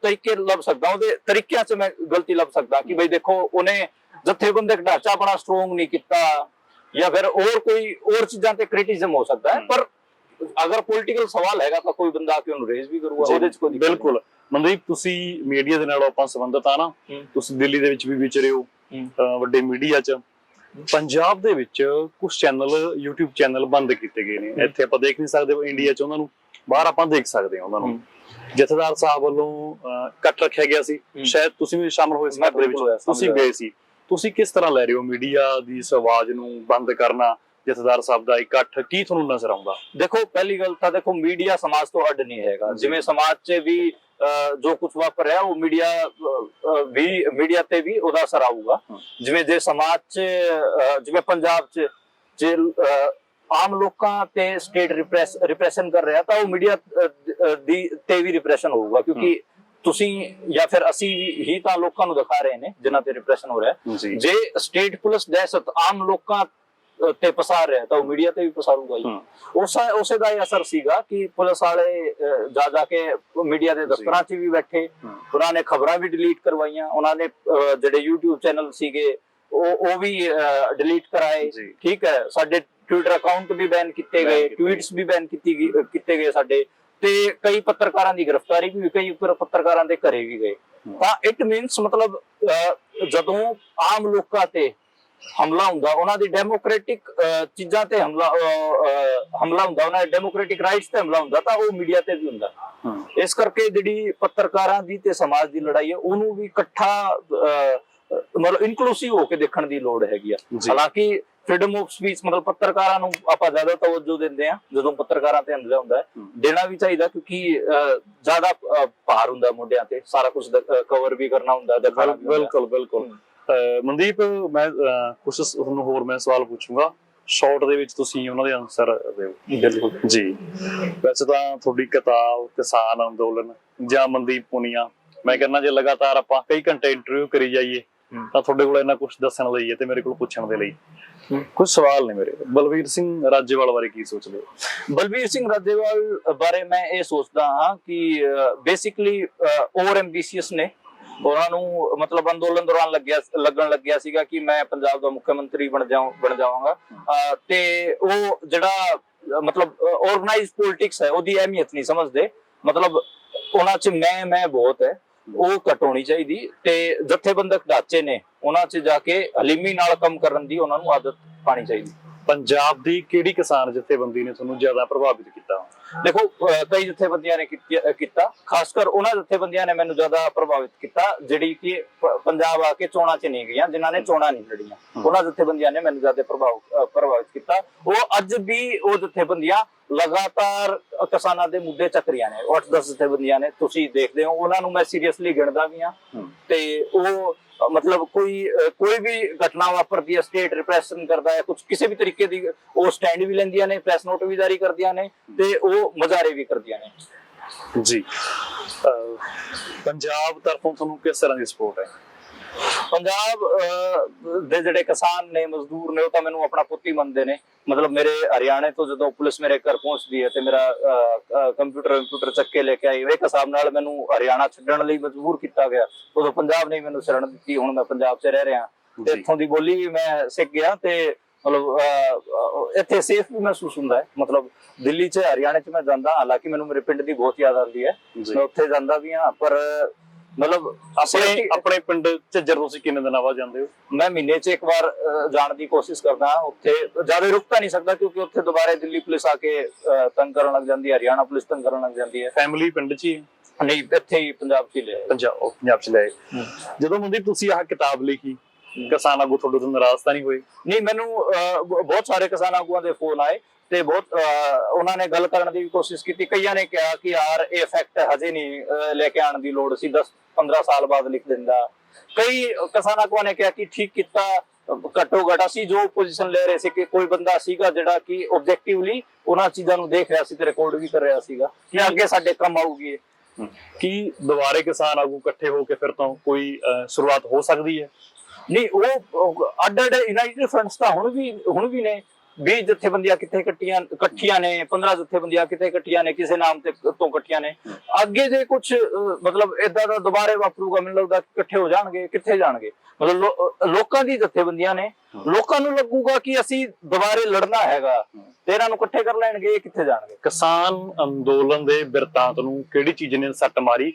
ਤਰੀਕੇ ਲੱਭ ਸਕਦਾ, ਉਹਦੇ ਤਰੀਕਿਆਂ 'ਚ ਮੈਂ ਗਲਤੀ ਲੱਭ ਸਕਦਾ ਕਿ ਬਈ ਦੇਖੋ ਉਹਨੇ ਜਥੇਬੰਦਕ ਢਾਂਚਾ ਬੜਾ ਸਟਰੋਂਗ ਨਹੀਂ ਕੀਤਾ, ਜਾਂ ਫਿਰ ਹੋਰ ਕੋਈ ਹੋਰ ਚੀਜ਼ਾਂ ਤੇ ਕ੍ਰਿਟਿਸਿਜ਼ਮ ਹੋ ਸਕਦਾ ਹੈ। ਪਰ ਅਗਰ ਪੋਲੀਟੀਕਲ ਸਵਾਲ ਹੈਗਾ ਤਾਂ ਕੋਈ ਬੰਦਾ ਆ ਕੇ ਉਹਨੂੰ ਰੇਜ਼ ਵੀ ਕਰੂਗਾ, ਉਹਦੇ 'ਚ ਕੋਈ ਬਿਲਕੁਲ। ਮਨਦੀਪ, ਤੁਸੀਂ ਮੀਡੀਆ ਦੇ ਨਾਲ ਆਪਾਂ ਸੰਬੰਧਿਤ ਆ ਨਾ, ਤੁਸੀਂ ਦਿੱਲੀ ਦੇ ਵਿੱਚ ਵੀ ਵਿਚਰੇ ਹੋ ਵੱਡੇ ਮੀਡੀਆ 'ਚ। ਪੰਜਾਬ ਦੇ ਵਿੱਚ ਕੁਝ ਚੈਨਲ, YouTube ਚੈਨਲ ਬੰਦ ਕੀਤੇ ਗਏ ਨੇ, ਇੱਥੇ ਆਪਾਂ ਦੇਖ ਨਹੀਂ ਸਕਦੇ ਇੰਡੀਆ 'ਚ ਉਹਨਾਂ ਨੂੰ, ਬਾਹਰ ਆਪਾਂ ਦੇਖ ਸਕਦੇ ਹਾਂ ਉਹਨਾਂ ਨੂੰ। ਜਥੇਦਾਰ ਸਾਹਿਬ ਵੱਲੋਂ ਕੱਟ ਰੱਖਿਆ ਗਿਆ ਸੀ, ਸ਼ਾਇਦ ਤੁਸੀਂ ਵੀ ਸ਼ਾਮਲ ਹੋਏ ਸੀ, ਤੁਸੀਂ ਗਏ ਸੀ। ਤੁਸੀਂ ਕਿਸ ਤਰ੍ਹਾਂ ਲੈ ਰਹੇ ਹੋ ਮੀਡੀਆ ਦੀ ਇਸ ਆਵਾਜ਼ ਨੂੰ ਬੰਦ ਕਰਨਾ, ਜਥੇਦਾਰ ਸਾਹਿਬ ਦਾ ਇਕੱਠ, ਕੀ ਤੁਹਾਨੂੰ ਨਜ਼ਰ ਆਉਂਦਾ? ਦੇਖੋ, ਪਹਿਲੀ ਗੱਲ ਤਾਂ ਦੇਖੋ, ਮੀਡੀਆ ਸਮਾਜ ਤੋਂ ਅੱਡ ਨਹੀਂ ਹੈਗਾ। ਜਿਵੇਂ ਸਮਾਜ 'ਚ ਵੀ ਜੋ ਕੁਝ ਵਾਪਰ ਰਿਹਾ ਉਹ ਮੀਡੀਆ ਤੇ ਵੀ ਉਹਦਾ ਅਸਰ ਆਊਗਾ। ਜਿਵੇਂ ਜੇ ਸਮਾਜ 'ਚ ਜਿਵੇਂ ਪੰਜਾਬ 'ਚ ਜੇ ਆਮ ਲੋਕਾਂ ਤੇ ਸਟੇਟ ਰਿਪਰੈਸ਼ਨ ਕਰ ਰਿਹਾ ਤਾਂ ਉਹ ਮੀਡੀਆ ਦੀ ਤੇ ਵੀ ਰਿਪਰੈਸ਼ਨ ਹੋਊਗਾ, ਕਿਉਂਕਿ ਤੁਸੀਂ ਜਾਂ ਫਿਰ ਅਸੀਂ ਹੀ ਤਾਂ ਲੋਕਾਂ ਨੂੰ ਦਿਖਾ ਰਹੇ ਨੇ ਜਿਨ੍ਹਾਂ ਤੇ ਰਿਪਰੈਸ਼ਨ ਹੋ ਰਿਹਾ। ਜੇ ਸਟੇਟ ਪੁਲਿਸ ਦਹਿਸ਼ਤ ਆਮ ਲੋਕਾਂ ਤੇ ਪਸਾਰ ਰਿਹਾ ਤਾਂ ਉਹ ਮੀਡੀਆ ਤੇ ਵੀ ਪਸਾਰੂਗਾ ਹੀ। ਉਸੇ ਦਾ ਇਹ ਅਸਰ ਸੀਗਾ ਕਿ ਪੁਲਿਸ ਵਾਲੇ ਜਾ ਕੇ ਮੀਡੀਆ ਦੇ ਦਫ਼ਤਰਾਂ 'ਚ ਵੀ ਬੈਠੇ, ਉਹਨਾਂ ਨੇ ਖਬਰਾਂ ਵੀ ਡਿਲੀਟ ਕਰਵਾਈਆਂ, ਉਹਨਾਂ ਨੇ ਜਿਹੜੇ YouTube ਚੈਨਲ ਸੀਗੇ ਉਹ ਵੀ ਡਿਲੀਟ ਕਰਾਏ। ਠੀਕ ਹੈ, ਸਾਡੇ ਟਵਿੱਟਰ ਅਕਾਊਂਟ ਵੀ ਬੈਨ ਕੀਤੇ ਗਏ, ਟਵੀਟਸ ਵੀ ਬੈਨ ਕੀਤੇ ਗਏ ਸਾਡੇ, ਤੇ ਕਈ ਪੱਤਰਕਾਰਾਂ ਦੀ ਗ੍ਰਿਫਤਾਰੀ ਵੀ, ਕਈ ਪੱਤਰਕਾਰਾਂ ਦੇ ਘਰੇ ਵੀ ਗਏ। ਤਾਂ ਇਟ ਮੀਨਸ ਮਤਲਬ ਜਦੋਂ ਆਮ ਲੋਕਾਂ ਤੇ ਹਮਲਾ ਹੁੰਦਾ, ਉਹਨਾਂ ਦੀ ਡੈਮੋਕ੍ਰੈਟਿਕ ਚੀਜ਼ਾਂ ਤੇ ਹਮਲਾ ਹੁੰਦਾ, ਉਹਨਾਂ ਦੇ ਡੈਮੋਕ੍ਰੈਟਿਕ ਰਾਈਟਸ ਤੇ ਹਮਲਾ ਹੁੰਦਾ, ਤਾਂ ਉਹ ਮੀਡੀਆ ਤੇ ਵੀ ਹੁੰਦਾ। ਇਸ ਕਰਕੇ ਜਿਹੜੀ ਪੱਤਰਕਾਰਾਂ ਦੀ ਤੇ ਸਮਾਜ ਦੀ ਲੜਾਈ ਹੈ ਉਹਨੂੰ ਵੀ ਇਕੱਠਾ ਮਤਲਬ ਇਨਕਲੂਸਿਵ ਹੋ ਕੇ ਦੇਖਣ ਦੀ ਲੋੜ ਹੈਗੀ ਆ। ਹਾਲਾਂਕਿ ਫ੍ਰੀडम ਆਫ ਸਪੀਚ ਮਤਲਬ ਪੱਤਰਕਾਰਾਂ ਨੂੰ ਆਪਾਂ ਜ਼ਿਆਦਾ ਤਵੱਜੋ ਦਿੰਦੇ ਆ ਜਦੋਂ ਪੱਤਰਕਾਰਾਂ ਤੇ ਹਮਲਾ ਹੁੰਦਾ, ਦੇਣਾ ਵੀ ਚਾਹੀਦਾ, ਕਿਉਂਕਿ ਜ਼ਿਆਦਾ ਭਾਰ ਹੁੰਦਾ ਮੋਢਿਆਂ ਤੇ, ਸਾਰਾ ਕੁਝ ਕਵਰ ਵੀ ਕਰਨਾ ਹੁੰਦਾ। ਬਿਲਕੁਲ। ਮਨਦੀਪ, ਮੈਂ ਕੁਝ ਤੁਹਾਨੂੰ ਹੋਰ ਮੈਂ ਸਵਾਲ ਪੁੱਛੂੰਗਾ, ਸ਼ਾਰਟ ਦੇ ਵਿੱਚ ਤੁਸੀਂ ਉਹਨਾਂ ਦੇ ਆਨਸਰ ਦਿਓ। ਬਿਲਕੁਲ ਜੀ। ਵੈਸੇ ਤਾਂ ਤੁਹਾਡੀ ਕਿਤਾਬ ਕਿਸਾਨ ਅੰਦੋਲਨ ਜਾਂ ਮਨਦੀਪ ਪੁਨੀਆ, ਮੈਂ ਕਹਿੰਦਾ ਜੇ ਲਗਾਤਾਰ ਆਪਾਂ ਕਈ ਘੰਟੇ ਇੰਟਰਵਿਊ ਕਰੀ ਜਾਈਏ ਤਾਂ ਤੁਹਾਡੇ ਕੋਲ ਇੰਨਾ ਕੁਝ ਦੱਸਣ ਲਈ ਹੈ ਤੇ ਮੇਰੇ ਕੋਲ ਪੁੱਛਣ ਦੇ ਲਈ ਕੁਝ ਸਵਾਲ ਨੇ ਮੇਰੇ। ਬਲਵੀਰ ਸਿੰਘ ਰਾਜੇਵਾਲ ਬਾਰੇ ਕੀ ਸੋਚਦੇ ਹੋ? ਬਲਵੀਰ ਸਿੰਘ ਰਾਜੇਵਾਲ ਬਾਰੇ ਮੈਂ ਇਹ ਸੋਚਦਾ ਹਾਂ ਕਿ ਬੇਸਿਕਲੀ ਓਵਰ ਐਂਬੀਸ਼ੀਅਸ ਨੇ। ਉਹਨਾਂ ਨੂੰ ਮਤਲਬ ਅੰਦੋਲਨ ਦੌਰਾਨ ਲੱਗਣ ਲੱਗਿਆ ਸੀਗਾ ਕਿ ਮੈਂ ਪੰਜਾਬ ਦਾ ਮੁੱਖ ਮੰਤਰੀ ਬਣ ਜਾਵਾਂਗਾ, ਤੇ ਉਹ ਜਿਹੜਾ ਮਤਲਬ ਆਰਗੇਨਾਈਜ਼ਡ ਪੋਲਿਟਿਕਸ ਹੈ ਉਹਦੀ ਅਹਿਮੀਅਤ ਨਹੀਂ ਸਮਝਦੇ। ਮਤਲਬ ਉਹਨਾਂ 'ਚ ਮੈਂ ਬਹੁਤ ਹੈ, ਉਹ ਘੱਟ ਹੋਣੀ ਚਾਹੀਦੀ, ਤੇ ਜਥੇਬੰਦਕ ਢਾਂਚੇ ਨੇ ਉਹਨਾਂ 'ਚ ਜਾ ਕੇ ਹਲੀਮੀ ਨਾਲ ਕੰਮ ਕਰਨ ਦੀ ਉਹਨਾਂ ਨੂੰ ਆਦਤ ਪਾਣੀ ਚਾਹੀਦੀ। ਪੰਜਾਬ ਦੀ ਕਿਹੜੀ ਕਿਸਾਨ ਜਥੇਬੰਦੀ ਨੇ ਤੁਹਾਨੂੰ ਜ਼ਿਆਦਾ ਪ੍ਰਭਾਵਿਤ ਕੀਤਾ? ਦੇਖੋ, ਕਈ ਜਥੇਬੰਦੀਆਂ ਨੇ ਕੀਤਾ, ਖਾਸ ਕਰ ਉਹਨਾਂ ਜਥੇਬੰਦੀਆਂ ਨੇ ਮੈਨੂੰ ਜ਼ਿਆਦਾ ਪ੍ਰਭਾਵਿਤ ਕੀਤਾ ਜਿਹੜੀ ਕਿ ਪੰਜਾਬ ਆ ਕੇ ਚੋਣਾਂ 'ਚ ਨਹੀਂ ਗਈਆਂ, ਜਿਨ੍ਹਾਂ ਨੇ ਚੋਣਾਂ ਨਹੀਂ ਲੜੀਆਂ। ਉਹਨਾਂ ਜਥੇਬੰਦੀਆਂ ਨੇ ਮੈਨੂੰ ਜ਼ਿਆਦਾ ਪ੍ਰਭਾਵਿਤ ਕੀਤਾ। ਉਹ ਅੱਜ ਵੀ ਉਹ ਜਥੇਬੰਦੀਆਂ ਲਗਾਤਾਰ ਕਿਸਾਨਾਂ ਦੇ ਮੁੱਦੇ ਚੱਕ ਰਹੀਆਂ ਨੇ। 8-10 ਜਥੇਬੰਦੀਆਂ ਨੇ, ਤੁਸੀਂ ਦੇਖਦੇ ਹੋ, ਉਹਨਾਂ ਨੂੰ ਮੈਂ ਸੀਰੀਅਸਲੀ ਗਿਣਦਾ ਵੀ ਹਾਂ। ਤੇ ਉਹ ਮਤਲਬ ਕੋਈ ਵੀ ਘਟਨਾ ਵਾਪਰਦੀ ਹੈ, ਸਟੇਟ ਰਿਪਰੈਸ਼ਨ ਕਰਦਾ ਹੈ, ਕੁਝ ਕਿਸੇ ਵੀ ਤਰੀਕੇ ਦੀ, ਉਹ ਸਟੈਂਡ ਵੀ ਲੈਂਦੀਆਂ ਨੇ, ਪ੍ਰੈਸ ਨੋਟ ਵੀ ਜਾਰੀ ਕਰਦੀਆਂ ਨੇ, ਤੇ ਉਹ ਮੁਜ਼ਾਹਰੇ ਵੀ ਕਰਦੀਆਂ ਨੇ। ਜੀ। ਪੰਜਾਬ ਤਰਫੋਂ ਤੁਹਾਨੂੰ ਕਿਸ ਤਰ੍ਹਾਂ ਦੀ ਸਪੋਰਟ ਹੈ? ਪੰਜਾਬ ਦੇ ਜਿਹੜੇ ਕਿਸਾਨ ਨੇ, ਮਜ਼ਦੂਰ ਨੇ, ਉਹ ਤਾਂ ਮੈਨੂੰ ਆਪਣਾ ਪੁੱਤ ਹੀ ਮੰਨਦੇ ਨੇ। ਮਤਲਬ ਮੇਰੇ ਹਰਿਆਣੇ ਤੋਂ ਜਦੋਂ ਪੁਲਿਸ ਮੇਰੇ ਘਰ ਪਹੁੰਚਦੀ ਹੈ ਤੇ ਮੇਰਾ ਕੰਪਿਊਟਰ ਚੱਕ ਕੇ ਲੈ ਕੇ ਆਈ, ਇੱਕ ਹਿਸਾਬ ਨਾਲ ਮੈਨੂੰ ਹਰਿਆਣਾ ਛੱਡਣ ਲਈ ਮਜਬੂਰ ਕੀਤਾ ਗਿਆ। ਉਦੋਂ ਪੰਜਾਬ ਨੇ ਮੈਨੂੰ ਸ਼ਰਨ ਦਿੱਤੀ, ਹੁਣ ਮੈਂ ਪੰਜਾਬ 'ਚ ਰਹਿ ਰਿਹਾ ਤੇ ਇੱਥੋਂ ਦੀ ਬੋਲੀ ਵੀ ਮੈਂ ਸਿੱਖ ਗਿਆ, ਤੇ ਮਤਲਬ ਇੱਥੇ ਸੇਫ ਵੀ ਮਹਿਸੂਸ ਹੁੰਦਾ ਹੈ। ਮਤਲਬ ਦਿੱਲੀ 'ਚ, ਹਰਿਆਣੇ 'ਚ ਮੈਂ ਜਾਂਦਾ, ਹਾਲਾਂਕਿ ਮੈਨੂੰ ਮੇਰੇ ਪਿੰਡ ਦੀ ਬਹੁਤ ਯਾਦ ਆਉਂਦੀ ਹੈ, ਮੈਂ ਉੱਥੇ ਜਾਂਦਾ ਵੀ ਹਾਂ, ਪਰ ਮਤਲਬ ਆਪਣੇ ਪਿੰਡ ਝੱਜਰ ਤੁਸੀਂ ਕਿੰਨੇ ਦਿਨਾਂ ਬਾਅਦ ਜਾਂਦੇ ਹੋ? ਮੈਂ ਮਹੀਨੇ 'ਚ ਇੱਕ ਵਾਰ ਜਾਣ ਦੀ ਕੋਸ਼ਿਸ਼ ਕਰਦਾ ਹਾਂ। ਉੱਥੇ ਜ਼ਿਆਦਾ ਰੁਕ ਤਾਂ ਨਹੀਂ ਸਕਦਾ ਕਿਉਂਕਿ ਉੱਥੇ ਦੁਬਾਰਾ ਦਿੱਲੀ ਪੁਲਿਸ ਆ ਕੇ ਤੰਗ ਕਰਨ ਲੱਗ ਜਾਂਦੀ ਹੈ, ਹਰਿਆਣਾ ਪੁਲਿਸ ਤੰਗ ਕਰਨ ਲੱਗ ਜਾਂਦੀ ਹੈ। ਫੈਮਿਲੀ ਪਿੰਡ 'ਚ ਹੀ? ਨਹੀਂ, ਇੱਥੇ ਹੀ ਪੰਜਾਬ 'ਚ ਹੀ ਲਿਆ। ਪੰਜਾਬ 'ਚ ਲਿਆਏ। ਜਦੋਂ ਮਨਦੀਪ ਤੁਸੀਂ ਆਹ ਕਿਤਾਬ ਲਿਖੀ, ਕਿਸਾਨ ਆਗੂ ਤੁਹਾਡੇ ਤੋਂ ਨਾਰਾਜ਼ ਤਾਂ ਨਹੀਂ ਹੋਏ? ਨਹੀਂ, ਮੈਨੂੰ ਬਹੁਤ ਸਾਰੇ ਕਿਸਾਨ ਆਗੂਆਂ ਦੇ ਫੋਨ ਆਏ ਤੇ ਬਹੁਤ ਉਹਨਾਂ ਨੇ ਗੱਲ ਕਰਨ ਦੀ ਵੀ ਕੋਸ਼ਿਸ਼ ਕੀਤੀ। ਕਈਆਂ ਨੇ ਕਿਹਾ ਕਿ ਯਾਰ ਇਹ ਫੈਕਟ ਹਜੇ ਨਹੀਂ ਲੈ ਕੇ ਆਉਣ ਦੀ ਲੋੜ ਸੀ, 10-15 ਸਾਲ ਬਾਅਦ ਲਿਖ ਦਿੰਦਾ। ਕਈ ਕਿਸਾਨ ਆਗੂਆਂ ਨੇ ਕਿਹਾ ਕਿ ਠੀਕ ਕੀਤਾ, ਘੱਟੋ ਘੱਟ ਅਸੀਂ ਜੋ ਪੋਜੀਸ਼ਨ ਲੈ ਰਹੇ ਸੀ ਕਿ ਕੋਈ ਬੰਦਾ ਸੀਗਾ ਜਿਹੜਾ ਕਿ ਆਬਜੈਕਟਿਵਲੀ ਉਹਨਾਂ ਚੀਜ਼ਾਂ ਨੂੰ ਦੇਖ ਰਿਹਾ ਸੀ ਤੇ ਰਿਕਾਰਡ ਵੀ ਕਰ ਰਿਹਾ ਸੀਗਾ ਕਿ ਅੱਗੇ ਸਾਡੇ ਕੰਮ ਆਊਗੀ। ਕੀ ਦੁਬਾਰੇ ਕਿਸਾਨ ਆਗੂ ਇਕੱਠੇ ਹੋ ਕੇ ਫਿਰ ਤੋਂ ਕੋਈ ਸ਼ੁਰੂਆਤ ਹੋ ਸਕਦੀ ਹੈ? ਨਹੀਂ, ਉਹ ਅੱਡ-ਅੱਡ ਯੂਨਾਈਟਿਡ ਫਰੰਟਸ ਤਾਂ ਹੁਣ ਵੀ ਨੇ। 20 ਜਥੇਬੰਦੀਆਂ ਕਿੱਥੇ ਇਕੱਠੀਆਂ ਨੇ, 15 ਜਥੇਬੰਦੀਆਂ ਕਿੱਥੇ ਇਕੱਠੀਆਂ ਨੇ, ਕਿਸੇ ਨਾਮ ਤੇ ਤੋਂ ਇਕੱਠੀਆਂ ਨੇ। ਅੱਗੇ ਜੇ ਕੁਝ ਮਤਲਬ ਏਦਾਂ ਦਾ ਦੁਬਾਰੇ ਵਾਪਰੂਗਾ, ਮੈਨੂੰ ਲੱਗਦਾ ਇਕੱਠੇ ਹੋ ਜਾਣਗੇ, ਕਿੱਥੇ ਜਾਣਗੇ? ਮਤਲਬ ਲੋਕਾਂ ਦੀ ਜਥੇਬੰਦੀਆਂ ਨੇ, ਲੋਕਾਂ ਨੂੰ ਲੱਗੂਗਾ ਕਿ ਅਸੀਂ ਦੁਬਾਰੇ ਲੜਨਾ ਹੈਗਾ ਤੇ ਇਹਨਾਂ ਨੂੰ ਇਕੱਠੇ ਕਰ ਲੈਣਗੇ, ਇਹ ਕਿੱਥੇ ਜਾਣਗੇ? ਕਿਸਾਨ ਅੰਦੋਲਨ ਦੇ ਬਿਰਤਾਂਤ ਨੂੰ ਕਿਹੜੀ ਚੀਜ਼ ਨੇ ਸੱਟ ਮਾਰੀ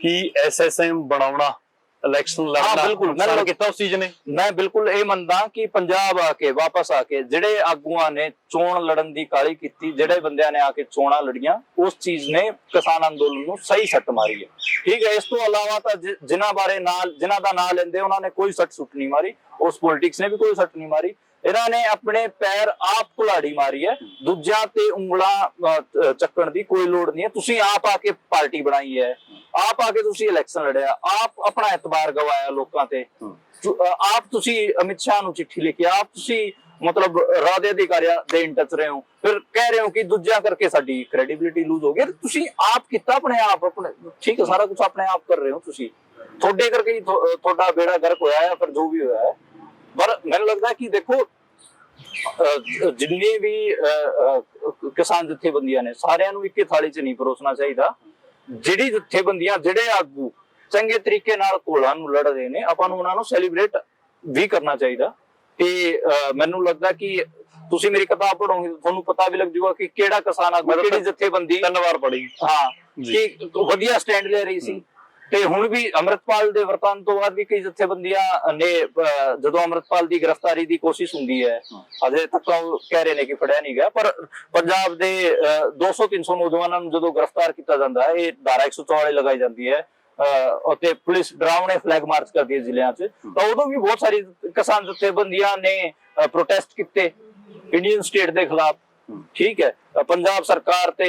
ਕਿ ਐਸਐਸਐਮ ਬਣਾਉਣਾ, ਇਲੈਕਸ਼ਨ ਲੜਨਾ ਬਿਲਕੁਲ ਮੈਂ ਕੀਤਾ ਉਸ ਚੀਜ਼ ਨੇ? ਮੈਂ ਬਿਲਕੁਲ ਇਹ ਮੰਨਦਾ ਕਿ ਪੰਜਾਬ ਆ ਕੇ ਵਾਪਸ ਆ ਕੇ ਜਿਹੜੇ ਆਗੂਆਂ ਨੇ ਚੋਣ ਲੜਨ ਦੀ ਕਾਹਲੀ ਕੀਤੀ, ਜਿਹੜੇ ਬੰਦਿਆਂ ਨੇ ਆ ਕੇ ਚੋਣਾਂ ਲੜੀਆਂ, ਉਸ ਚੀਜ਼ ਨੇ ਕਿਸਾਨ ਅੰਦੋਲਨ ਨੂੰ ਸਹੀ ਸੱਟ ਮਾਰੀ ਹੈ। ਠੀਕ ਹੈ, ਇਸ ਤੋਂ ਇਲਾਵਾ ਤਾਂ ਜਿਨ੍ਹਾਂ ਦਾ ਨਾਂ ਲੈਂਦੇ ਉਹਨਾਂ ਨੇ ਕੋਈ ਸੱਟ ਸੁੱਟ ਨਹੀਂ ਮਾਰੀ, ਉਸ ਪੋਲਿਟਿਕਸ ਨੇ ਵੀ ਕੋਈ ਸੱਟ ਨਹੀਂ ਮਾਰੀ। ਇਹਨਾਂ ਨੇ ਆਪਣੇ ਪੈਰ ਆਪ ਕੁਲਾੜੀ ਮਾਰੀ ਹੈ, ਦੂਜਿਆਂ ਤੇ ਉਂਗਲਾਂ ਚੱਕਣ ਦੀ ਕੋਈ ਲੋੜ ਨਹੀਂ ਹੈ। ਤੁਸੀਂ ਆਪ ਆ ਕੇ ਪਾਰਟੀ ਬਣਾਈ ਹੈ, ਆਪ ਆ ਕੇ ਤੁਸੀਂ ਇਲੈਕਸ਼ਨ ਲੜਿਆ, ਆਪ ਆਪਣਾ ਇਤਬਾਰ ਗਵਾਇਆ ਲੋਕਾਂ ਤੇ, ਆਪ ਤੁਸੀਂ ਅਮਿਤ ਸ਼ਾਹ ਨੂੰ ਚਿੱਠੀ ਲਿਖੀ, ਆਪ ਤੁਸੀਂ ਮਤਲਬ ਰਾਹ ਦੇ ਅਧਿਕਾਰੀਆਂ ਦੇ ਇਨ ਟੱਚ ਰਹੇ ਹੋ, ਫਿਰ ਕਹਿ ਰਹੇ ਹੋ ਕਿ ਦੂਜਿਆਂ ਕਰਕੇ ਸਾਡੀ ਕ੍ਰੈਡੀਬਿਲਿਟੀ ਲੂਜ਼ ਹੋ ਗਈ। ਤੁਸੀਂ ਆਪ ਕੀਤਾ ਆਪਣੇ ਆਪ, ਠੀਕ ਹੈ, ਸਾਰਾ ਕੁਝ ਆਪਣੇ ਆਪ ਕਰ ਰਹੇ ਹੋ ਤੁਸੀਂ, ਤੁਹਾਡੇ ਕਰਕੇ ਹੀ ਤੁਹਾਡਾ ਬੇੜਾ ਗਰਕ ਹੋਇਆ ਹੈ, ਫਿਰ ਜੋ ਵੀ ਹੋਇਆ ਹੈ। ਪਰ ਮੈਨੂੰ ਲੱਗਦਾ ਕਿ ਦੇਖੋ ਜਿੰਨੇ ਵੀ ਕਿਸਾਨ ਜਥੇਬੰਦੀਆਂ ਨੇ ਸਾਰਿਆਂ ਨੂੰ ਇੱਕ ਥਾਲੀ 'ਚ ਨਹੀਂ ਪਰੋਸਣਾ ਚਾਹੀਦਾ। ਜਿਹੜੀ ਜਥੇਬੰਦੀਆਂ, ਜਿਹੜੇ ਆਗੂ ਚੰਗੇ ਤਰੀਕੇ ਨਾਲ ਘੋਲਾਂ ਨੂੰ ਲੜ ਰਹੇ ਨੇ, ਆਪਾਂ ਨੂੰ ਉਹਨਾਂ ਨੂੰ ਸੈਲੀਬ੍ਰੇਟ ਵੀ ਕਰਨਾ ਚਾਹੀਦਾ। ਤੇ ਮੈਨੂੰ ਲੱਗਦਾ ਕਿ ਤੁਸੀਂ ਮੇਰੀ ਕਿਤਾਬ ਪੜ੍ਹੋਗੇ ਤੁਹਾਨੂੰ ਪਤਾ ਵੀ ਲੱਗ ਜਾਊਗਾ ਕਿ ਕਿਹੜਾ ਕਿਸਾਨ ਆਗੂ, ਕਿਹੜੀ ਜਥੇਬੰਦੀ 3 ਵਾਰ ਪੜ੍ਹੀ, ਹਾਂ, ਕਿ ਵਧੀਆ ਸਟੈਂਡ ਲੈ ਰਹੀ ਸੀ। ਤੇ ਹੁਣ ਵੀ ਅੰਮ੍ਰਿਤਪਾਲ ਦੇ ਵਰਤਨ ਤੋਂ ਬਾਅਦ ਵੀ ਕਈ ਜਥੇਬੰਦੀਆਂ ਨੇ, ਜਦੋਂ ਅੰਮ੍ਰਿਤਪਾਲ ਦੀ ਗ੍ਰਿਫਤਾਰੀ ਦੀ ਕੋਸ਼ਿਸ਼ ਹੁੰਦੀ ਹੈ, ਅਜੇ ਤੱਕ ਉਹ ਕਹਿ ਰਹੇ ਨੇ ਕਿ ਫੜਿਆ ਨਹੀਂ ਗਿਆ, ਪਰ ਪੰਜਾਬ ਦੇ 200-300 ਨੌਜਵਾਨਾਂ ਨੂੰ ਜਦੋਂ ਗ੍ਰਿਫਤਾਰ ਕੀਤਾ ਜਾਂਦਾ ਹੈ, ਇਹ ਧਾਰਾ 144 ਲਗਾਈ ਜਾਂਦੀ ਹੈ ਅਤੇ ਪੁਲਿਸ ਡਰਾਵਣੇ ਫਲੈਗ ਮਾਰਚ ਕਰਦੀ ਹੈ ਜ਼ਿਲ੍ਹਿਆਂ 'ਚ, ਤਾਂ ਉਦੋਂ ਵੀ ਬਹੁਤ ਸਾਰੀ ਕਿਸਾਨ ਜਥੇਬੰਦੀਆਂ ਨੇ ਪ੍ਰੋਟੈਸਟ ਕੀਤੇ ਇੰਡੀਅਨ ਸਟੇਟ ਦੇ ਖਿਲਾਫ। ਠੀਕ ਹੈ, ਪੰਜਾਬ ਸਰਕਾਰ ਤੇ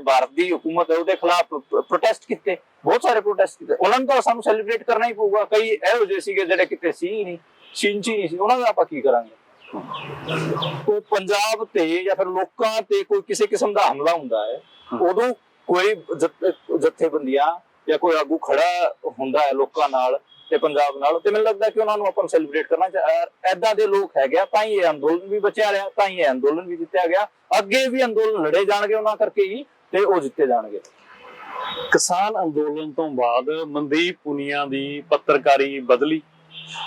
ਭਾਰਤ ਦੀ ਹਕੂਮਤ ਹੈ ਉਹਦੇ ਖਿਲਾਫ ਪ੍ਰੋਟੈਸਟ ਕੀਤੇ, ਬਹੁਤ ਸਾਰੇ ਪ੍ਰੋਟੈਸਟ ਕੀਤੇ। ਉਹਨਾਂ ਨੂੰ ਤਾਂ ਸਾਨੂੰ ਸੈਲੀਬ੍ਰੇਟ ਕਰਨਾ ਹੀ ਪਊਗਾ। ਕਈ ਇਹੋ ਜਿਹੇ ਸੀਗੇ ਜਿਹੜੇ ਕਿਤੇ ਸੀ ਹੀ ਨਹੀਂ, ਸੀਨ 'ਚ ਹੀ ਨਹੀਂ ਸੀ, ਉਹਨਾਂ ਦਾ ਆਪਾਂ ਕੀ ਕਰਾਂਗੇ? ਕੋਈ ਪੰਜਾਬ ਤੇ ਜਾਂ ਫਿਰ ਲੋਕਾਂ ਤੇ ਕੋਈ ਕਿਸੇ ਕਿਸਮ ਦਾ ਹਮਲਾ ਹੁੰਦਾ ਹੈ, ਉਦੋਂ ਕੋਈ ਜਥੇਬੰਦੀਆਂ ਜਾਂ ਕੋਈ ਆਗੂ ਖੜਾ ਹੁੰਦਾ ਹੈ ਲੋਕਾਂ ਨਾਲ ਤੇ ਪੰਜਾਬ ਨਾਲ, ਤੇ ਮੈਨੂੰ ਲੱਗਦਾ ਕਿ ਉਹਨਾਂ ਨੂੰ ਆਪਾਂ ਸੈਲੀਬ੍ਰੇਟ ਕਰਨਾ ਚਾਹੀਦਾ। ਏਦਾਂ ਦੇ ਲੋਕ ਹੈਗੇ ਆ, ਤਾਂ ਹੀ ਇਹ ਅੰਦੋਲਨ ਵੀ ਬਚਿਆ ਰਿਹਾ, ਤਾਂ ਹੀ ਇਹ ਅੰਦੋਲਨ ਵੀ ਜਿੱਤਿਆ ਗਿਆ। ਅੱਗੇ ਵੀ ਅੰਦੋਲਨ ਲੜੇ ਜਾਣਗੇ ਉਹਨਾਂ ਕਰਕੇ ਹੀ, ਤੇ ਉਹ ਜਿੱਤੇ ਜਾਣਗੇ। ਕਿਸਾਨ ਅੰਦੋਲਨ ਤੋਂ ਬਾਅਦ ਮਨਦੀਪ ਪੁਨੀਆ ਦੀ ਪੱਤਰਕਾਰੀ ਬਦਲੀ?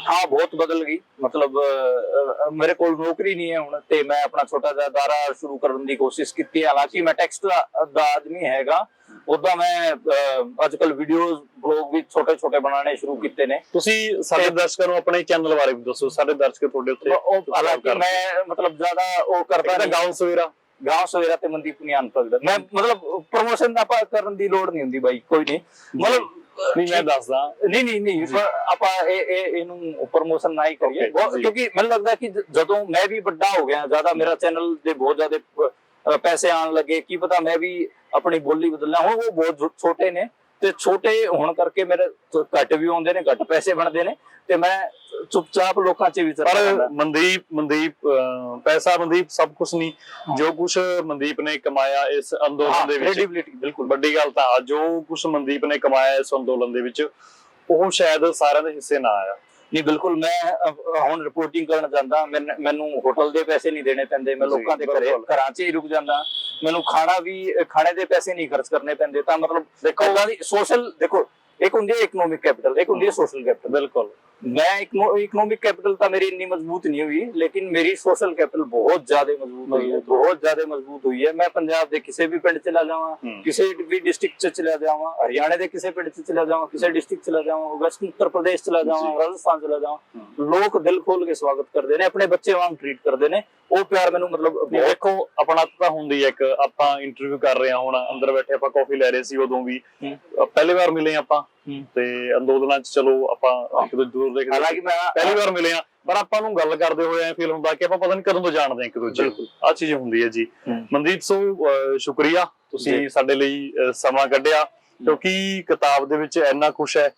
ਹਾਂ, ਬਹੁਤ ਬਦਲ ਗਈ। ਮਤਲਬ ਮੇਰੇ ਕੋਲ ਨੌਕਰੀ ਨਹੀਂ ਹੈ ਹੁਣ, ਤੇ ਮੈਂ ਆਪਣਾ ਛੋਟਾ ਜਿਹਾ ਅਦਾਰਾ ਸ਼ੁਰੂ ਕਰਨ ਦੀ ਕੋਸ਼ਿਸ਼ ਕੀਤੀ। ਹਾਲਾਂਕਿ ਮੈਂ ਟੈਕਸਟ ਦਾ ਆਦਮੀ ਹੈਗਾ, ਉਦਾਂ ਮੈਂ ਅੱਜ ਕੱਲ ਵੀਡੀਓਜ਼ ਬਲੌਗ ਵੀ ਛੋਟੇ ਬਣਾਉਣੇ ਸ਼ੁਰੂ ਕੀਤੇ ਨੇ। ਤੁਸੀਂ ਸਾਡੇ ਦਰਸ਼ਕਾਂ ਨੂੰ ਆਪਣੇ ਚੈਨਲ ਬਾਰੇ ਵੀ ਦੱਸੋ, ਸਾਡੇ ਦਰਸ਼ਕ ਤੁਹਾਡੇ ਉੱਤੇ। ਹਾਲਾਂਕਿ ਮੈਂ ਮਤਲਬ ਜ਼ਿਆਦਾ ਉਹ ਕਰਦਾ ਨਹੀਂ, ਗਾਉਂ ਸਵੇਰਾ ਤੇ ਮਨਦੀਪ ਪੁਨੀਆ ਅਨਪਲਗਡ। ਮੈਂ ਮਤਲਬ ਪ੍ਰਮੋਸ਼ਨ ਆਪਾਂ ਕਰਨ ਦੀ ਲੋੜ ਨਹੀਂ ਹੁੰਦੀ ਬਾਈ, ਕੋਈ ਨਹੀਂ, ਮਤਲਬ ਨਹੀਂ ਮੈਂ ਦੱਸਦਾ, ਨਹੀਂ ਆਪਾਂ ਇਹਨੂੰ ਪ੍ਰਮੋਸ਼ਨ ਨਾ ਹੀ ਕਰੀਏ, ਕਿਉਂਕਿ ਮੈਨੂੰ ਲੱਗਦਾ ਕਿ ਜਦੋਂ ਮੈਂ ਵੀ ਵੱਡਾ ਹੋ ਗਿਆ, ਜ਼ਿਆਦਾ ਮੇਰਾ ਚੈਨਲ ਦੇ ਬਹੁਤ ਜ਼ਿਆਦਾ ਪੈਸੇ ਆਉਣ ਲੱਗੇ, ਕੀ ਪਤਾ ਮੈਂ ਵੀ ਆਪਣੀ ਬੋਲੀ ਬਦਲਣਾ। ਹੁਣ ਉਹ ਬਹੁਤ ਛੋਟੇ ਨੇ, ਤੇ ਛੋਟੇ ਹੋਣ ਕਰਕੇ ਮੇਰੇ ਘੱਟ ਵੀ ਆਉਂਦੇ ਨੇ, ਘੱਟ ਪੈਸੇ ਬਣਦੇ ਨੇ, ਤੇ ਮੈਂ ਚੁੱਪਚਾਪ ਲੋਕਾਂ 'ਚ ਪਰ ਮਨਦੀਪ ਪੈਸਾ ਮਨਦੀਪ ਸਭ ਕੁਝ ਨਹੀਂ। ਜੋ ਕੁਝ ਮਨਦੀਪ ਨੇ ਕਮਾਇਆ ਇਸ ਅੰਦੋਲਨ ਦੇ ਵਿੱਚ, ਬਿਲਕੁਲ ਵੱਡੀ ਗੱਲ ਤਾਂ ਜੋ ਕੁਝ ਮਨਦੀਪ ਨੇ ਕਮਾਇਆ ਇਸ ਅੰਦੋਲਨ ਦੇ ਵਿੱਚ, ਉਹ ਸ਼ਾਇਦ ਸਾਰਿਆਂ ਦੇ ਹਿੱਸੇ ਨਾ ਆਇਆ। ਨਹੀਂ, ਬਿਲਕੁਲ। ਮੈਂ ਹੁਣ ਰਿਪੋਰਟਿੰਗ ਕਰਨ ਜਾਂਦਾ, ਮੈਨੂੰ ਹੋਟਲ ਦੇ ਪੈਸੇ ਨਹੀਂ ਦੇਣੇ ਪੈਂਦੇ, ਮੈਂ ਲੋਕਾਂ ਦੇ ਘਰਾਂ 'ਚ ਹੀ ਰੁਕ ਜਾਂਦਾ, ਮੈਨੂੰ ਖਾਣੇ ਦੇ ਪੈਸੇ ਨਹੀਂ ਖਰਚ ਕਰਨੇ ਪੈਂਦੇ। ਤਾਂ ਮਤਲਬ ਦੇਖੋ, ਉਹਨਾਂ ਦੀ ਸੋਸ਼ਲ, ਦੇਖੋ, ਇੱਕ ਹੁੰਦੀ ਹੈ ਇਕਨੋਮਿਕ ਕੈਪੀਟਲ, ਇੱਕ ਹੁੰਦੀ ਹੈ ਸੋਸ਼ਲ ਕੈਪੀਟਲ। ਬਿਲਕੁਲ, ਮੈਂ ਇਕਨੋਮਿਕ ਕੈਪੀਟਲ ਤਾਂ ਮੇਰੀ ਇੰਨੀ ਮਜ਼ਬੂਤ ਨਹੀਂ ਹੋਈ, ਲੇਕਿਨ ਮੇਰੀ ਸੋਸ਼ਲ ਕੈਪੀਟਲ ਬਹੁਤ ਜ਼ਿਆਦਾ ਮਜ਼ਬੂਤ ਹੋਈ ਹੈ, ਬਹੁਤ ਜ਼ਿਆਦਾ ਮਜ਼ਬੂਤ ਹੋਈ ਹੈ। ਮੈਂ ਪੰਜਾਬ ਦੇ ਕਿਸੇ ਵੀ ਪਿੰਡ ਚਲਾ ਜਾਵਾਂ, ਕਿਸੇ ਵੀ ਡਿਸਟ੍ਰਿਕਟ 'ਚ ਚਲਾ ਜਾਵਾਂ, ਹਰਿਆਣੇ ਦੇ ਕਿਸੇ ਪਿੰਡ 'ਚ ਚਲਾ ਜਾਵਾਂ, ਕਿਸੇ ਡਿਸਟ੍ਰਿਕਟ ਚਲਾ ਜਾਵਾਂ, ਵੈਸਟਰਨ ਉੱਤਰ ਪ੍ਰਦੇਸ਼ ਚਲਾ ਜਾਵਾਂ, ਰਾਜਸਥਾਨ ਚਲਾ ਜਾਵਾਂ, ਲੋਕ ਦਿਲ ਖੋਲ ਕੇ ਸਵਾਗਤ ਕਰਦੇ ਨੇ, ਆਪਣੇ ਬੱਚੇ ਵਾਂਗ ਟ੍ਰੀਟ ਕਰਦੇ ਨੇ। ਉਹ ਪਿਆਰ ਮੈਨੂੰ ਮਤਲਬ ਦੇਖੋ, ਆਪਣਾ ਤਾਂ ਹੁੰਦੀ ਹੈ ਇੱਕ, ਆਪਾਂ ਇੰਟਰਵਿਊ ਕਰ ਰਹੇ ਹਾਂ ਹੁਣ, ਅੰਦਰ ਬੈਠੇ ਆਪਾਂ ਕਾਫੀ ਲੈ ਰਹੇ ਸੀ, ਉਦੋਂ ਵੀ ਪਹਿਲੀ ਵਾਰ ਮਿਲੇ ਆਪਾਂ, ਤੇ ਅੰਦੋਲਨਾਂ 'ਚ ਚਲੋ ਆਪਾਂ ਇੱਕ ਦੂਜੇ ਦੂਰ ਦੇਖਦੇ, ਹਾਲਾਂਕਿ ਮੈਂ ਪਹਿਲੀ ਵਾਰ ਮਿਲੇ ਆ, ਪਰ ਆਪਾਂ ਨੂੰ ਗੱਲ ਕਰਦੇ ਹੋਏ ਐ ਫੀਲ ਹੁੰਦਾ ਕਿ ਆਪਾਂ ਪਤਾ ਨਹੀਂ ਕਦੋਂ ਤੋਂ ਜਾਣਦੇ ਹਾਂ ਇੱਕ ਦੂਜੇ ਨੂੰ। ਆਹ ਚੀਜ਼ ਹੁੰਦੀ ਹੈ ਜੀ। ਮਨਦੀਪ ਸ਼ੁਕਰੀਆ, ਤੁਸੀਂ ਸਾਡੇ ਲਈ ਸਮਾਂ ਕੱਢਿਆ, ਕਿਉਂਕਿ ਕਿਤਾਬ ਦੇ ਵਿੱਚ ਇੰਨਾ ਕੁਛ ਹੈ।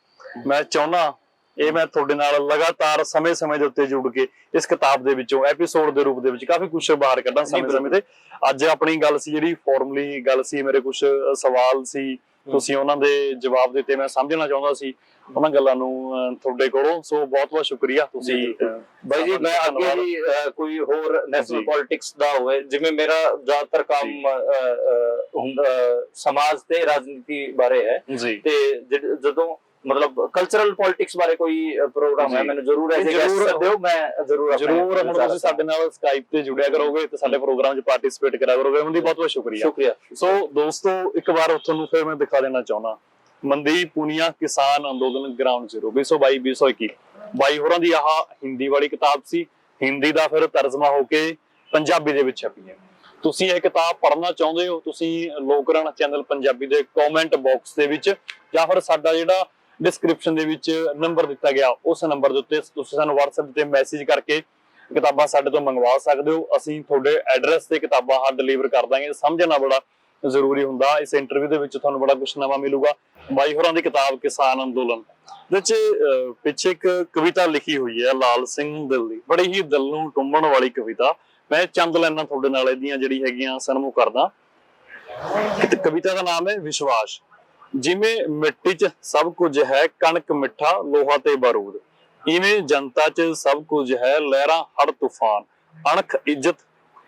ਮੈਂ ਚਾਹੁੰਦਾ ਇਹ ਮੈਂ ਤੁਹਾਡੇ ਨਾਲ ਲਗਾਤਾਰ ਸਮੇਂ-ਸਮੇਂ ਦੇ ਉੱਤੇ ਜੁੜ ਕੇ ਇਸ ਕਿਤਾਬ ਦੇ ਵਿੱਚੋਂ ਐਪੀਸੋਡ ਦੇ ਰੂਪ ਦੇ ਵਿੱਚ ਕਾਫੀ ਕੁਛ ਬਾਹਰ ਕੱਢਾਂ ਸਮੇਂ-ਸਮੇਂ ਤੇ। ਅੱਜ ਆਪਣੀ ਗੱਲ ਸੀ ਜਿਹੜੀ ਫਾਰਮਲੀ ਗੱਲ ਸੀ, ਮੇਰੇ ਕੁਛ ਸਵਾਲ ਸੀ ਤੁਸੀਂ ਉਹਨਾਂ ਦੇ ਜਵਾਬ ਦਿੱਤੇ, ਮੈਂ ਸਮਝਣਾ ਚਾਹੁੰਦਾ ਸੀ ਉਹਨਾਂ ਗੱਲਾਂ ਨੂੰ ਤੁਹਾਡੇ ਕੋਲੋਂ। ਸੋ ਬਹੁਤ ਬਹੁਤ ਸ਼ੁਕਰੀਆ ਤੁਸੀਂ। ਬਾਈ ਜੀ ਮੈਂ ਅੱਗੇ ਵੀ ਕੋਈ ਹੋਰ ਨੈਸ਼ਨਲ ਪੋਲਿਟਿਕਸ ਦਾ ਹੋਵੇ, ਜਿਵੇਂ ਮੇਰਾ ਜ਼ਿਆਦਾਤਰ ਕੰਮ ਸਮਾਜ ਤੇ ਰਾਜਨੀਤੀ ਬਾਰੇ ਹੈ ਜੀ, ਤੇ ਜਦੋਂ ਮਤਲਬ ਕਲਚਰਲ ਪੋਲਿਟਿਕਸ ਬਾਰੇ ਕੋਈ ਪ੍ਰੋਗਰਾਮ ਹੈ ਮੈਨੂੰ ਜ਼ਰੂਰ ਐਸੇ ਗੈਸਟ ਦਿਓ, ਮੈਂ ਜ਼ਰੂਰ ਹੁਣ ਤੁਸੀਂ ਸਾਡੇ ਨਾਲ ਸਕਾਈਪ ਤੇ ਜੁੜਿਆ ਕਰੋਗੇ ਤੇ ਸਾਡੇ ਪ੍ਰੋਗਰਾਮ 'ਚ ਪਾਰਟਿਸਿਪੇਟ ਕਰਿਆ ਕਰੋਗੇ। ਉਹਦੀ ਬਹੁਤ ਬਹੁਤ ਸ਼ੁਕਰੀਆ। ਸੋ ਦੋਸਤੋ ਇੱਕ ਵਾਰ ਤੁਹਾਨੂੰ ਫਿਰ ਮੈਂ ਦਿਖਾ ਦੇਣਾ ਚਾਹੁੰਦਾ ਮਨਦੀਪ ਪੁਨੀਆ ਕਿਸਾਨ ਅੰਦੋਲਨ ਗਰਾਊਂਡ ਜ਼ੀਰੋ 2022-2021। ਬਾਈ ਹੋਰਾਂ ਦੀ ਆਹ ਹਿੰਦੀ ਵਾਲੀ ਕਿਤਾਬ ਸੀ, ਹਿੰਦੀ ਦਾ ਫਿਰ ਤਰਜਮਾ ਹੋ ਕੇ ਪੰਜਾਬੀ ਦੇ ਵਿੱਚ ਛਪੀ ਹੈ। ਤੁਸੀਂ ਇਹ ਕਿਤਾਬ ਪੜ੍ਹਨਾ ਚਾਹੁੰਦੇ ਹੋ, ਤੁਸੀਂ ਲੋਕਰਾਣਾ ਚੈਨਲ ਪੰਜਾਬੀ ਦੇ ਕਮੈਂਟ ਬਾਕਸ ਦੇ ਵਿੱਚ ਜਾਂ ਫਿਰ ਸਾਡਾ ਜਿਹੜਾ ਡਿਸਕ੍ਰਿਪਸ਼ਨ ਦੇ ਵਿੱਚ ਨੰਬਰ ਦਿੱਤਾ ਗਿਆ ਉਸ ਨੰਬਰ ਦੇ ਉੱਤੇ ਤੁਸੀਂ ਸਾਨੂੰ WhatsApp ਤੇ ਮੈਸੇਜ ਕਰਕੇ ਕਿਤਾਬਾਂ ਸਾਡੇ ਤੋਂ ਮੰਗਵਾ ਸਕਦੇ ਹੋ। ਅਸੀਂ ਤੁਹਾਡੇ ਐਡਰੈਸ ਤੇ ਕਿਤਾਬਾਂ ਡਿਲੀਵਰ ਕਰ ਦਾਂਗੇ। ਸਮਝਣਾ ਬੜਾ ਜ਼ਰੂਰੀ ਹੁੰਦਾ, ਇਸ ਇੰਟਰਵਿਊ ਦੇ ਵਿੱਚ ਤੁਹਾਨੂੰ ਬੜਾ ਕੁਝ ਨਵਾਂ ਮਿਲੂਗਾ। ਬਾਈ ਹੋਰਾਂ ਦੀ ਕਿਤਾਬ ਕਿਸਾਨ ਅੰਦੋਲਨ ਵਿੱਚ ਪਿੱਛੇ ਇੱਕ ਕਵਿਤਾ ਲਿਖੀ ਹੋਈ ਹੈ ਲਾਲ ਸਿੰਘ ਦਿਲ ਦੀ, ਬੜੀ ਹੀ ਦਿਲ ਨੂੰ ਟੁੰਬਣ ਵਾਲੀ ਕਵਿਤਾ। ਮੈਂ ਚੰਦ ਲਾਈਨਾਂ ਤੁਹਾਡੇ ਨਾਲ ਇਹਦੀਆਂ ਜਿਹੜੀ ਹੈਗੀਆਂ ਸਨਮੁਖ ਕਰਦਾ। ਕਵਿਤਾ ਦਾ ਨਾਮ ਹੈ ਵਿਸ਼ਵਾਸ। ਜਿਵੇਂ ਮਿੱਟੀ 'ਚ ਸਭ ਕੁਝ ਹੈ, ਕਣਕ ਮਿੱਠਾ ਲੋਹਾ ਤੇ ਬਾਰੂਦ, ਇਵੇਂ ਜਨਤਾ 'ਚ ਸਭ ਕੁਝ ਹੈ, ਲਹਿਰਾਂ ਹੜ ਤੂਫਾਨ, ਅਣਖ ਇੱਜ਼ਤ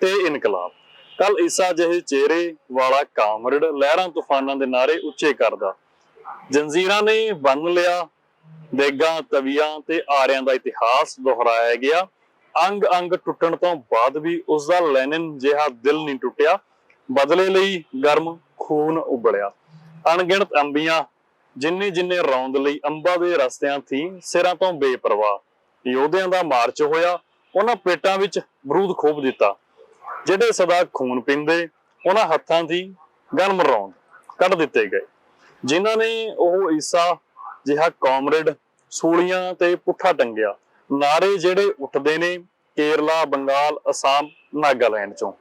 ਤੇ ਇਨਕਲਾਬ। ਕੱਲ ਈਸਾ ਜਿਹੇ ਚਿਹਰੇ ਵਾਲਾ ਕਾਮਰੇਡ, ਲਹਿਰਾਂ ਤੂਫਾਨਾਂ ਦੇ ਨਾਰੇ ਉੱਚੇ ਕਰਦਾ। ਜੰਜ਼ੀਰਾਂ ਨੇ ਬੰਨ ਲਿਆ ਦੇਗਾਂ ਤਵੀਆਂ ਤੇ ਆਰਿਆਂ ਦਾ ਇਤਿਹਾਸ ਦੁਹਰਾਇਆ ਗਿਆ। ਅੰਗ ਅੰਗ ਟੁੱਟਣ ਤੋਂ ਬਾਅਦ ਵੀ ਉਸਦਾ ਲੈਨਿਨ ਜਿਹਾ ਦਿਲ ਨਹੀਂ ਟੁੱਟਿਆ। ਬਦਲੇ ਲਈ ਗਰਮ ਖੂਨ ਉਬਲਿਆ। ਅਣਗਿਣਤ ਅੰਬੀਆਂ ਜਿੰਨੇ ਜਿੰਨੇ ਰੌਂਦ ਲਈ ਅੰਬਾਂ ਦੇ ਰਸਤਿਆਂ ਥੀ, ਸਿਰਾਂ ਤੋਂ ਬੇਪਰਵਾਹ ਯੋਧਿਆਂ ਦਾ ਮਾਰਚ ਹੋਇਆ। ਉਹਨਾਂ ਪੇਟਾਂ ਵਿੱਚ ਬਰੂਦ ਖੋਪ ਦਿੱਤਾ। ਜਿਹੜੇ ਸਦਾ ਖੂਨ ਪੀਂਦੇ ਉਹਨਾਂ ਹੱਥਾਂ ਦੀ ਗਰਮ ਰੌਂਦ ਕੱਢ ਦਿੱਤੇ ਗਏ। ਜਿਨ੍ਹਾਂ ਨੇ ਉਹ ਈਸਾ ਜਿਹਾ ਕਾਮਰੇਡ ਸੂਲੀਆਂ ਤੇ ਪੁੱਠਾ ਟੰਗਿਆ। ਨਾਰੇ ਜਿਹੜੇ ਉੱਠਦੇ ਨੇ ਕੇਰਲਾ, ਬੰਗਾਲ, ਅਸਾਮ, ਨਾਗਾਲੈਂਡ ਚੋਂ,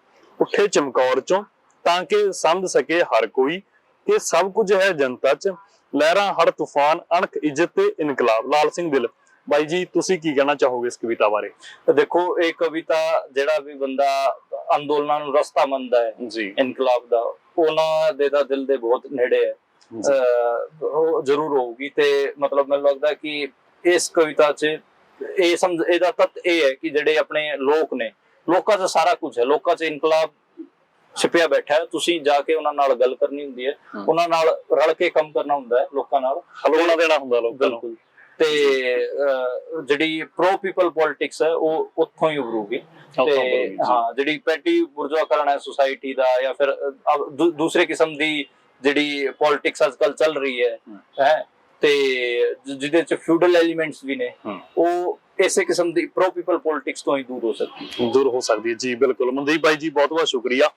ਉੱਠੇ ਚਮਕੌਰ ਚੋਂ, ਤਾਂ ਕਿ ਸਮਝ ਸਕੇ ਹਰ ਕੋਈ ਕਿ ਸਭ ਕੁਝ ਹੈ ਜਨਤਾ 'ਚ, ਲਹਿਰਾਂ ਹੜ ਤੂਫਾਨ, ਅਣਖ ਇੱਜ਼ਤ ਤੇ ਇਨਕਲਾਬ। ਲਾਲ ਸਿੰਘ ਦਿਲ। ਬਾਈ ਜੀ ਤੁਸੀਂ ਕੀ ਕਹਿਣਾ ਚਾਹੋਗੇ ਇਸ ਕਵਿਤਾ ਬਾਰੇ? ਦੇਖੋ ਇਹ ਕਵਿਤਾ ਜਿਹੜਾ ਵੀ ਬੰਦਾ ਅੰਦੋਲਨਾਂ ਨੂੰ ਰਸਤਾ ਮੰਨਦਾ ਹੈ ਜੀ, ਇਨਕਲਾਬ ਦਾ, ਉਹਨਾਂ ਦੇ ਤਾਂ ਦਿਲ ਦੇ ਬਹੁਤ ਨੇੜੇ ਹੈ। ਉਹ ਜ਼ਰੂਰ ਹੋਊਗੀ। ਤੇ ਮਤਲਬ ਮੈਨੂੰ ਲੱਗਦਾ ਕਿ ਇਸ ਕਵਿਤਾ 'ਚ ਇਹ ਸਮਝ, ਇਹਦਾ ਤੱਤ ਇਹ ਹੈ ਕਿ ਜਿਹੜੇ ਆਪਣੇ ਲੋਕ ਨੇ, ਲੋਕਾਂ 'ਚ ਸਾਰਾ ਕੁਝ ਹੈ, ਲੋਕਾਂ 'ਚ ਇਨਕਲਾਬ ਛਿਪਿਆ ਬੈਠਾ ਹੈ। ਤੁਸੀਂ ਜਾ ਕੇ ਉਹਨਾਂ ਨਾਲ ਗੱਲ ਕਰਨੀ ਹੁੰਦੀ ਹੈ, ਉਹਨਾਂ ਨਾਲ ਰਲ ਕੇ ਕੰਮ ਕਰਨਾ ਹੁੰਦਾ ਹੈ, ਲੋਕਾਂ ਨਾਲ ਹਲਵਾਣਾ ਦੇਣਾ ਹੁੰਦਾ ਲੋਕਾਂ ਨੂੰ। ਬਿਲਕੁਲ। ਤੇ ਜਿਹੜੀ ਪ੍ਰੋ ਪੀਪਲ ਪੋਲਿਟਿਕਸ ਹੈ ਉਹ ਉੱਥੋਂ ਹੀ ਉਭਰੂਗੀ। ਤੇ ਹਾਂ, ਜਿਹੜੀ ਪੈਟੀ ਬੁਰਜਵਾਕਰਨ ਹੈ ਸੁਸਾਇਟੀ ਦਾ, ਜਾਂ ਫਿਰ ਦੂਸਰੇ ਕਿਸਮ ਦੀ ਜਿਹੜੀ ਪੋਲਿਟਿਕਸ ਅੱਜ ਕੱਲ ਚੱਲ ਰਹੀ ਹੈ ਤੇ ਜਿਹਦੇ ਚ ਫਿਊਡਲ ਐਲੀਮੈਂਟਸ ਵੀ ਨੇ, ਉਹ ਇਸੇ ਕਿਸਮ ਦੀ ਪ੍ਰੋ ਪੀਪਲ ਪੋਲਿਟਿਕਸ ਤੋਂ ਹੀ ਦੂਰ ਹੋ ਸਕਦੀ ਹੈ। ਜੀ ਬਿਲਕੁਲ। ਮਨਦੀਪ ਬਾਈ ਜੀ ਬਹੁਤ ਬਹੁਤ ਸ਼ੁਕਰੀਆ।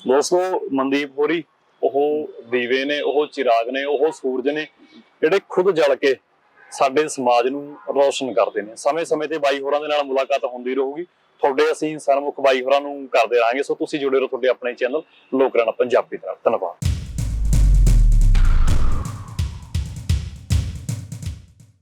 ਦੋਸਤੋ ਮਨਦੀਪ ਹੋਰੀ ਉਹ ਦੀਵੇ ਨੇ, ਉਹ ਚਿਰਾਗ ਨੇ, ਉਹ ਸੂਰਜ ਨੇ ਜਿਹੜੇ ਖੁਦ ਜਲ ਕੇ ਸਾਡੇ ਸਮਾਜ ਨੂੰ ਰੋਸ਼ਨ ਕਰਦੇ ਨੇ। ਸਮੇਂ-ਸਮੇਂ ਤੇ ਬਾਈ ਹੋਰਾਂ ਦੇ ਨਾਲ ਮੁਲਾਕਾਤ ਹੁੰਦੀ ਰਹੂਗੀ। ਤੁਹਾਡੇ ਅਸੀਂ ਸਨਮੁਖ ਬਾਈ ਹੋਰਾਂ ਨੂੰ ਕਰਦੇ ਰਹਾਂਗੇ। ਸੋ ਤੁਸੀਂ ਜੁੜੇ ਰਹੋ ਤੁਹਾਡੇ ਆਪਣੇ ਚੈਨਲ ਲੋਕਰਾਣਾ ਪੰਜਾਬੀ ਦਾ। ਧੰਨਵਾਦ।